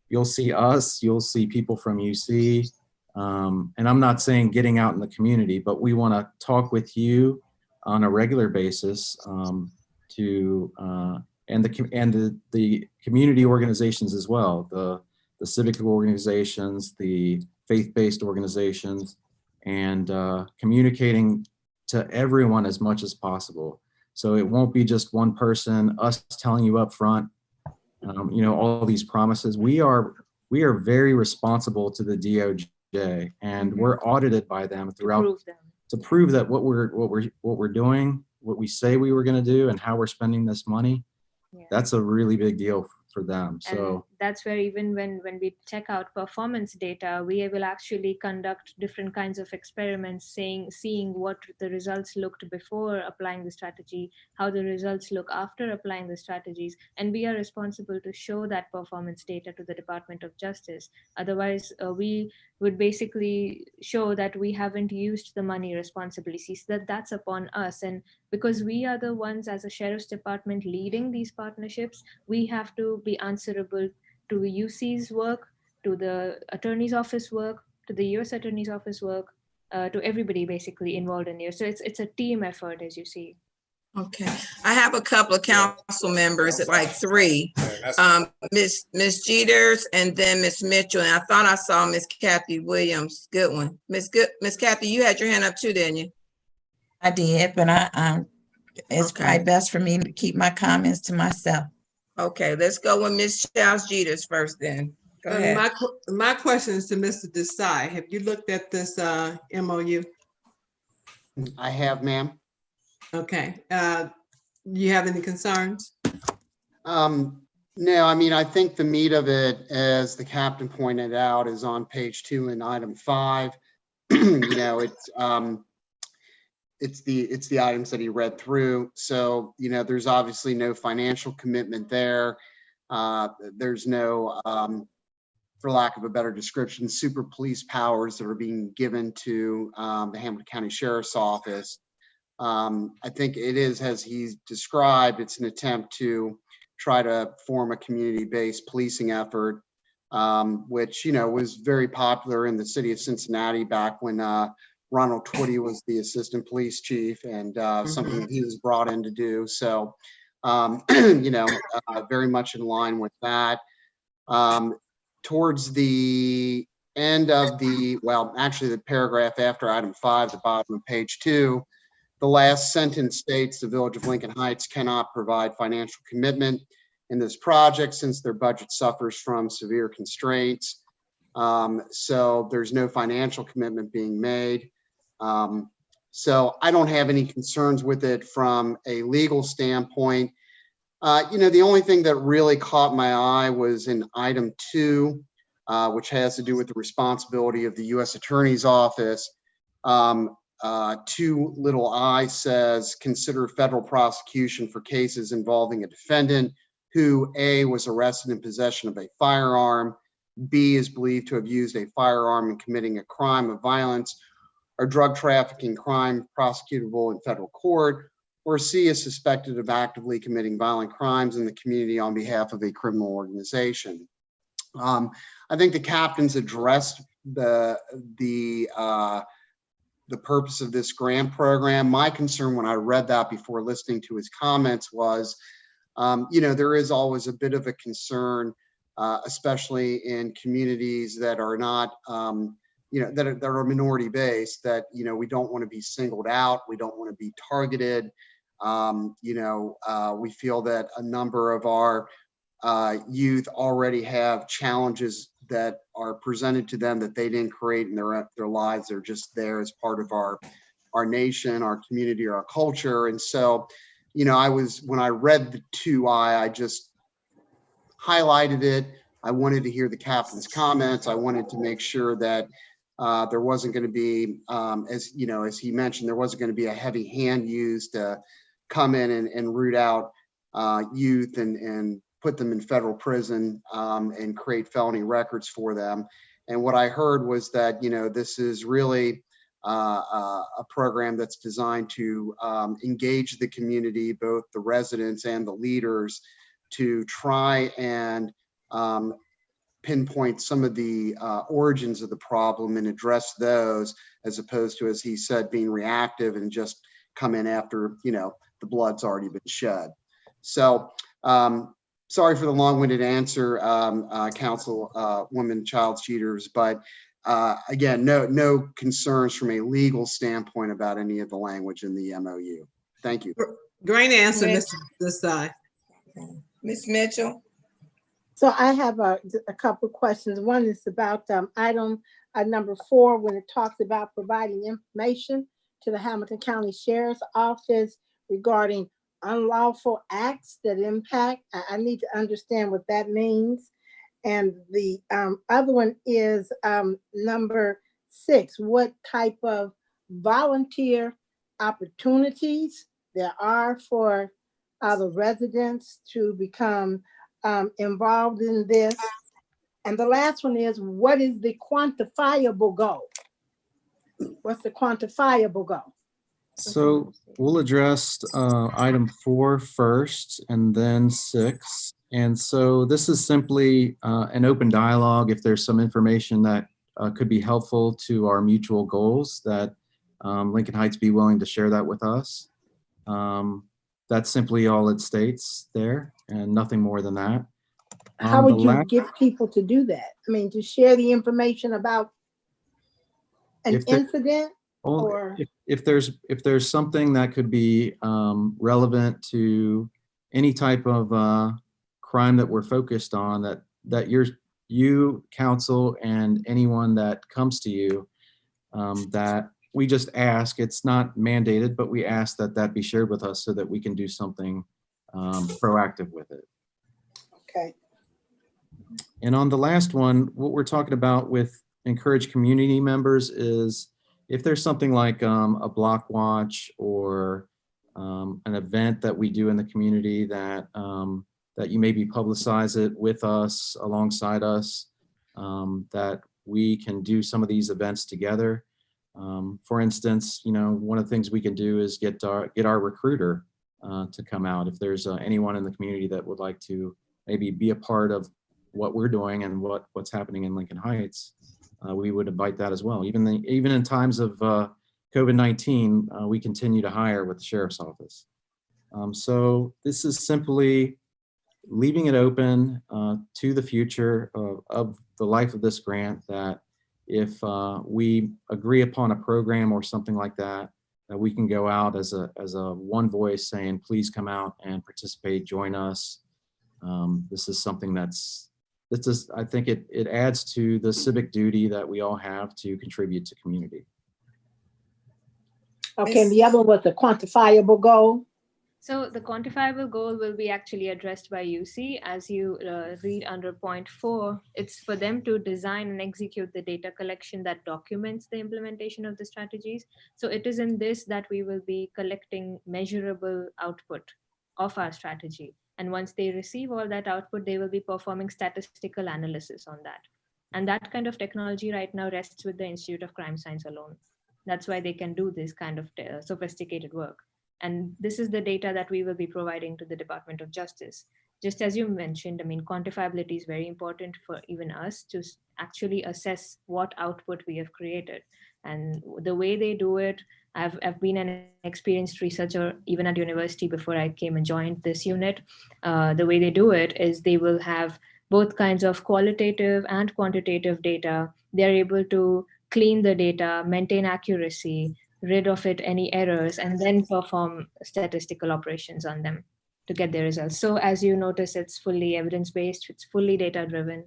Speaker 13: you'll see us, you'll see people from UC, and I'm not saying getting out in the community, but we want to talk with you on a regular basis and the community organizations as well, the civic organizations, the faith-based organizations, and communicating to everyone as much as possible. So it won't be just one person, us telling you up front, all these promises. We are very responsible to the DOJ, and we're audited by them throughout to prove that what we're doing what we say we were going to do and how we're spending this money, that's a really big deal for them. So
Speaker 14: and that's where even when we check out performance data, we will actually conduct different kinds of experiments, seeing what the results looked before applying the strategy, how the results look after applying the strategies, and we are responsible to show that performance data to the Department of Justice. Otherwise, we would basically show that we haven't used the money responsibly. See, so that's upon us. And because we are the ones as a Sheriff's Department leading these partnerships, we have to be answerable to UC's work, to the Attorney's Office work, to the U.S. Attorney's Office work, to everybody basically involved in here. So it's a team effort, as you see.
Speaker 2: Okay, I have a couple of council members, like 3. Miss Jeters and then Miss Mitchell, and I thought I saw Miss Kathy Williams. Good one. Miss Kathy, you had your hand up too, didn't you?
Speaker 1: I did, but it's probably best for me to keep my comments to myself.
Speaker 2: Okay, let's go with Miss Charles Jeters first then. Go ahead.
Speaker 6: My question is to Mr. Desai. Have you looked at this MOU?
Speaker 5: I have, ma'am.
Speaker 6: Okay. You have any concerns?
Speaker 5: No, I mean, I think the meat of it, as the captain pointed out, is on page 2 in item 5. You know, it's the items that he read through. So, you know, there's obviously no financial commitment there. There's no, for lack of a better description, super police powers that are being given to the Hamilton County Sheriff's Office. I think it is, as he's described, it's an attempt to try to form a community-based policing effort, which, you know, was very popular in the city of Cincinnati back when Ronald Twitty was the assistant police chief, and something that he was brought in to do. So, you know, very much in line with that. Towards the end of actually the paragraph after item 5, the bottom of page 2, the last sentence states the Village of Lincoln Heights cannot provide financial commitment in this project since their budget suffers from severe constraints. So there's no financial commitment being made. So I don't have any concerns with it from a legal standpoint. You know, the only thing that really caught my eye was in item 2, which has to do with the responsibility of the U.S. Attorney's Office. 2 little I says, consider federal prosecution for cases involving a defendant who A, was arrested in possession of a firearm, B, is believed to have used a firearm in committing a crime of violence or drug trafficking crime prosecutable in federal court, or C, is suspected of actively committing violent crimes in the community on behalf of a criminal organization. I think the captain's addressed the purpose of this grant program. My concern when I read that before listening to his comments was, you know, there is always a bit of a concern, especially in communities that are not, you know, that are minority based, that, you know, we don't want to be singled out. We don't want to be targeted. You know, we feel that a number of our youth already have challenges that are presented to them that they didn't create in their lives. They're just there as part of our nation, our community, or our culture. And so, you know, when I read the 2I, I just highlighted it. I wanted to hear the captain's comments. I wanted to make sure that there wasn't going to be, as you know, as he mentioned, there wasn't going to be a heavy hand used to come in and root out youth and put them in federal prison and create felony records for them. And what I heard was that, you know, this is really a program that's designed to engage the community, both the residents and the leaders, to try and pinpoint some of the origins of the problem and address those, as opposed to, as he said, being reactive and just come in after, you know, the blood's already been shed. So sorry for the long-winded answer, Councilwoman Childs Jeters, but again, no concerns from a legal standpoint about any of the language in the MOU. Thank you.
Speaker 6: Great answer, Mr. Desai.
Speaker 2: Ms. Mitchell.
Speaker 12: So I have a couple of questions. One is about item number 4, when it talks about providing information to the Hamilton County Sheriff's Office regarding unlawful acts that impact. I need to understand what that means. And the other one is number 6, what type of volunteer opportunities there are for the residents to become involved in this. And the last one is, what is the quantifiable goal? What's the quantifiable goal?
Speaker 13: So we'll address item 4 first and then 6. And so this is simply an open dialogue. If there's some information that could be helpful to our mutual goals, that Lincoln Heights be willing to share that with us. That's simply all it states there, and nothing more than that.
Speaker 12: How would you get people to do that? I mean, to share the information about an incident? Or
Speaker 13: if there's something that could be relevant to any type of crime that we're focused on, that you, counsel, and anyone that comes to you, that we just ask, it's not mandated, but we ask that be shared with us so that we can do something proactive with it.
Speaker 12: Okay.
Speaker 13: And on the last one, what we're talking about with encourage community members is if there's something like a block watch or an event that we do in the community that that you maybe publicize it with us, alongside us, that we can do some of these events together. For instance, one of the things we can do is get our recruiter to come out. If there's anyone in the community that would like to maybe be a part of what we're doing and what's happening in Lincoln Heights, we would invite that as well. Even in times of COVID-19, we continue to hire with the Sheriff's Office. So this is simply leaving it open to the future of the life of this grant, that if we agree upon a program or something like that, that we can go out as a one voice saying, please come out and participate, join us. This is something I think it adds to the civic duty that we all have to contribute to community.
Speaker 12: Okay, and the other one was the quantifiable goal.
Speaker 14: So the quantifiable goal will be actually addressed by UC. As you read under point 4, it's for them to design and execute the data collection that documents the implementation of the strategies. So it is in this that we will be collecting measurable output of our strategy. And once they receive all that output, they will be performing statistical analysis on that. And that kind of technology right now rests with the Institute of Crime Science alone. That's why they can do this kind of sophisticated work. And this is the data that we will be providing to the Department of Justice. Just as you mentioned, I mean, quantifiability is very important for even us to actually assess what output we have created. And the way they do it, I've been an experienced researcher even at university before I came and joined this unit. The way they do it is they will have both kinds of qualitative and quantitative data. They're able to clean the data, maintain accuracy, rid of it any errors, and then perform statistical operations on them to get the results. So as you notice, it's fully evidence-based, it's fully data-driven.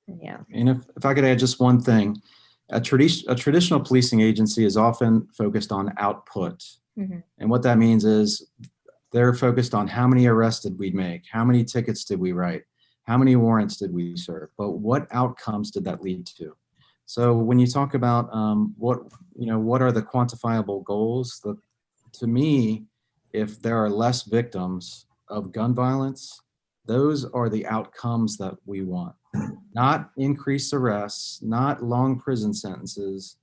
Speaker 14: Yeah.
Speaker 13: And if I could add just one thing, a traditional policing agency is often focused on output. Mm-hmm. And what that means is they're focused on how many arrests did we make, how many tickets did we write, how many warrants did we serve, but what outcomes did that lead to? So when you talk about what are the quantifiable goals, to me, if there are less victims of gun violence, those are the outcomes that we want. Not increased arrests, not long prison sentences,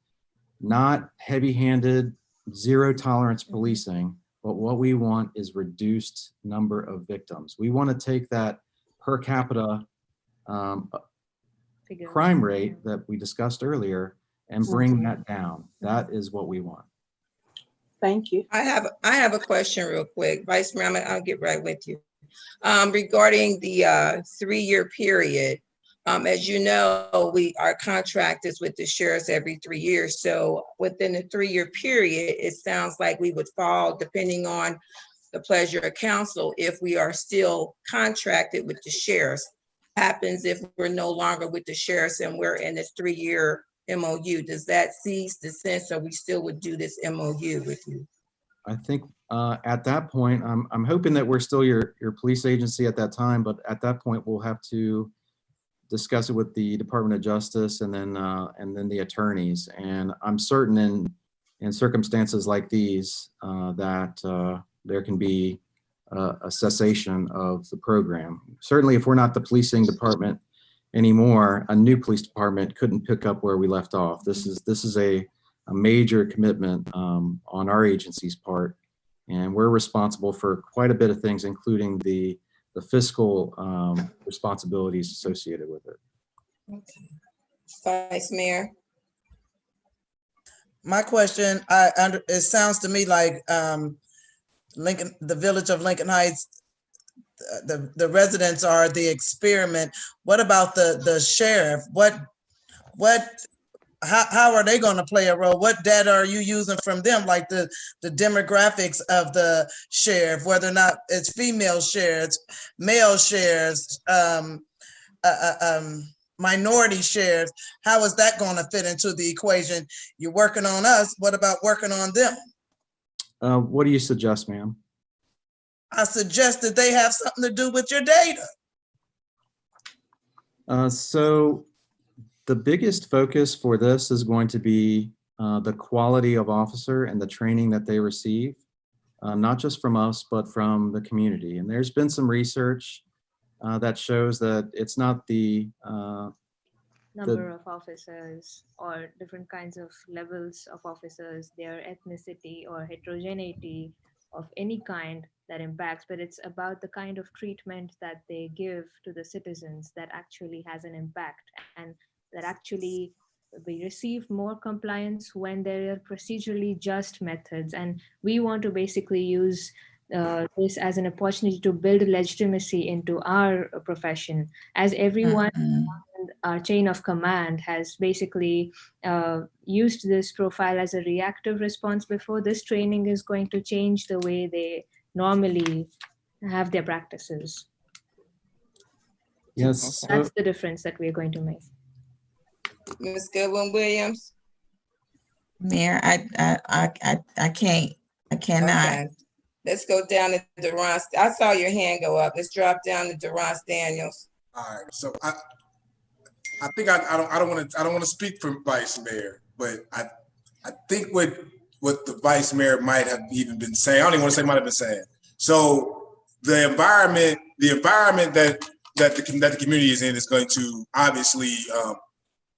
Speaker 13: not heavy-handed, zero tolerance policing, but what we want is reduced number of victims. We want to take that per capita crime rate that we discussed earlier and bring that down. That is what we want.
Speaker 12: Thank you.
Speaker 2: I have a question real quick. Vice Mayor, I'll get right with you. Regarding the 3-year period, as you know, our contract is with the sheriffs every 3 years. So within the 3-year period, it sounds like we would fall, depending on the pleasure of council, if we are still contracted with the sheriffs. Happens if we're no longer with the sheriffs and we're in this 3-year MOU? Does that cease the sense, or we still would do this MOU with you?
Speaker 13: I think at that point, I'm hoping that we're still your police agency at that time, but at that point, we'll have to discuss it with the Department of Justice and then the attorneys. And I'm certain in circumstances like these that there can be a cessation of the program. Certainly, if we're not the policing department anymore, a new police department couldn't pick up where we left off. This is a major commitment on our agency's part, and we're responsible for quite a bit of things, including the fiscal responsibilities associated with it.
Speaker 2: Okay. Vice Mayor.
Speaker 8: My question, it sounds to me like Lincoln, the village of Lincoln Heights, the residents are the experiment. What about the sheriff? How are they going to play a role? What data are you using from them, like the demographics of the sheriff, whether or not it's female sheriffs, male sheriffs, minority sheriffs? How is that going to fit into the equation? You're working on us. What about working on them?
Speaker 13: What do you suggest, ma'am?
Speaker 8: I suggest that they have something to do with your data.
Speaker 13: So the biggest focus for this is going to be the quality of officer and the training that they receive, not just from us, but from the community. And there's been some research that shows that it's not the
Speaker 14: number of officers or different kinds of levels of officers, their ethnicity or heterogeneity of any kind that impacts, but it's about the kind of treatment that they give to the citizens that actually has an impact, and that actually we receive more compliance when there are procedurally just methods. And we want to basically use this as an opportunity to build legitimacy into our profession, as everyone in our chain of command has basically used this profile as a reactive response before. This training is going to change the way they normally have their practices.
Speaker 13: Yes.
Speaker 14: So that's the difference that we're going to make.
Speaker 2: Ms. Goodwin-Williams.
Speaker 1: Mayor, I cannot.
Speaker 2: Okay. Let's go down to Deron. I saw your hand go up. Let's drop down to Deron Daniels.
Speaker 4: All right, so I think I don't want to speak for Vice Mayor, but I think what the Vice Mayor might have even been saying, I don't even want to say might have been saying. So the environment that the community is in is going to obviously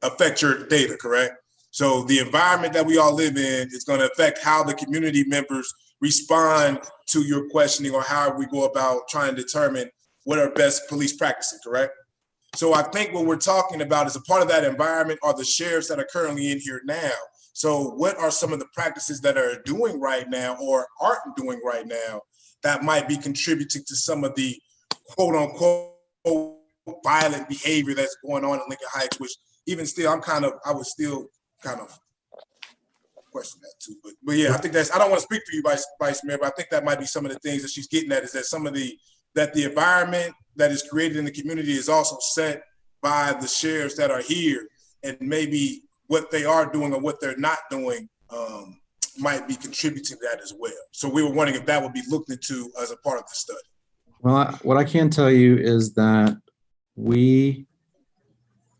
Speaker 4: affect your data, correct? So the environment that we all live in is going to affect how the community members respond to your questioning, or how we go about trying to determine what are best police practices, correct? So I think what we're talking about is a part of that environment are the sheriffs that are currently in here now. So what are some of the practices that are doing right now or aren't doing right now that might be contributing to some of the quote unquote violent behavior that's going on in Lincoln Heights, which even still I would still kind of question that too. But yeah, I think I don't want to speak for you, Vice Mayor, but I think that might be some of the things that she's getting at, is that that the environment that is created in the community is also set by the sheriffs that are here, and maybe what they are doing or what they're not doing might be contributing to that as well. So we were wondering if that would be looked into as a part of the study.
Speaker 13: Well, what I can tell you is that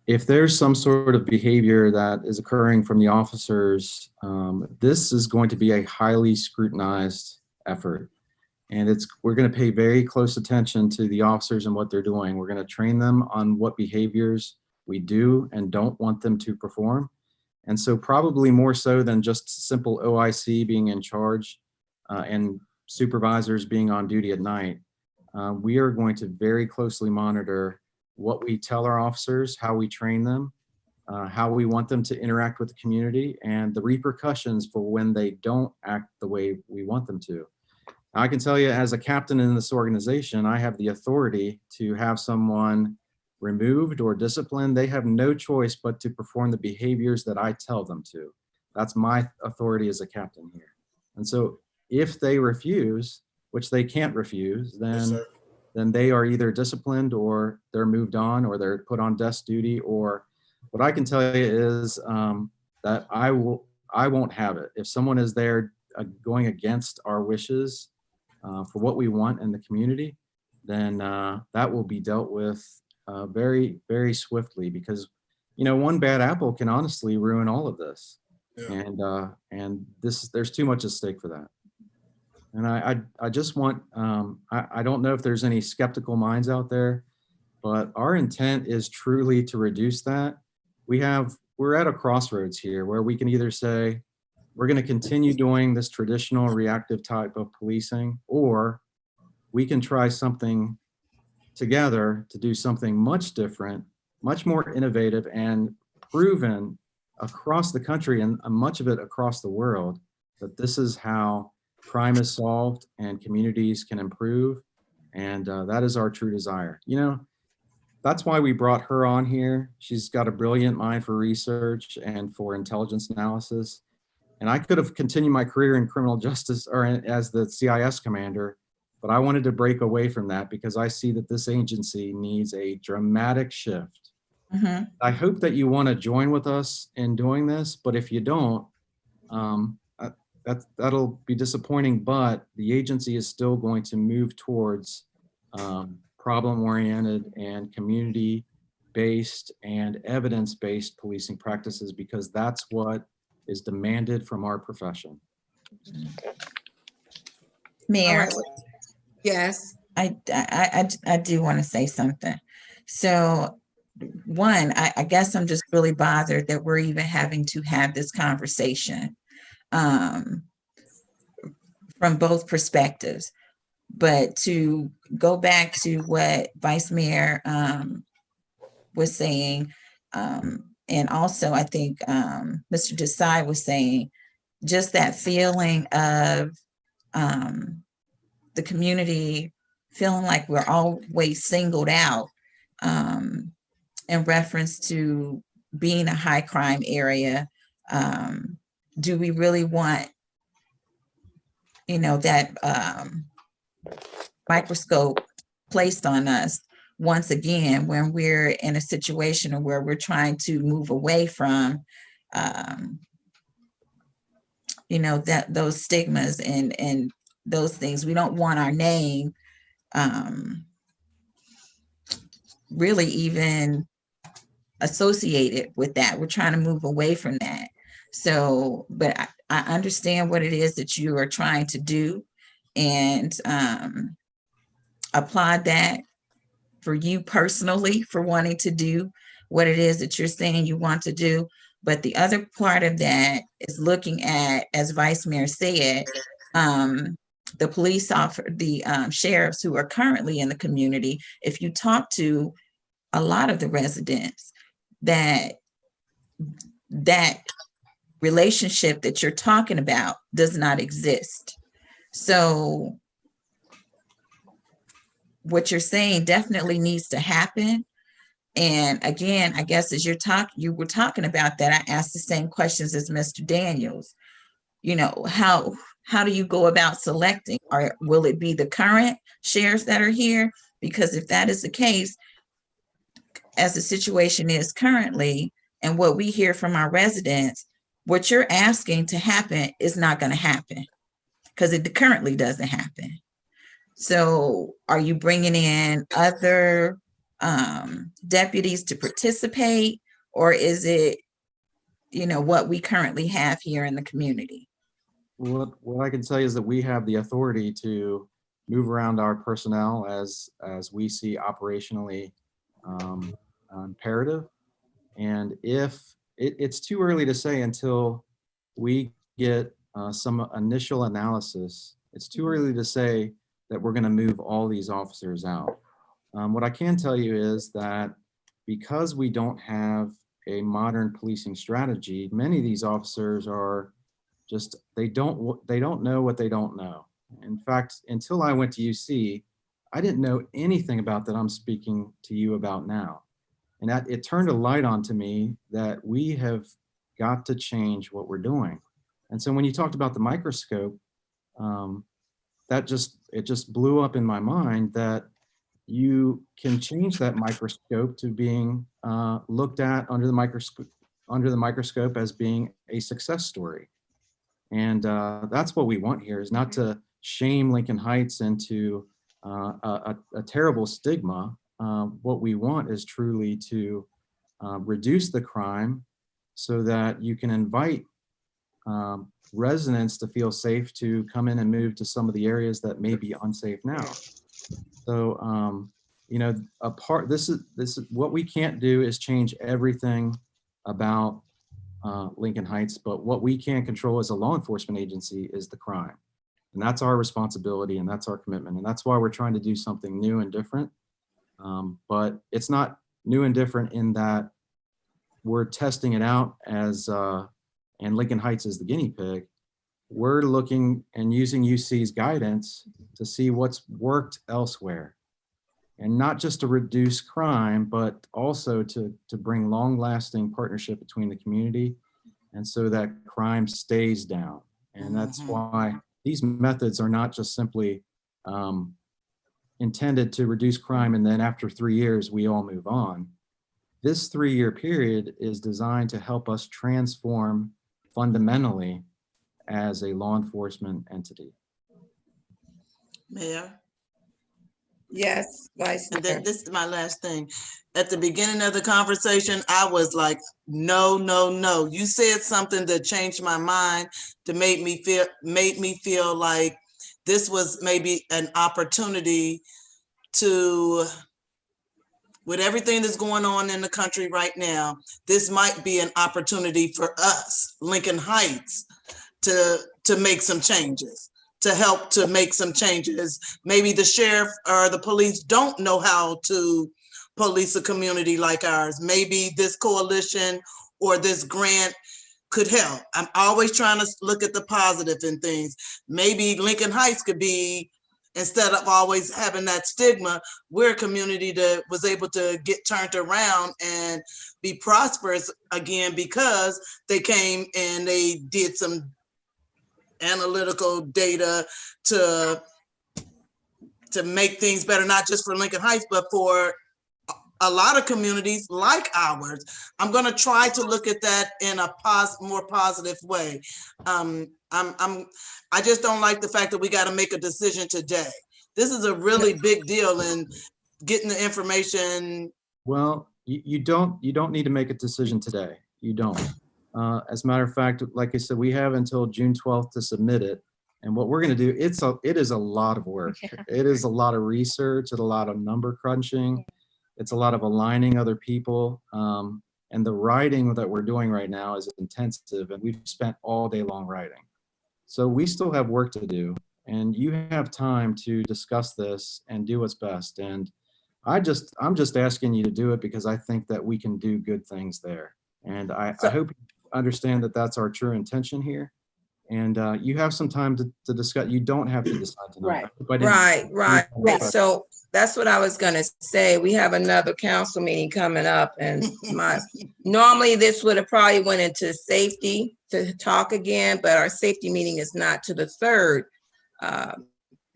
Speaker 13: if there's some sort of behavior that is occurring from the officers, this is going to be a highly scrutinized effort. And we're going to pay very close attention to the officers and what they're doing. We're going to train them on what behaviors we do and don't want them to perform. And so probably more so than just simple OIC being in charge and supervisors being on duty at night, we are going to very closely monitor what we tell our officers, how we train them, how we want them to interact with the community, and the repercussions for when they don't act the way we want them to. Now, I can tell you, as a captain in this organization, I have the authority to have someone removed or disciplined. They have no choice but to perform the behaviors that I tell them to. That's my authority as a captain here. And so if they refuse, which they can't refuse, then they are either disciplined or they're moved on or they're put on desk duty. Or what I can tell you is that I won't have it. If someone is there going against our wishes for what we want in the community, then that will be dealt with very, very swiftly, because, you know, one bad apple can honestly ruin all of this. Yeah. And there's too much at stake for that. And I just want, I don't know if there's any skeptical minds out there, but our intent is truly to reduce that. We're at a crossroads here where we can either say, we're going to continue doing this traditional reactive type of policing, or we can try something together to do something much different, much more innovative and proven across the country and much of it across the world, that this is how crime is solved and communities can improve. And that is our true desire. You know, that's why we brought her on here. She's got a brilliant mind for research and for intelligence analysis. And I could have continued my career in criminal justice or as the CIS commander, but I wanted to break away from that because I see that this agency needs a dramatic shift. Mm-hmm. I hope that you want to join with us in doing this, but if you don't, that'll be disappointing, but the agency is still going to move towards problem-oriented and community-based and evidence-based policing practices, because that's what is demanded from our profession.
Speaker 1: Mayor.
Speaker 2: Yes.
Speaker 1: I do want to say something. So one, I guess I'm just really bothered that we're even having to have this conversation from both perspectives. But to go back to what Vice Mayor was saying, and also I think Mr. Desai was saying, just that feeling of the community feeling like we're always singled out in reference to being a high crime area. Do we really want, you know, that microscope placed on us once again when we're in a situation where we're trying to move away from, you know, that those stigmas and those things? We don't want our name really even associated with that. We're trying to move away from that. So, but I understand what it is that you are trying to do, and applaud that for you personally for wanting to do what it is that you're saying you want to do. But the other part of that is looking at, as Vice Mayor said, the police officer, the sheriffs who are currently in the community. If you talk to a lot of the residents, that relationship that you're talking about does not exist. So what you're saying definitely needs to happen. And again, I guess as you were talking about that, I asked the same questions as Mr. Daniels. You know, how do you go about selecting? Or will it be the current sheriffs that are here? Because if that is the case, as the situation is currently, and what we hear from our residents, what you're asking to happen is not going to happen, because it currently doesn't happen. So are you bringing in other deputies to participate, or is it, you know, what we currently have here in the community?
Speaker 13: What I can tell you is that we have the authority to move around our personnel as we see operationally imperative. And if it's too early to say until we get some initial analysis, it's too early to say that we're going to move all these officers out. What I can tell you is that because we don't have a modern policing strategy, many of these officers are just, they don't know what they don't know. In fact, until I went to UC, I didn't know anything about that I'm speaking to you about now. And that it turned a light on to me that we have got to change what we're doing. And so when you talked about the microscope, it just blew up in my mind that you can change that microscope to being looked at under the microscope as being a success story. And that's what we want here, is not to shame Lincoln Heights into a terrible stigma. What we want is truly to reduce the crime so that you can invite residents to feel safe to come in and move to some of the areas that may be unsafe now. So, you know, this is what we can't do is change everything about Lincoln Heights, but what we can control as a law enforcement agency is the crime. And that's our responsibility, and that's our commitment. And that's why we're trying to do something new and different. But it's not new and different in that we're testing it out as, and Lincoln Heights is the guinea pig. We're looking and using UC's guidance to see what's worked elsewhere. And not just to reduce crime, but also to bring long-lasting partnership between the community, and so that crime stays down. And that's why these methods are not just simply intended to reduce crime and then after 3 years we all move on. This 3-year period is designed to help us transform fundamentally as a law enforcement entity.
Speaker 8: Mayor?
Speaker 2: Yes, Vice Mayor.
Speaker 8: And then this is my last thing. At the beginning of the conversation, I was like, no, no, no. You said something that changed my mind, to made me feel like this was maybe an opportunity to, with everything that's going on in the country right now, this might be an opportunity for us, Lincoln Heights, to make some changes, to help to make some changes. Maybe the sheriff or the police don't know how to police a community like ours. Maybe this coalition or this grant could help. I'm always trying to look at the positive in things. Maybe Lincoln Heights could be, instead of always having that stigma, we're a community that was able to get turned around and be prosperous again because they came and they did some analytical data to make things better, not just for Lincoln Heights, but for a lot of communities like ours. I'm going to try to look at that in a more positive way. I just don't like the fact that we got to make a decision today. This is a really big deal in getting the information.
Speaker 13: Well, you don't need to make a decision today. You don't. As a matter of fact, like I said, we have until June 12th to submit it. And what we're going to do, it is a lot of work. It is a lot of research, it's a lot of number crunching. It's a lot of aligning other people. And the writing that we're doing right now is intensive, and we've spent all day long writing. So we still have work to do, and you have time to discuss this and do what's best. And I'm just asking you to do it because I think that we can do good things there. And I hope you understand that that's our true intention here. And you have some time to discuss. You don't have to decide tonight.
Speaker 2: Right. So that's what I was going to say. We have another council meeting coming up, and normally this would have probably went into safety to talk again, but our safety meeting is not to the third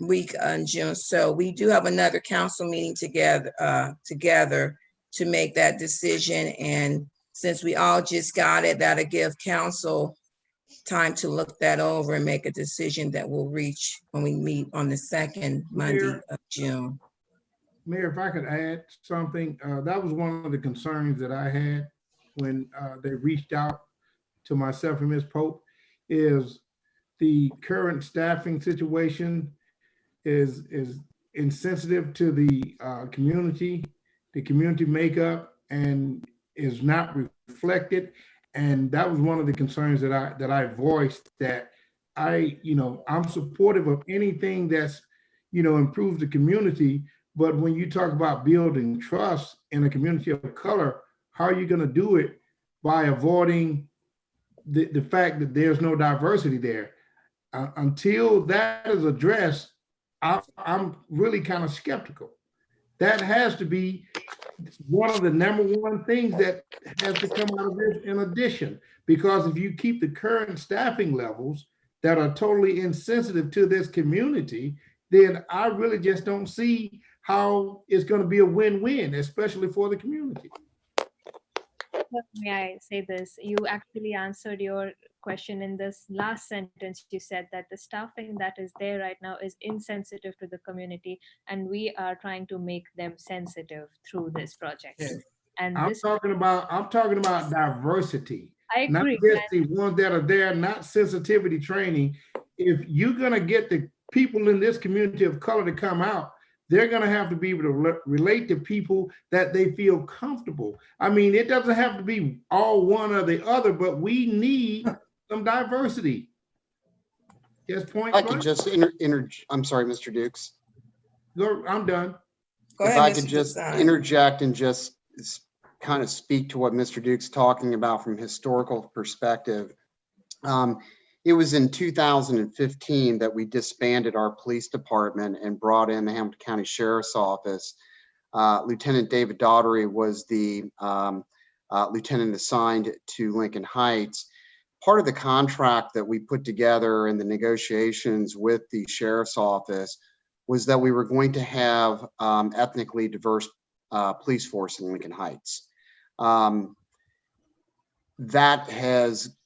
Speaker 2: week in June. So we do have another council meeting together to make that decision. And since we all just got it, that'll give council time to look that over and make a decision that we'll reach when we meet on the second Monday of June.
Speaker 7: Mayor, if I could add something, that was one of the concerns that I had when they reached out to myself and Ms. Pope, is the current staffing situation is insensitive to the community makeup, and is not reflected. And that was one of the concerns that I voiced, that I'm supportive of anything that's, improves the community. But when you talk about building trust in a community of color, how are you going to do it by avoiding the fact that there's no diversity there? Until that is addressed, I'm really kind of skeptical. That has to be one of the number one things that has to come out of this in addition, because if you keep the current staffing levels that are totally insensitive to this community, then I really just don't see how it's going to be a win-win, especially for the community.
Speaker 14: may I say this? You actually answered your question in this last sentence. You said that the staffing that is there right now is insensitive to the community, and we are trying to make them sensitive through this project. And
Speaker 7: I'm talking about diversity.
Speaker 14: I agree.
Speaker 7: Not just the ones that are there, not sensitivity training. If you're gonna get the people in this community of color to come out, they're gonna have to be able to relate to people that they feel comfortable. I mean, it doesn't have to be all one or the other, but we need some diversity. Yes, point.
Speaker 5: I could just I'm sorry, Mr. Dukes.
Speaker 7: Go, I'm done.
Speaker 2: Go
Speaker 5: If
Speaker 2: ahead,
Speaker 5: I could
Speaker 2: Mr.
Speaker 5: just
Speaker 2: Design.
Speaker 5: interject and just kind of speak to what Mr. Duke's talking about from historical perspective. It was in 2015 that we disbanded our police department and brought in the Hamilton County Sheriff's Office. Lieutenant David Daughtery was the lieutenant assigned to Lincoln Heights. Part of the contract that we put together in the negotiations with the Sheriff's Office was that we were going to have ethnically diverse police force in Lincoln Heights. That has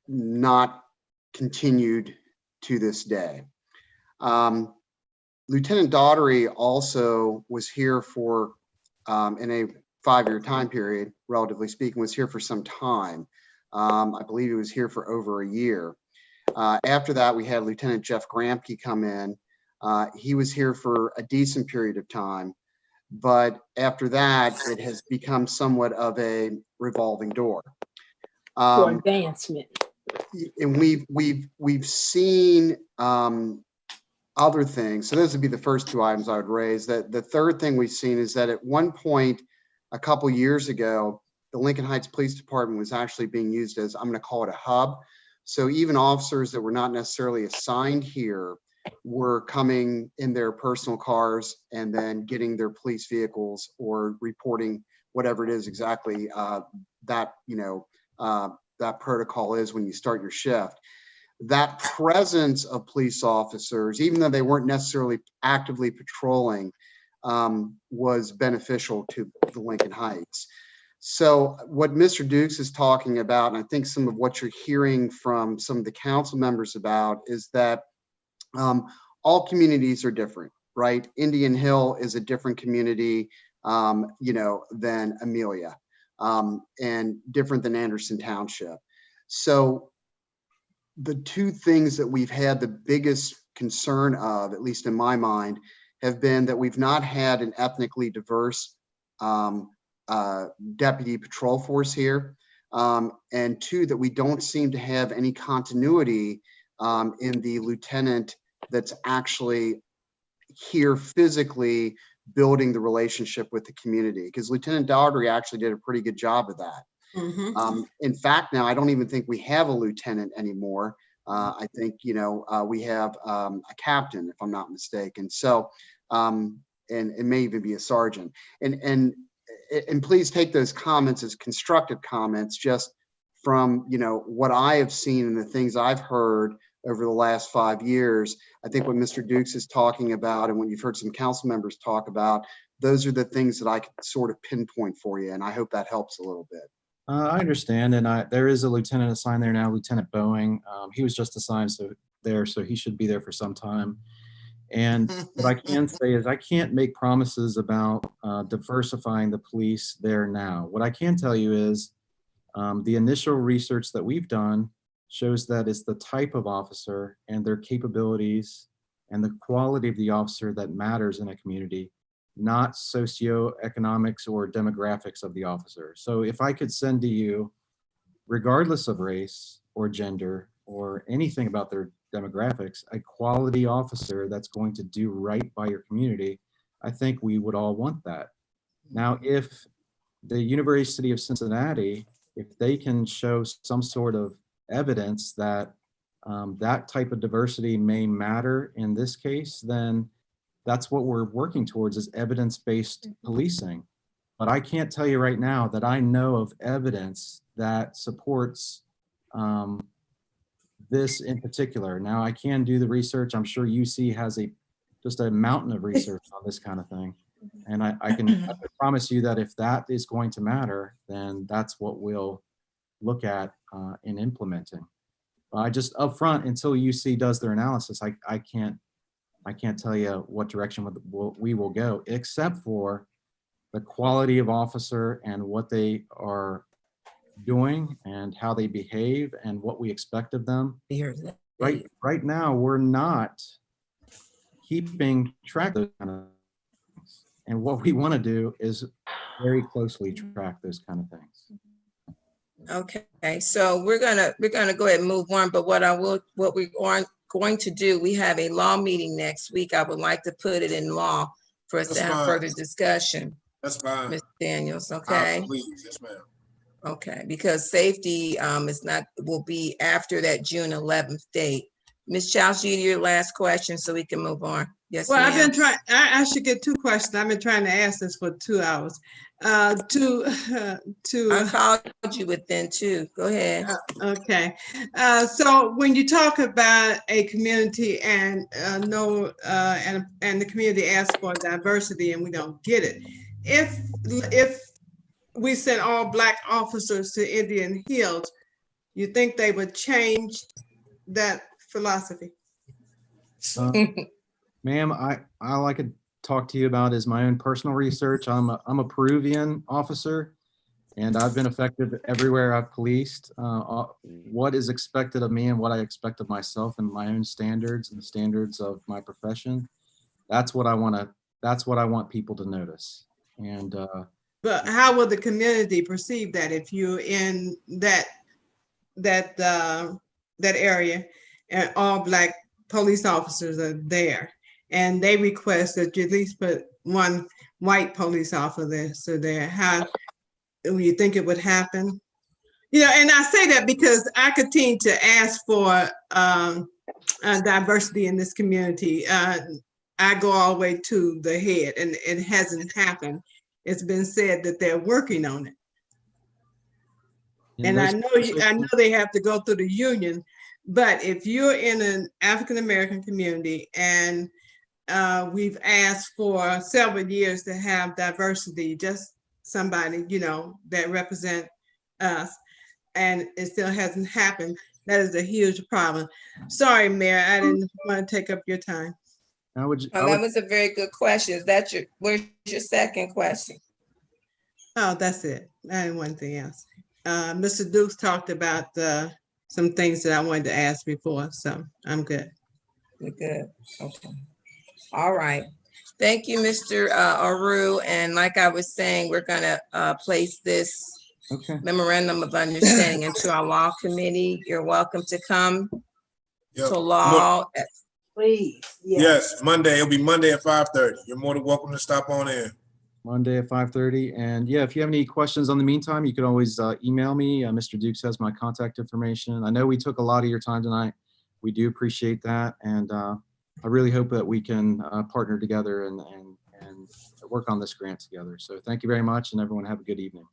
Speaker 5: not continued to this day. Lieutenant Daughtery also was here for, in a 5-year time period, relatively speaking, was here for some time. I believe he was here for over a year. After that, we had Lieutenant Jeff Gramke come in. He was here for a decent period of time. But after that, it has become somewhat of a revolving door.
Speaker 12: For advancement.
Speaker 5: And we've seen other things. So those would be the first two items I would raise. That the third thing we've seen is that at one point, a couple years ago, the Lincoln Heights Police Department was actually being used as, I'm going to call it a hub. So even officers that were not necessarily assigned here were coming in their personal cars and then getting their police vehicles or reporting whatever it is exactly that, that protocol is when you start your shift. That presence of police officers, even though they weren't necessarily actively patrolling, was beneficial to the Lincoln Heights. So what Mr. Dukes is talking about, and I think some of what you're hearing from some of the council members about, is that all communities are different, right? Indian Hill is a different community, than Amelia, and different than Anderson Township. So the two things that we've had the biggest concern of, at least in my mind, have been that we've not had an ethnically diverse deputy patrol force here, and two, that we don't seem to have any continuity in the lieutenant that's actually here physically building the relationship with the community, because Lieutenant Daughtery actually did a pretty good job of that. In fact, now I don't even think we have a lieutenant anymore. I think, we have a captain, if I'm not mistaken. So, and it may even be a sergeant. And please take those comments as constructive comments, just from, what I have seen and the things I've heard over the last 5 years. I think what Mr. Dukes is talking about and what you've heard some council members talk about, those are the things that I can sort of pinpoint for you. And I hope that helps a little bit.
Speaker 13: I understand, and there is a lieutenant assigned there now, Lieutenant Boeing. He was just assigned so he should be there for some time. And what I can say is I can't make promises about diversifying the police there now. What I can tell you is the initial research that we've done shows that it's the type of officer and their capabilities and the quality of the officer that matters in a community, not socioeconomics or demographics of the officer. So if I could send to you, regardless of race or gender or anything about their demographics, a quality officer that's going to do right by your community, I think we would all want that. Now, if the University of Cincinnati, if they can show some sort of evidence that that type of diversity may matter in this case, then that's what we're working towards, is evidence-based policing. But I can't tell you right now that I know of evidence that supports this in particular. Now, I can do the research. I'm sure UC has just a mountain of research on this kind of thing. And I can promise you that if that is going to matter, then that's what we'll look at in implementing. I just upfront, until UC does their analysis, I can't tell you what direction we will go, except for the quality of officer and what they are doing and how they behave and what we expect of them. Right now, we're not keeping track of those kind of things. And what we want to do is very closely track those kind of things.
Speaker 2: Okay, so we're gonna go ahead and move on, but what we are going to do, we have a law meeting next week. I would like to put it in law for us to have further discussion.
Speaker 4: That's fine.
Speaker 2: Ms. Daniels, okay?
Speaker 4: Please, yes, ma'am.
Speaker 2: Okay, because safety will be after that June 11th date. Ms. Childs, your last question so we can move on. Yes,
Speaker 6: well,
Speaker 2: ma'am.
Speaker 6: I've been trying, I should get 2 questions. I've been trying to ask this for 2 hours.
Speaker 2: I called you within 2. Go ahead.
Speaker 6: Okay. So when you talk about a community and and the community asks for diversity and we don't get it, if we send all Black officers to Indian Hills, you think they would change that philosophy?
Speaker 13: Ma'am, all I could talk to you about is my own personal research. I'm a Peruvian officer, and I've been effective everywhere I've policed. What is expected of me and what I expect of myself and my own standards and the standards of my profession, that's what I want people to notice. And
Speaker 6: but how will the community perceive that if you're in that area and all Black police officers are there and they request that you at least put one white police officer there? How do you think it would happen? You know, and I say that because I continue to ask for diversity in this community. I go all the way to the head, and it hasn't happened. It's been said that they're working on it. And I know they have to go through the union, but if you're in an African-American community and we've asked for several years to have diversity, just somebody, you know, that represent us, and it still hasn't happened, that is a huge problem. Sorry, Mayor, I didn't want to take up your time.
Speaker 2: That was a very good question. Where's your second question?
Speaker 6: Oh, that's it. I didn't want anything else. Mr. Dukes talked about some things that I wanted to ask before, so I'm good.
Speaker 2: You're good. Okay. All right. Thank you, Mr. Aru. And like I was saying, we're gonna place this memorandum of understanding into our law committee. You're welcome to come to law.
Speaker 12: Please.
Speaker 4: Yes, Monday. It'll be Monday at 5:30. You're more than welcome to stop on in.
Speaker 13: Monday at 5:30. And yeah, if you have any questions on the meantime, you can always email me. Mr. Dukes has my contact information. I know we took a lot of your time tonight. We do appreciate that. And I really hope that we can partner together and work on this grant together. So thank you very much, and everyone have a good evening.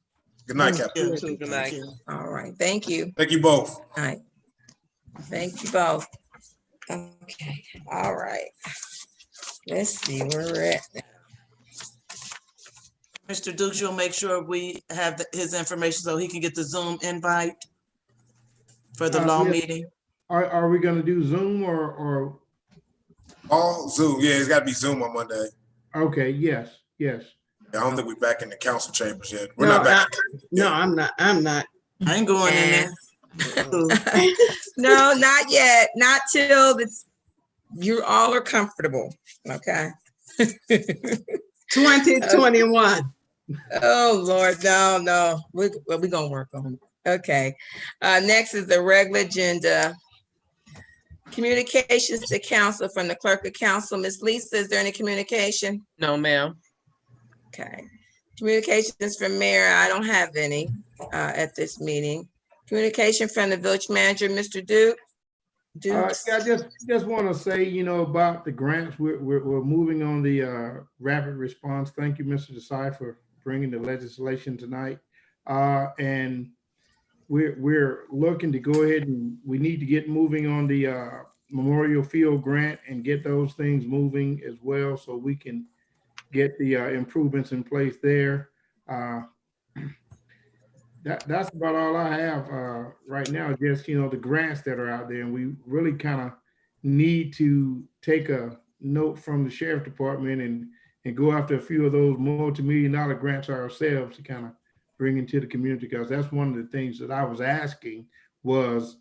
Speaker 4: Good night, Captain.
Speaker 2: Good night. All right. Thank you.
Speaker 4: Thank you both.
Speaker 2: All right. Thank you both. Okay. All right. Let's see where we're at now.
Speaker 8: Mr. Dukes, you'll make sure we have his information so he can get the Zoom invite for the law meeting.
Speaker 7: Are we gonna do Zoom or?
Speaker 4: All Zoom, yeah, it's gotta be Zoom on Monday.
Speaker 7: Okay, yes.
Speaker 4: I don't think we're back in the council chambers yet. We're not back.
Speaker 6: I'm not.
Speaker 8: I ain't going in there.
Speaker 2: No, not yet. Not till you all are comfortable. Okay.
Speaker 6: 2021.
Speaker 2: Oh Lord, no. We're gonna work on it. Okay. Next is the regular agenda. Communications to council from the clerk of council. Ms. Lisa, is there any communication?
Speaker 3: No, ma'am.
Speaker 2: Okay. Communications from mayor, I don't have any at this meeting. Communication from the village manager, Mr. Duke.
Speaker 7: I just want to say, you know, about the grants. We're moving on the rapid response. Thank you, Mr. Desai, for bringing the legislation tonight. And we're looking to go ahead and we need to get moving on the Memorial Field grant and get those things moving as well, so we can get the improvements in place there. That's about all I have right now. Just, you know, the grants that are out there, and we really kind of need to take a note from the sheriff department and go after a few of those multi-million-dollar grants ourselves to kind of bring into the community, because that's one of the things that I was asking was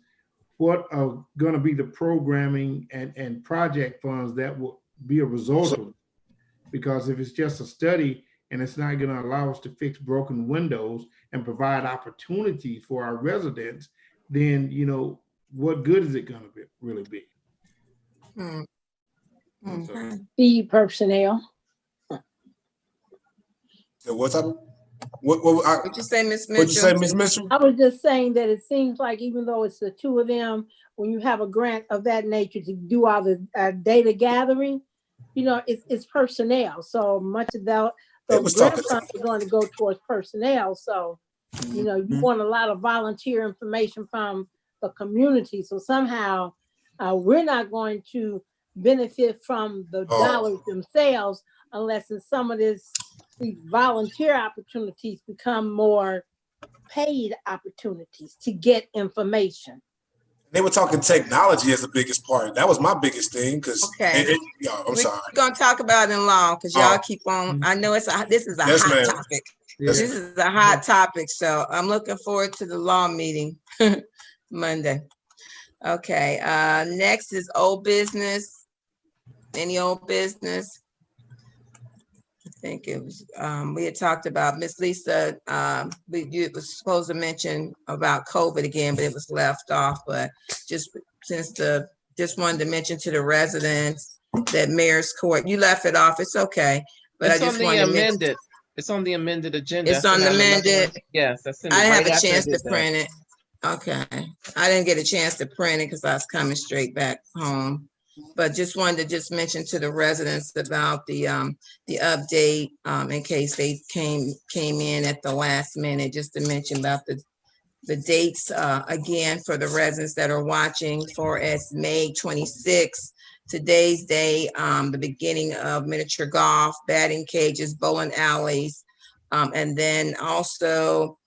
Speaker 7: what are going to be the programming and project funds that will be a result of it. Because if it's just a study and it's not going to allow us to fix broken windows and provide opportunities for our residents, then, you know, what good is it going to really be?
Speaker 12: The personnel.
Speaker 4: What'd
Speaker 2: you say, Ms. Mitchell?
Speaker 4: What'd you say, Ms. Mitchell?
Speaker 12: I was just saying that it seems like even though it's the two of them, when you have a grant of that nature to do all the data gathering, you know, it's personnel. So much of those grant funds are going to go towards personnel. So, you know, you want a lot of volunteer information from the community. So somehow we're not going to benefit from the dollars themselves unless in some of these volunteer opportunities become more paid opportunities to get information.
Speaker 4: They were talking technology as the biggest part. That was my biggest thing. I'm sorry.
Speaker 2: We're gonna talk about it in law because y'all keep on. I know this is a hot topic.
Speaker 4: Yes,
Speaker 2: this is a hot topic. So I'm looking forward to the law meeting Monday. Okay. Next is old business. Any old business? I think it was we had talked about Miss Lisa. You was supposed to mention about COVID again, but it was left off. But just wanted to mention to the residents that Mayor's Court. You left it off. It's okay. But
Speaker 3: it's
Speaker 2: I just
Speaker 3: on
Speaker 2: wanted
Speaker 3: the
Speaker 2: to mention.
Speaker 3: amended. It's on the amended agenda.
Speaker 2: It's on the amended.
Speaker 3: Yes,
Speaker 2: I didn't have a chance to print it. Okay, I didn't get a chance to print it because I was coming straight back home. But just wanted to mention to the residents about the update in case they came in at the last minute, just to mention about the dates again for the residents that are watching. For as May 26th, today's day, the beginning of miniature golf, batting cages, bowling alleys, and then also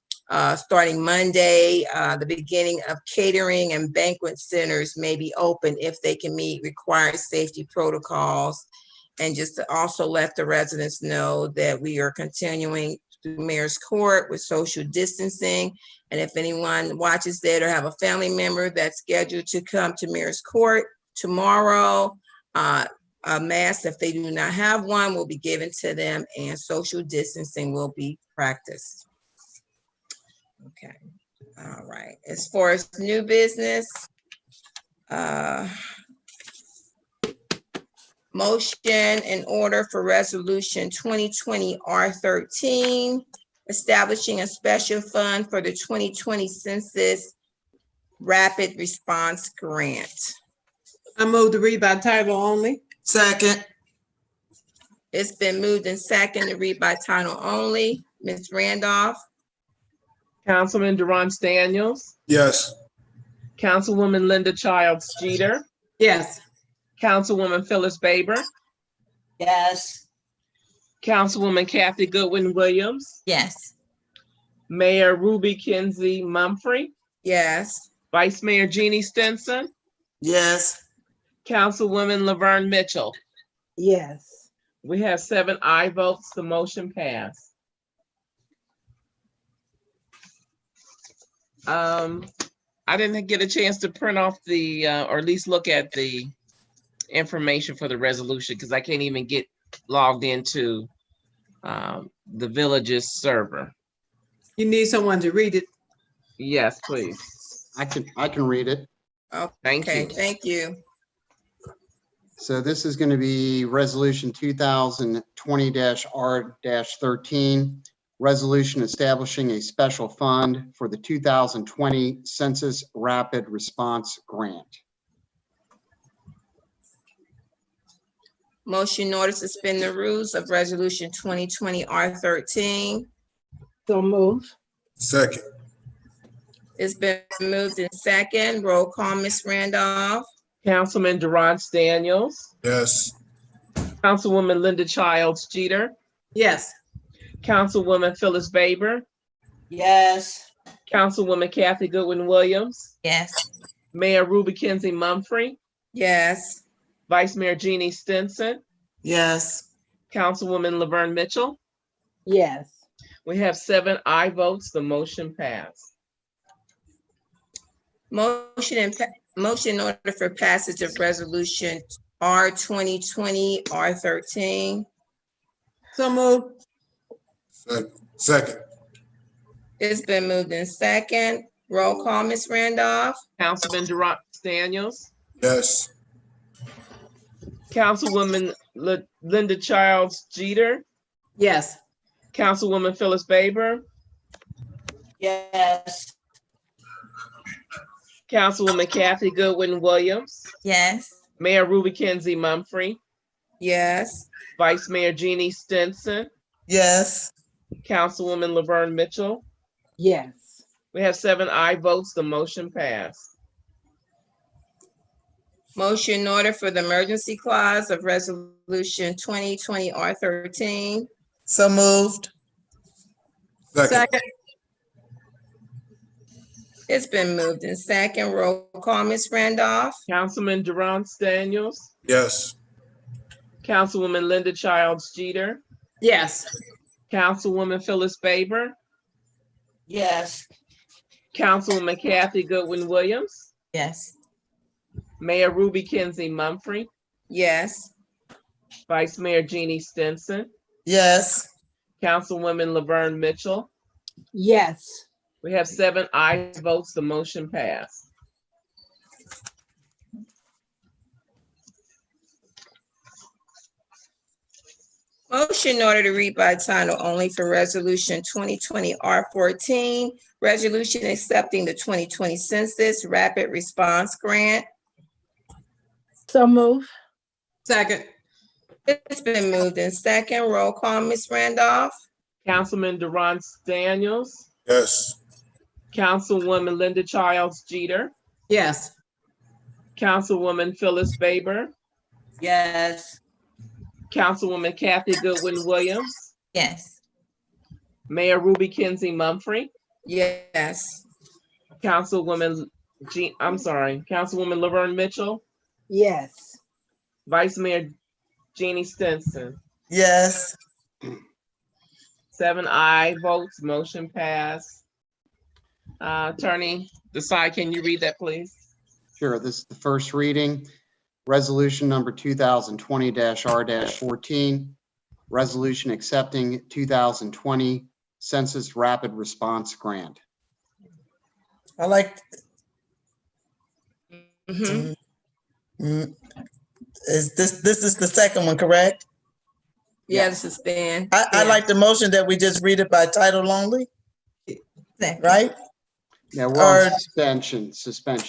Speaker 2: starting Monday, the beginning of catering and banquet centers may be open if they can meet required safety protocols. And just to also let the residents know that we are continuing through Mayor's Court with social distancing. And if anyone watches that or have a family member that's scheduled to come to Mayor's Court tomorrow, a mask, if they do not have one, will be given to them and social distancing will be practiced. Okay, all right. As far as new business, motion in order for resolution 2020 R13, establishing a special fund for the 2020 Census Rapid Response Grant.
Speaker 6: I move to read by title only.
Speaker 8: Second.
Speaker 2: It's been moved and second to read by title only. Ms. Randolph.
Speaker 3: Councilman Durance Daniels.
Speaker 4: Yes.
Speaker 3: Councilwoman Linda Childs Jeter.
Speaker 6: Yes.
Speaker 3: Councilwoman Phyllis Baber.
Speaker 11: Yes.
Speaker 3: Councilwoman Kathy Goodwin Williams.
Speaker 1: Yes.
Speaker 3: Mayor Ruby Kinsey Mumphrey.
Speaker 2: Yes.
Speaker 3: Vice Mayor Jeannie Stinson.
Speaker 8: Yes.
Speaker 3: Councilwoman Laverne Mitchell.
Speaker 12: Yes.
Speaker 3: We have 7 aye votes. The motion passed. I didn't get a chance to print off the, or at least look at the information for the resolution because I can't even get logged into the village's server.
Speaker 6: You need someone to read it.
Speaker 3: Yes, please.
Speaker 5: I can read it.
Speaker 2: Okay,
Speaker 3: Thank you.
Speaker 2: Thank you.
Speaker 5: So this is going to be resolution 2020-R-13, resolution establishing a special fund for the 2020 Census Rapid Response Grant.
Speaker 2: Motion in order to suspend the rules of resolution 2020 R13.
Speaker 12: So move.
Speaker 4: Second.
Speaker 2: It's been moved in second. Roll call, Ms. Randolph.
Speaker 3: Councilman Durance Daniels.
Speaker 4: Yes.
Speaker 3: Councilwoman Linda Childs Jeter,
Speaker 6: Yes.
Speaker 3: Councilwoman Phyllis Baber,
Speaker 11: Yes.
Speaker 3: Councilwoman Kathy Goodwin Williams,
Speaker 1: Yes.
Speaker 3: Mayor Ruby Kenzie Mumfree,
Speaker 2: Yes.
Speaker 3: Vice Mayor Jeannie Stinson,
Speaker 8: Yes.
Speaker 3: Councilwoman Laverne Mitchell.
Speaker 12: Yes.
Speaker 3: We have 7 aye votes. The motion passed.
Speaker 2: Motion in order for passage of resolution R 2020 R13.
Speaker 6: So moved.
Speaker 4: Second.
Speaker 2: It's been moved in second. Roll call, Ms. Randolph.
Speaker 3: Councilman Durant Daniels,
Speaker 4: Yes.
Speaker 3: Councilwoman Linda Childs Jeter,
Speaker 6: Yes.
Speaker 3: Councilwoman Phyllis Baber,
Speaker 11: Yes.
Speaker 3: Councilwoman Kathy Goodwin Williams,
Speaker 1: Yes.
Speaker 3: Mayor Ruby Kenzie Mumfree,
Speaker 2: Yes.
Speaker 3: Vice Mayor Jeannie Stinson,
Speaker 8: Yes.
Speaker 3: Councilwoman Laverne Mitchell.
Speaker 12: Yes.
Speaker 3: We have 7 aye votes. The motion passed.
Speaker 2: Motion in order for the emergency clause of resolution 2020 R13.
Speaker 8: So moved.
Speaker 4: Second.
Speaker 2: It's been moved in second. Roll call, Ms. Randolph.
Speaker 3: Councilman Durant Daniels,
Speaker 4: Yes.
Speaker 3: Councilwoman Linda Childs Jeter,
Speaker 6: Yes.
Speaker 3: Councilwoman Phyllis Baber,
Speaker 11: Yes.
Speaker 3: Councilwoman Kathy Goodwin Williams,
Speaker 1: Yes.
Speaker 3: Mayor Ruby Kenzie Mumfree,
Speaker 2: Yes.
Speaker 3: Vice Mayor Jeannie Stinson,
Speaker 8: Yes.
Speaker 3: Councilwoman Laverne Mitchell.
Speaker 12: Yes.
Speaker 3: We have 7 aye votes. The motion passed.
Speaker 2: Motion in order to read by title only for resolution 2020 R14, resolution accepting the 2020 Census Rapid Response Grant.
Speaker 12: So move.
Speaker 6: Second.
Speaker 2: It's been moved in second. Roll call, Ms. Randolph.
Speaker 3: Councilman Durant Daniels,
Speaker 4: Yes.
Speaker 3: Councilwoman Linda Childs Jeter,
Speaker 6: Yes.
Speaker 3: Councilwoman Phyllis Baber,
Speaker 11: Yes.
Speaker 3: Councilwoman Kathy Goodwin Williams,
Speaker 1: Yes.
Speaker 3: Mayor Ruby Kenzie Mumfree,
Speaker 2: Yes.
Speaker 3: Councilwoman Laverne Mitchell,
Speaker 12: Yes.
Speaker 3: Vice Mayor Jeannie Stinson.
Speaker 8: Yes.
Speaker 3: 7 aye votes, motion passed. Attorney Desai, can you read that, please?
Speaker 5: Sure, this is the first reading. Resolution number 2020-R-14, resolution accepting 2020 Census Rapid Response Grant.
Speaker 8: I like.
Speaker 2: Mhm.
Speaker 8: Is this is the second one, correct?
Speaker 2: Yeah, this is Ben.
Speaker 8: I like the motion that we just read it by title only, right?
Speaker 5: Yeah, we're on suspension.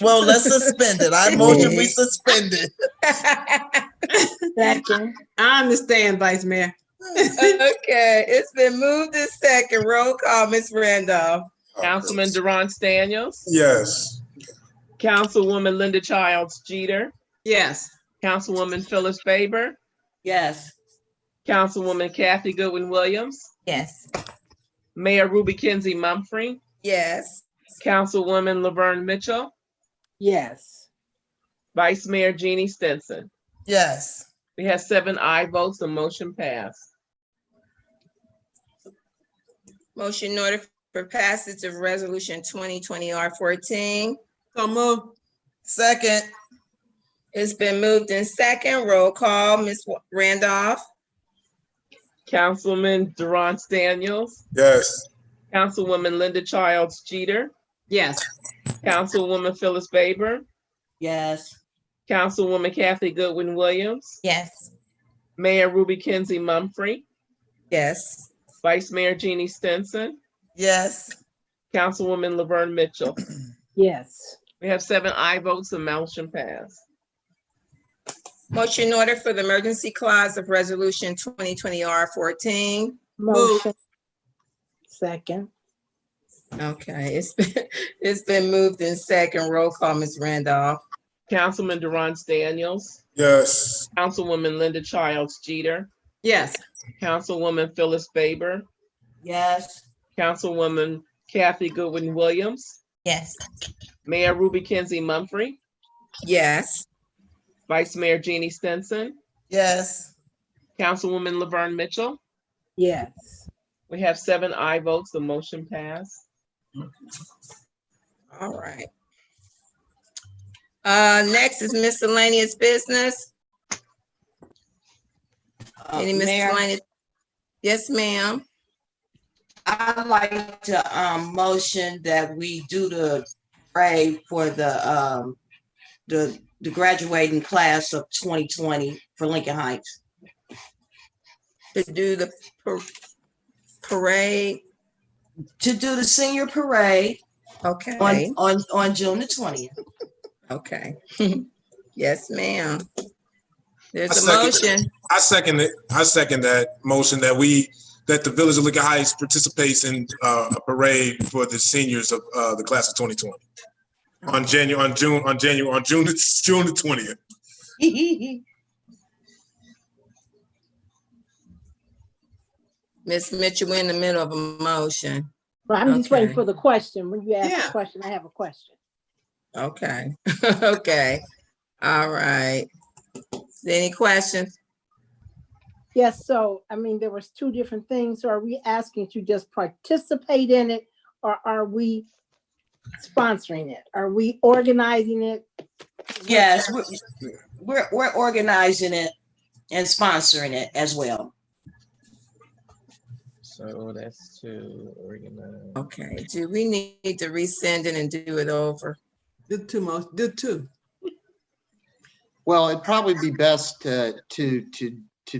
Speaker 8: Well, let's suspend it. I motion we suspend it.
Speaker 12: Second.
Speaker 6: I understand, Vice Mayor.
Speaker 2: Okay, it's been moved in second. Roll call, Ms. Randolph.
Speaker 3: Councilman Durant Daniels,
Speaker 4: Yes.
Speaker 3: Councilwoman Linda Childs Jeter,
Speaker 6: Yes.
Speaker 3: Councilwoman Phyllis Baber,
Speaker 11: Yes.
Speaker 3: Councilwoman Kathy Goodwin Williams,
Speaker 1: Yes.
Speaker 3: Mayor Ruby Kenzie Mumfree,
Speaker 2: Yes.
Speaker 3: Councilwoman Laverne Mitchell,
Speaker 12: Yes.
Speaker 3: Vice Mayor Jeannie Stinson.
Speaker 8: Yes.
Speaker 3: We have 7 aye votes. The motion passed.
Speaker 2: Motion in order for passage of resolution 2020 R14.
Speaker 6: So move.
Speaker 8: Second.
Speaker 2: It's been moved in second. Roll call, Ms. Randolph.
Speaker 3: Councilman Durant Daniels,
Speaker 4: Yes.
Speaker 3: Councilwoman Linda Childs Jeter,
Speaker 6: Yes.
Speaker 3: Councilwoman Phyllis Baber,
Speaker 11: Yes.
Speaker 3: Councilwoman Kathy Goodwin Williams,
Speaker 1: Yes.
Speaker 3: Mayor Ruby Kenzie Mumfree,
Speaker 2: Yes.
Speaker 3: Vice Mayor Jeannie Stinson,
Speaker 8: Yes.
Speaker 3: Councilwoman Laverne Mitchell.
Speaker 12: Yes.
Speaker 3: We have 7 aye votes. The motion passed.
Speaker 2: Motion in order for the emergency clause of resolution 2020 R14.
Speaker 12: Motion. Second.
Speaker 2: Okay, it's been moved in second. Roll call, Ms. Randolph.
Speaker 3: Councilman Durance Daniels,
Speaker 4: Yes.
Speaker 3: Councilwoman Linda Childs Jeter,
Speaker 6: Yes.
Speaker 3: Councilwoman Phyllis Faber,
Speaker 11: Yes.
Speaker 3: Councilwoman Kathy Goodwin Williams,
Speaker 1: Yes.
Speaker 3: Mayor Ruby Kenzie Mumphrey,
Speaker 2: Yes.
Speaker 3: Vice Mayor Jeannie Stinson,
Speaker 8: Yes.
Speaker 3: Councilwoman Laverne Mitchell.
Speaker 12: Yes.
Speaker 3: We have 7 aye votes. The motion passed.
Speaker 2: All right. Next is miscellaneous business. Any
Speaker 11: Mayor,
Speaker 2: miscellaneous? Yes, ma'am.
Speaker 11: I'd like to motion that we do the parade for the graduating class of 2020 for Lincoln Heights.
Speaker 2: To do the parade.
Speaker 11: To do the senior parade.
Speaker 2: Okay.
Speaker 11: On June the 20th.
Speaker 2: Okay. Yes, ma'am. There's a motion.
Speaker 4: I second it. I second that motion that the Village of Lincoln Heights participates in a parade for the seniors of the class of 2020 on June the 20th.
Speaker 2: Miss Mitchell, we're in the middle of a motion.
Speaker 12: Well, I'm just waiting for the question. When you ask the question, I have a question.
Speaker 2: Okay. Okay. All right. Any questions?
Speaker 12: Yes, so, I mean, there was 2 different things. So are we asking to just participate in it, or are we sponsoring it? Are we organizing it?
Speaker 11: Yes, we're organizing it and sponsoring it as well.
Speaker 3: So that's to organize.
Speaker 2: Okay. Do we need to resend it and do it over?
Speaker 6: Do 2.
Speaker 5: Well, it'd probably be best to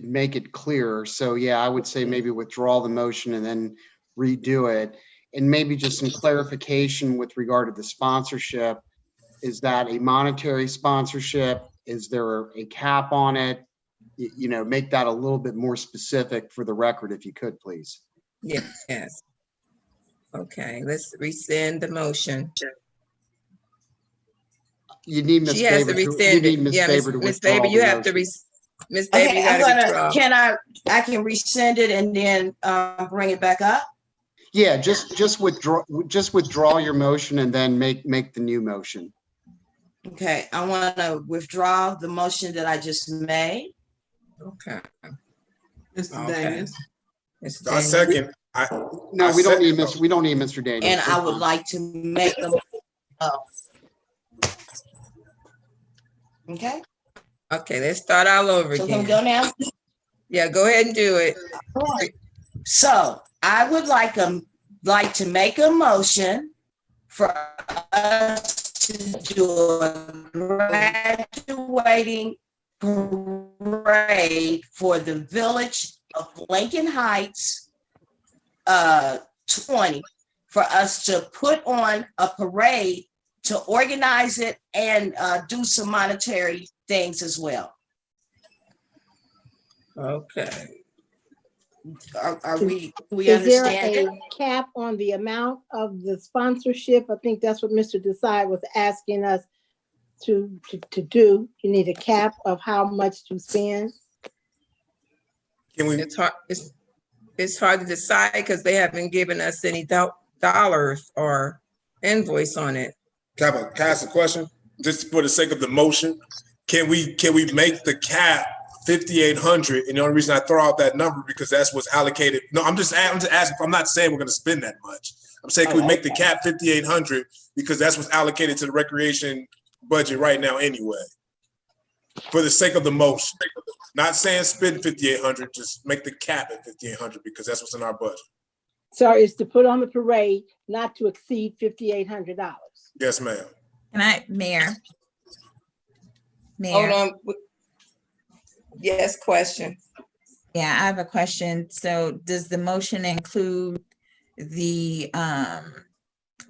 Speaker 5: make it clearer. So yeah, I would say maybe withdraw the motion and then redo it. And maybe just some clarification with regard to the sponsorship. Is that a monetary sponsorship? Is there a cap on it? You know, make that a little bit more specific for the record, if you could, please.
Speaker 2: Yes. Okay, let's rescind the motion.
Speaker 5: You need Ms.
Speaker 2: She has to
Speaker 5: Faber
Speaker 2: rescind it. Yeah, Ms. Faber, you have to Ms. Faber, you gotta withdraw.
Speaker 11: I can rescind it and then bring it back up?
Speaker 5: Yeah, just withdraw your motion and then make the new motion.
Speaker 11: Okay, I want to withdraw the motion that I just made.
Speaker 2: Okay.
Speaker 6: Mr. Daniels.
Speaker 4: I second.
Speaker 5: No, we don't need Mr. Daniels.
Speaker 11: And I would like to make them. Okay.
Speaker 2: Okay, let's start all over again.
Speaker 11: So can we go now?
Speaker 2: Yeah, go ahead and do it.
Speaker 11: All right. So I would like to make a motion for us to do a graduating parade for the Village of Lincoln Heights 20, for us to put on a parade to organize it and do some monetary things as well.
Speaker 2: Okay.
Speaker 11: Are we
Speaker 12: Is
Speaker 11: understand
Speaker 12: there
Speaker 11: it?
Speaker 12: a cap on the amount of the sponsorship? I think that's what Mr. Desai was asking us to do. You need a cap of how much to spend?
Speaker 4: Can we?
Speaker 2: It's hard to decide because they haven't given us any dollars or invoice on it.
Speaker 4: Can I ask a question? Just for the sake of the motion, can we make the cap 5,800? And the only reason I throw out that number because that's what's allocated. No, I'm just asking. I'm not saying we're going to spend that much. I'm saying can we make the cap 5,800 because that's what's allocated to the recreation budget right now anyway. For the sake of the motion, not saying spend 5,800, just make the cap at 5,800 because that's what's in our budget.
Speaker 12: So it's to put on the parade not to exceed $5,800.
Speaker 4: Yes, ma'am.
Speaker 1: Can I, Mayor?
Speaker 2: Hold on. Yes, question.
Speaker 1: Yeah, I have a question. So does the motion include the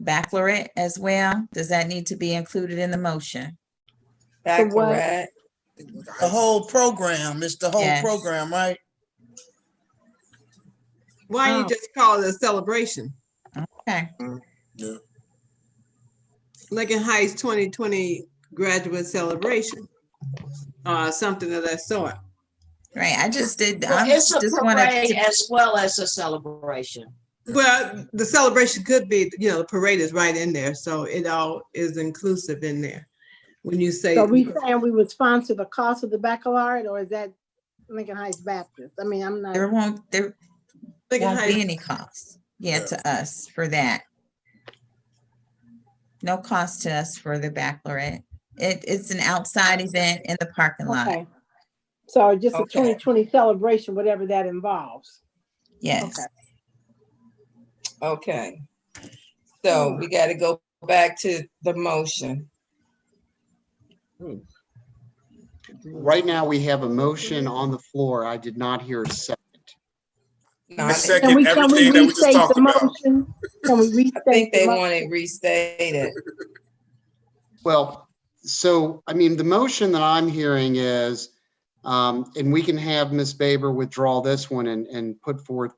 Speaker 1: baccalaureate as well? Does that need to be included in the motion?
Speaker 2: Baccalaureate.
Speaker 8: The whole program. It's the whole program, right?
Speaker 6: Why don't you just call it a celebration?
Speaker 1: Okay.
Speaker 4: Yeah.
Speaker 6: Lincoln Heights 2020 graduate celebration, something of that sort.
Speaker 1: Right, I just did.
Speaker 11: Well, it's a
Speaker 1: just wanted
Speaker 11: parade
Speaker 1: to,
Speaker 11: as well as a celebration.
Speaker 6: Well, the celebration could be, you know, the parade is right in there, so it all is inclusive in there. When you say,
Speaker 12: So we saying we would sponsor the cost of the baccalaureate, or is that Lincoln Heights Baptist? I mean, I'm not.
Speaker 1: there won't be
Speaker 6: Heights-
Speaker 1: any cost, to us for that. No cost to us for the baccalaureate. It's an outside event in the parking lot.
Speaker 12: Okay. So just a
Speaker 2: Okay.
Speaker 12: 2020 celebration, whatever that involves.
Speaker 1: Yes.
Speaker 2: Okay. So we got to go back to the motion.
Speaker 5: Right now, we have a motion on the floor. I did not hear a second.
Speaker 2: No,
Speaker 4: I
Speaker 2: I
Speaker 4: second everything that we just
Speaker 12: restate
Speaker 4: talked
Speaker 12: the
Speaker 4: about.
Speaker 12: motion? Can we restate?
Speaker 2: think they
Speaker 12: the
Speaker 2: want it restated.
Speaker 5: Well, so, I mean, the motion that I'm hearing is, and we can have Ms. Baber withdraw this one and put forth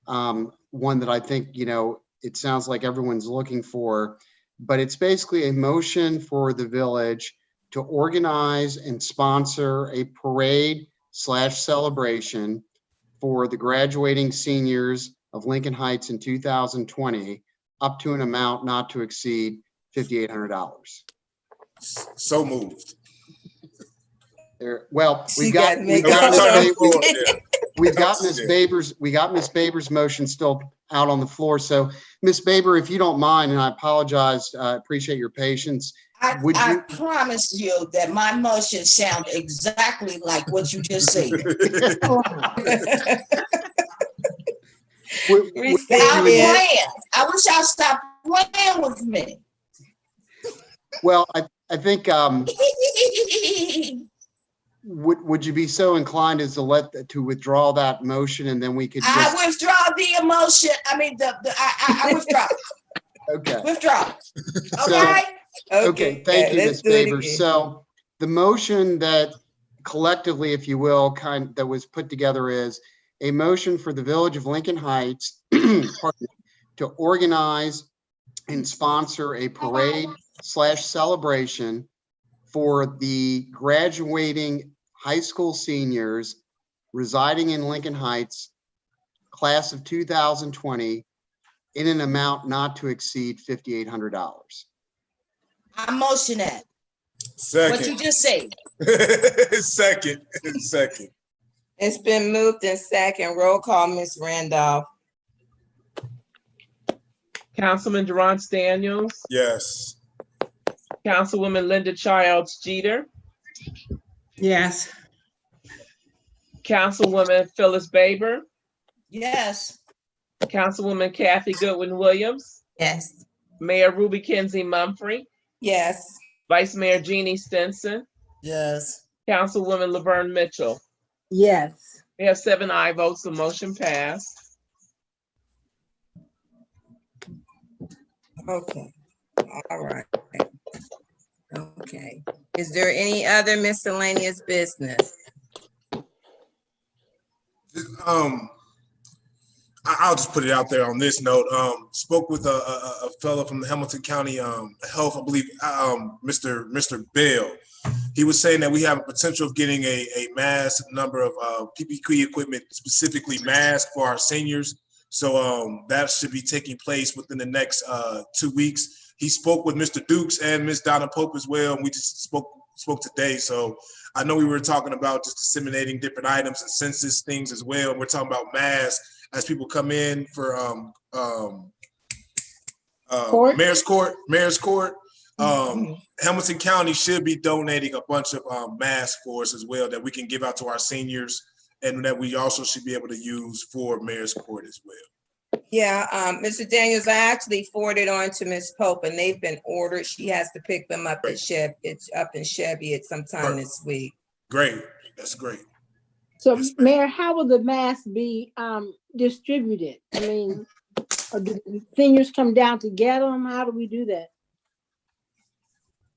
Speaker 5: one that I think, you know, it sounds like everyone's looking for, but it's basically a motion for the village to organize and sponsor a parade / celebration for the graduating seniors of Lincoln Heights in 2020, up to an amount not to exceed $5,800.
Speaker 4: So moved.
Speaker 5: Well,
Speaker 2: She got me.
Speaker 5: we've got Ms. Baber's motion still out on the floor. So Ms. Baber, if you don't mind, and I apologize, I appreciate your patience.
Speaker 11: I promise you that my motion sound exactly like what you just said. Stop playing. I wish y'all stopped playing with me.
Speaker 5: Well, I think would you be so inclined as to withdraw that motion, and then we could just...
Speaker 11: I withdraw the emotion. I mean, I withdraw.
Speaker 5: Okay.
Speaker 11: Withdraw. Okay.
Speaker 5: Okay, thank you, Ms. Baber. So the motion that collectively, if you will, that was put together is a motion for the Village of Lincoln Heights to organize and sponsor a parade / celebration for the graduating high school seniors residing in Lincoln Heights, class of 2020, in an amount not to exceed $5,800.
Speaker 11: I motion that.
Speaker 4: Second.
Speaker 11: What you just said.
Speaker 4: Second.
Speaker 2: It's been moved in second. Roll call, Ms. Randolph.
Speaker 3: Councilman Durant Daniels,
Speaker 4: Yes.
Speaker 3: Councilwoman Linda Childs Jeter,
Speaker 6: Yes.
Speaker 3: Councilwoman Phyllis Baber,
Speaker 11: Yes.
Speaker 3: Councilwoman Kathy Goodwin Williams,
Speaker 1: Yes.
Speaker 3: Mayor Ruby Kinsey Mumphrey,
Speaker 2: Yes.
Speaker 3: Vice Mayor Jeannie Stinson,
Speaker 2: Yes.
Speaker 3: Councilwoman Laverne Mitchell.
Speaker 12: Yes.
Speaker 3: We have 7 aye votes, the motion passed.
Speaker 2: Okay. All right. Okay. Is there any other miscellaneous business?
Speaker 4: I'll just put it out there on this note. Spoke with a fellow from the Hamilton County Health, I believe, Mr. Bell. He was saying that we have a potential of getting a mass number of PPE equipment, specifically masks for our seniors. So that should be taking place within the next 2 weeks. He spoke with Mr. Dukes and Ms. Donna Pope as well. And we just spoke today. So I know we were talking about just disseminating different items and census things as well. And we're talking about masks as people come in for Mayor's Court. Hamilton County should be donating a bunch of masks for us as well that we can give out to our seniors, and that we also should be able to use for Mayor's Court as well.
Speaker 2: Yeah, Mr. Daniels, I actually forwarded on to Ms. Pope, and they've been ordered. She has to pick them up at It's up in Chevy at sometime this week.
Speaker 4: Great, that's great.
Speaker 12: So, Mayor, how will the masks be distributed? I mean, do seniors come down to get them? How do we do that?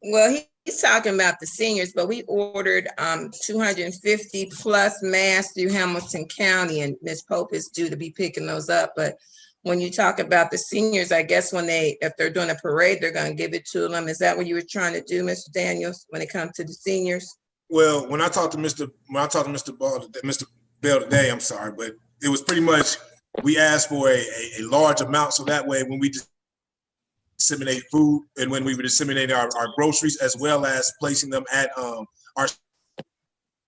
Speaker 2: Well, he's talking about the seniors, but we ordered 250 plus masks through Hamilton County, and Ms. Pope is due to be picking those up. But when you talk about the seniors, I guess if they're doing a parade, they're gonna give it to them. Is that what you were trying to do, Mr. Daniels, when it comes to the seniors?
Speaker 4: Well, when I talked to Mr. Bell today, I'm sorry, but it was pretty much, we asked for a large amount, so that way when we disseminate food and when we would disseminate our groceries, as well as placing them at our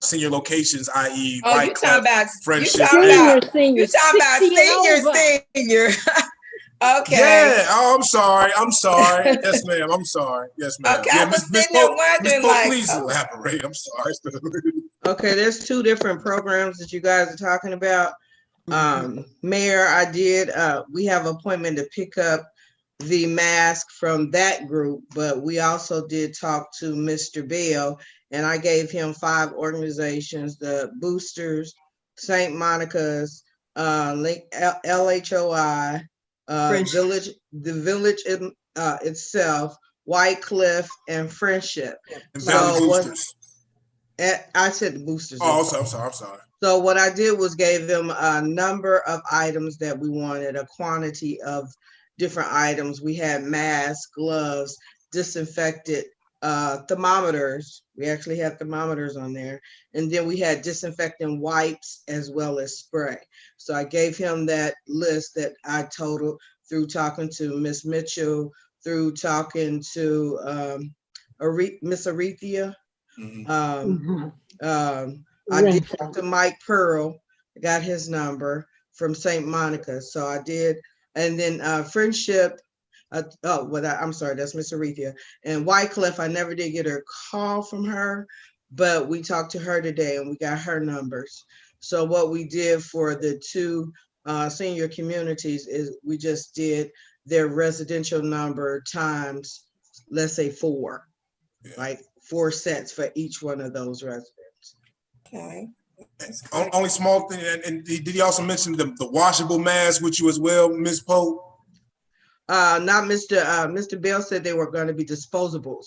Speaker 4: senior locations, i.e.
Speaker 2: You talking about
Speaker 4: Friendship.
Speaker 2: Senior. Okay.
Speaker 4: Yeah. Oh, I'm sorry. Yes, ma'am. I'm sorry. Yes, ma'am.
Speaker 2: Okay.
Speaker 4: Yeah,
Speaker 2: I was sitting there wondering,
Speaker 4: please elaborate. I'm sorry.
Speaker 6: Okay, there's two different programs that you guys are talking about. Mayor, we have an appointment to pick up the mask from that group, but we also did talk to Mr. Bell, and I gave him 5 organizations: the Boosters, St. Monica's, LHOI, the village itself, White Cliff, and Friendship. I said the Boosters.
Speaker 4: Oh, I'm sorry.
Speaker 6: So what I did was gave them a number of items that we wanted, a quantity of different items. We had masks, gloves, disinfected thermometers. We actually had thermometers on there. And then we had disinfectant wipes as well as spray. So I gave him that list that I totaled through talking to Miss Mitchell, through talking to Miss Arethea. I did talk to Mike Pearl. I got his number from St. Monica. So I did. And then Friendship. I'm sorry, that's Miss Arethea. And Wycliffe, I never did get a call from her, but we talked to her today and we got her numbers. So what we did for the 2 senior communities is we just did their residential number times, let's say 4, like 4 sets for each one of those residents.
Speaker 2: Okay.
Speaker 4: Only small thing, and did he also mention the washable mask with you as well, Ms. Pope?
Speaker 6: Not Mr. Bell said they were going to be disposables.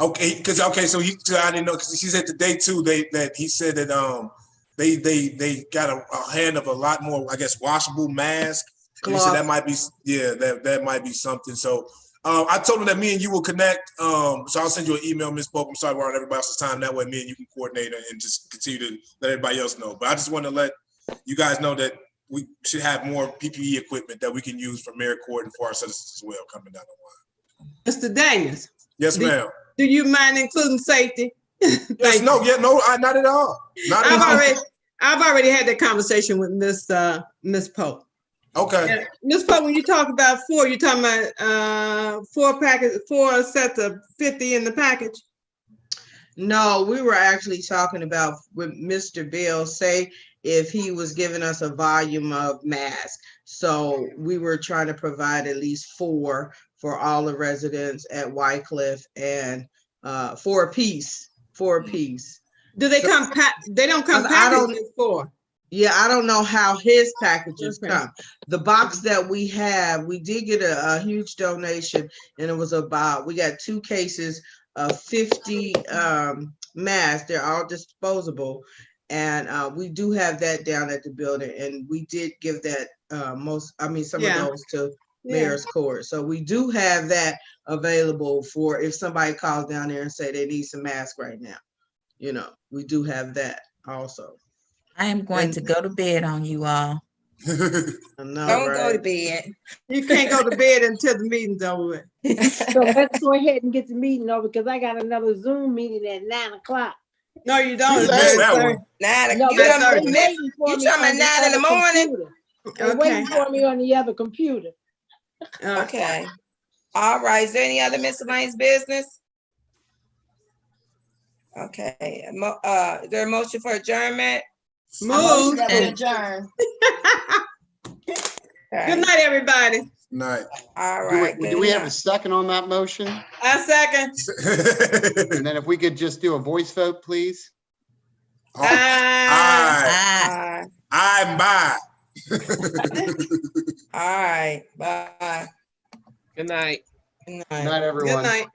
Speaker 4: Okay, so I didn't know, because he said today too he said that they got a hand of a lot more, I guess, washable masks. He said that might be that might be something. So I told him that me and you will connect. So I'll send you an email, Ms. Pope. I'm sorry we're on everybody else's time. That way me and you can coordinate and just continue to let everybody else know. But I just want to let you guys know that we should have more PPE equipment that we can use for Mayor Court and for our citizens as well coming down the line.
Speaker 6: Mr. Daniels.
Speaker 4: Yes, ma'am.
Speaker 6: Do you mind including safety?
Speaker 4: Yes, not at all.
Speaker 6: I've already had that conversation with Miss Pope.
Speaker 4: Okay.
Speaker 6: Ms. Pope, when you talk about 4, you're talking about 4 sets of 50 in the package? No, we were actually talking about with Mr. Bill, say if he was giving us a volume of masks. So we were trying to provide at least 4 for all the residents at Wycliffe, and 4 apiece. Do they come? They don't come packaged with 4. Yeah, I don't know how his packages come. The box that we have, we did get a huge donation, and it was we got 2 cases of 50 masks. They're all disposable, and we do have that down at the building, and we did give that some of those to Mayor's Court. So we do have that available for if somebody calls down there and say they need some masks right now. You know, we do have that also.
Speaker 1: I am going to go to bed on you all.
Speaker 2: Don't go to bed.
Speaker 6: You can't go to bed until the meeting's over.
Speaker 12: So let's go ahead and get the meeting over, because I got another Zoom meeting at 9 o'clock.
Speaker 6: No, you don't.
Speaker 2: You talking about 9 in the morning?
Speaker 12: They're waiting for me on the other computer.
Speaker 2: Okay. All right. Is there any other miscellaneous business? Okay. Is there a motion for adjournment?
Speaker 6: Move
Speaker 2: and adjourn.
Speaker 6: Good night, everybody.
Speaker 4: Good night.
Speaker 2: All right.
Speaker 5: Do we have a second on that motion?
Speaker 6: I second.
Speaker 5: And then if we could just do a voice vote, please.
Speaker 4: Aye. Bye.
Speaker 2: All right. Bye.
Speaker 3: Good night.
Speaker 5: Good night, everyone.
Speaker 6: Good night.